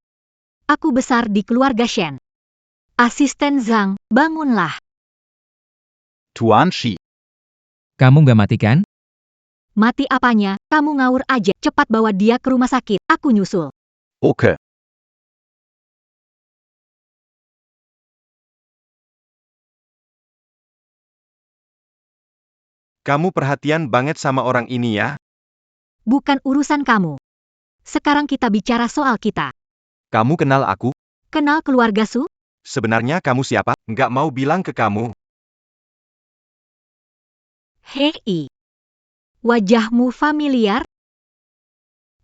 B: Aku besar di keluarga Shen. Asisten Zhang, bangunlah.
E: Tuan Shi.
D: kamu nggak mati kan?
B: Mati apanya, kamu ngawur aja. Cepat bawa dia ke rumah sakit, aku nyusul.
E: Oke.
C: Kamu perhatian banget sama orang ini ya?
B: Bukan urusan kamu. Sekarang kita bicara soal kita.
C: Kamu kenal aku?
B: Kenal keluarga Su?
C: Sebenarnya kamu siapa? Nggak mau bilang ke kamu.
B: Hei. Wajahmu familiar?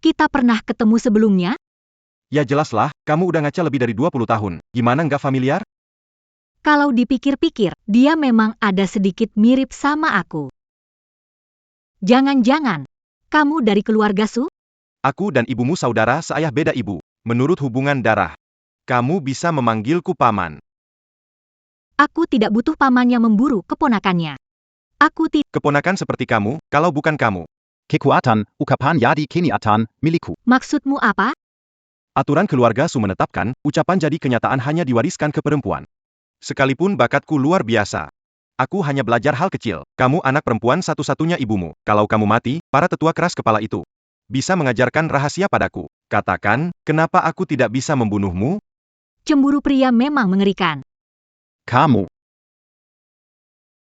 B: Kita pernah ketemu sebelumnya?
C: Ya jelaslah, kamu udah ngaca lebih dari 20 tahun. Gimana nggak familiar?
B: Kalau dipikir-pikir, dia memang ada sedikit mirip sama aku. Jangan-jangan, kamu dari keluarga Su?
C: Aku dan ibumu saudara seayah beda ibu. Menurut hubungan darah, kamu bisa memanggilku paman.
B: Aku tidak butuh paman yang memburu keponakannya. Aku tidak.
C: Keponakan seperti kamu, kalau bukan kamu.
E: Kekuatan, ukapan yadi keniatan, milikku.
B: Maksudmu apa?
C: Aturan keluarga Su menetapkan, ucapan jadi kenyataan hanya diwariskan ke perempuan. Sekalipun bakatku luar biasa. Aku hanya belajar hal kecil. Kamu anak perempuan satu-satunya ibumu. Kalau kamu mati, para tetua keras kepala itu bisa mengajarkan rahasia padaku. Katakan, kenapa aku tidak bisa membunuhmu?
B: Cemburu pria memang mengerikan.
E: Kamu.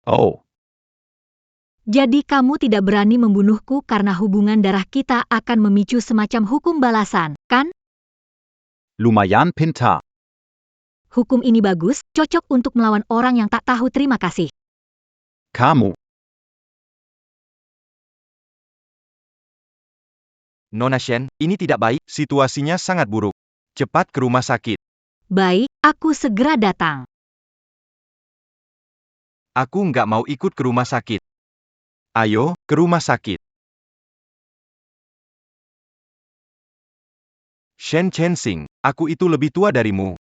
E: Oh.
B: Jadi kamu tidak berani membunuhku karena hubungan darah kita akan memicu semacam hukum balasan, kan?
E: Lumayan pintar.
B: Hukum ini bagus, cocok untuk melawan orang yang tak tahu terima kasih.
E: Kamu.
C: Nona Shen, ini tidak baik, situasinya sangat buruk. Cepat ke rumah sakit.
B: Baik, aku segera datang.
C: Aku nggak mau ikut ke rumah sakit. Ayo, ke rumah sakit. Shen Chensing, aku itu lebih tua darimu.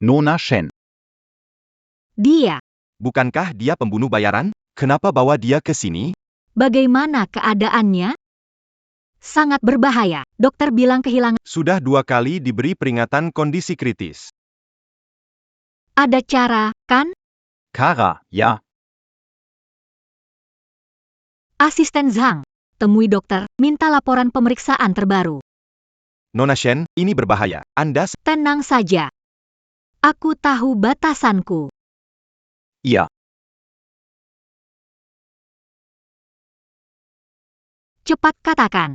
E: Nona Shen.
B: Dia,
C: Bukankah dia pembunuh bayaran? Kenapa bawa dia ke sini?
B: bagaimana keadaannya? Sangat berbahaya. Dokter bilang kehilangan.
C: Sudah 2 kali diberi peringatan kondisi kritis.
B: Ada cara, kan?
E: Kara, ya.
B: Asisten Zhang, temui dokter, minta laporan pemeriksaan terbaru.
C: Nona Shen, ini berbahaya. Anda
B: Tenang saja. Aku tahu batasanku.
E: Iya.
B: Cepat katakan.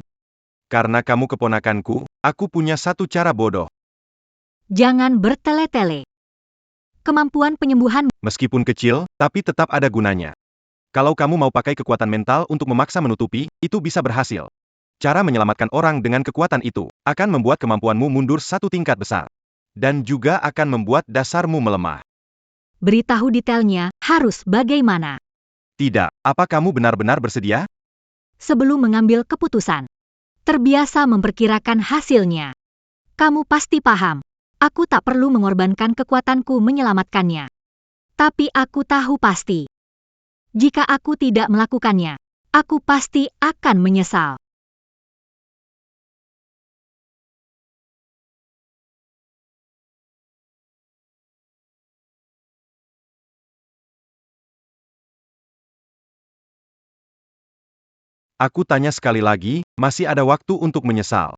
C: Karena kamu keponakanku, aku punya satu cara bodoh.
B: Jangan bertele-tele. Kemampuan penyembuhan.
C: Meskipun kecil, tapi tetap ada gunanya. Kalau kamu mau pakai kekuatan mental untuk memaksa menutupi, itu bisa berhasil. Cara menyelamatkan orang dengan kekuatan itu, akan membuat kemampuanmu mundur 1 tingkat besar. Dan juga akan membuat dasarmu melemah.
B: Beritahu detailnya, harus bagaimana.
C: Tidak, apa kamu benar-benar bersedia?
B: Sebelum mengambil keputusan. Terbiasa memperkirakan hasilnya. Kamu pasti paham. Aku tak perlu mengorbankan kekuatanku menyelamatkannya. Tapi aku tahu pasti. Jika aku tidak melakukannya, aku pasti akan menyesal.
C: Aku tanya sekali lagi, masih ada waktu untuk menyesal.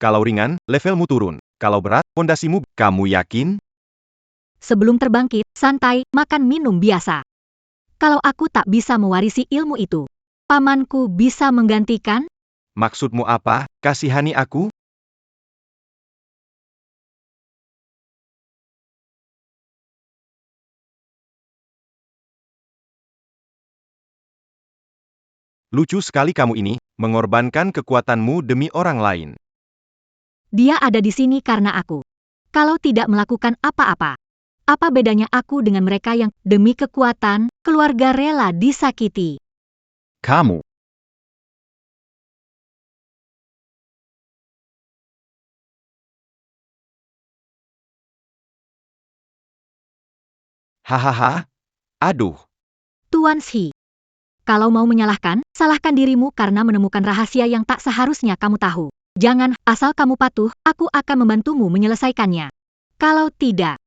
C: Kalau ringan, levelmu turun. Kalau berat, pondasimu. Kamu yakin?
B: Sebelum terbangkit, santai, makan minum biasa. Kalau aku tak bisa mewarisi ilmu itu, pamanku bisa menggantikan?
C: Maksudmu apa? Kasihani aku? Lucu sekali kamu ini, mengorbankan kekuatanmu demi orang lain.
B: Dia ada di sini karena aku. Kalau tidak melakukan apa-apa, apa bedanya aku dengan mereka yang demi kekuatan keluarga rela disakiti?
E: Kamu.
C: Hahaha. Aduh.
B: Tuan Shi, kalau mau menyalahkan, salahkan dirimu karena menemukan rahasia yang tak seharusnya kamu tahu. Jangan, asal kamu patuh, aku akan membantumu menyelesaikannya. Kalau tidak,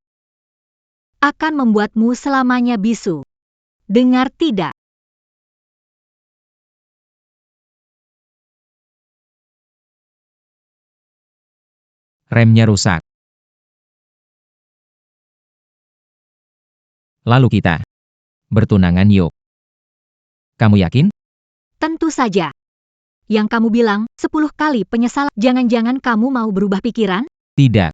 B: akan membuatmu selamanya bisu. Dengar tidak?
D: Remnya rusak. Lalu kita bertunangan yuk. Kamu yakin?
B: Tentu saja. Yang kamu bilang, 10 kali penyesalan. Jangan-jangan kamu mau berubah pikiran?
D: Tidak.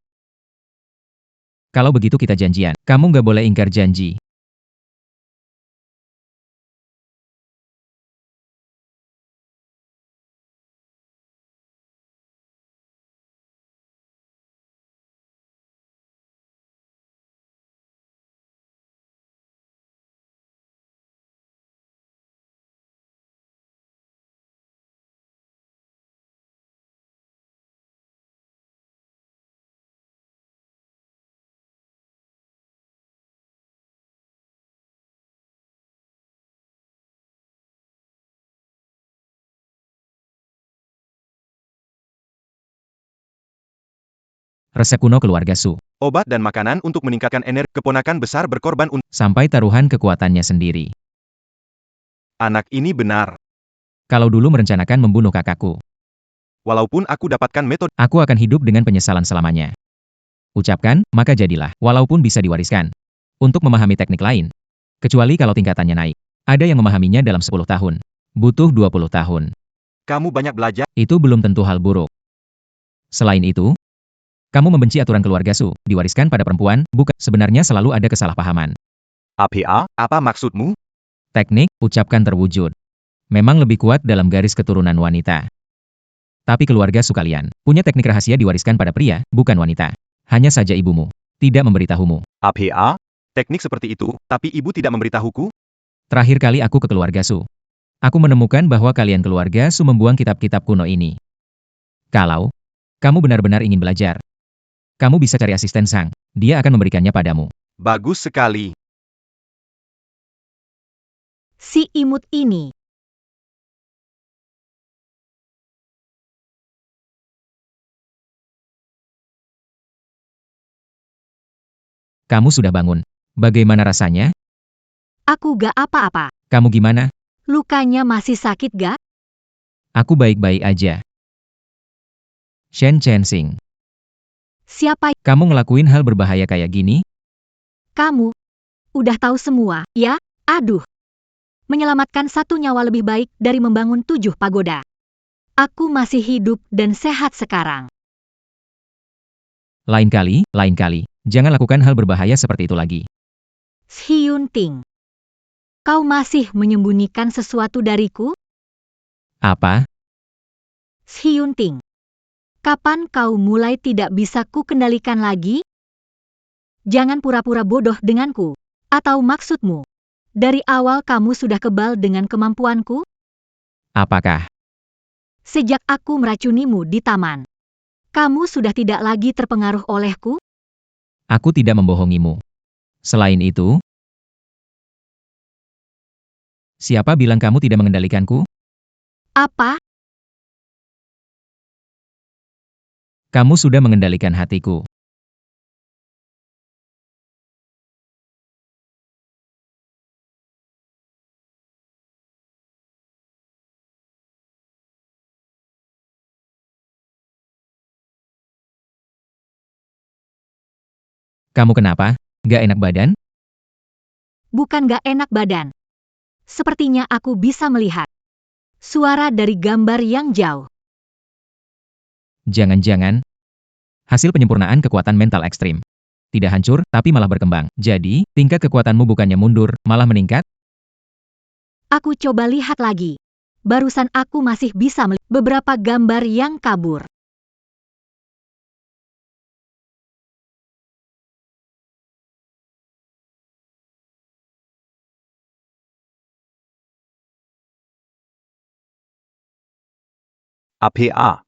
D: Kalau begitu kita janjian. Kamu nggak boleh ingkar janji. Resep kuno keluarga Su.
C: Obat dan makanan untuk meningkatkan energi. Keponakan besar berkorban untuk
D: Sampai taruhan kekuatannya sendiri.
C: anak ini benar.
D: Kalau dulu merencanakan membunuh kakakku,
C: Walaupun aku dapatkan metode,
D: aku akan hidup dengan penyesalan selamanya. Ucapkan, maka jadilah, walaupun bisa diwariskan. Untuk memahami teknik lain, kecuali kalau tingkatannya naik. Ada yang memahaminya dalam 10 tahun. Butuh 20 tahun.
C: kamu banyak belajar.
D: Itu belum tentu hal buruk. Selain itu, kamu membenci aturan keluarga Su, diwariskan pada perempuan, bukan. Sebenarnya selalu ada kesalahpahaman.
E: APA?
C: Apa maksudmu?
D: Teknik, ucapkan terwujud. Memang lebih kuat dalam garis keturunan wanita. Tapi keluarga Su kalian, punya teknik rahasia diwariskan pada pria, bukan wanita. Hanya saja ibumu tidak memberitahumu.
E: APA?
C: Teknik seperti itu, tapi ibu tidak memberitahuku?
D: Terakhir kali aku ke keluarga Su, aku menemukan bahwa kalian keluarga Su membuang kitab-kitab kuno ini. Kalau kamu benar-benar ingin belajar, kamu bisa cari asisten Sang. Dia akan memberikannya padamu.
C: Bagus sekali.
B: Si imut ini.
D: Kamu sudah bangun. Bagaimana rasanya?
B: Aku gak apa-apa.
D: Kamu gimana?
B: Lukanya masih sakit gak?
D: Aku baik-baik aja. Shen Chensing,
B: Siapa
D: kamu ngelakuin hal berbahaya kayak gini?
B: kamu? Udah tahu semua, ya? Aduh. Menyelamatkan satu nyawa lebih baik dari membangun 7 pagoda. Aku masih hidup dan sehat sekarang.
D: Lain kali, jangan lakukan hal berbahaya seperti itu lagi.
B: Hyun Ting. Kau masih menyembunyikan sesuatu dariku?
D: Apa?
B: Hyun Ting. Kapan kau mulai tidak bisa ku kendalikan lagi? Jangan pura-pura bodoh denganku. Atau maksudmu, dari awal kamu sudah kebal dengan kemampuanku?
D: Apakah?
B: Sejak aku meracunimu di taman, kamu sudah tidak lagi terpengaruh olehku?
D: Aku tidak membohongimu. Selain itu, siapa bilang kamu tidak mengendalikanku?
B: Apa?
D: Kamu sudah mengendalikan hatiku. Kamu kenapa? Gak enak badan?
B: Bukan gak enak badan. Sepertinya aku bisa melihat suara dari gambar yang jauh.
D: Jangan-jangan hasil penyempurnaan kekuatan mental ekstrim. Tidak hancur, tapi malah berkembang. Jadi, tingkat kekuatanmu bukannya mundur, malah meningkat?
B: Aku coba lihat lagi. Barusan aku masih bisa melihat beberapa gambar yang kabur.
E: APA.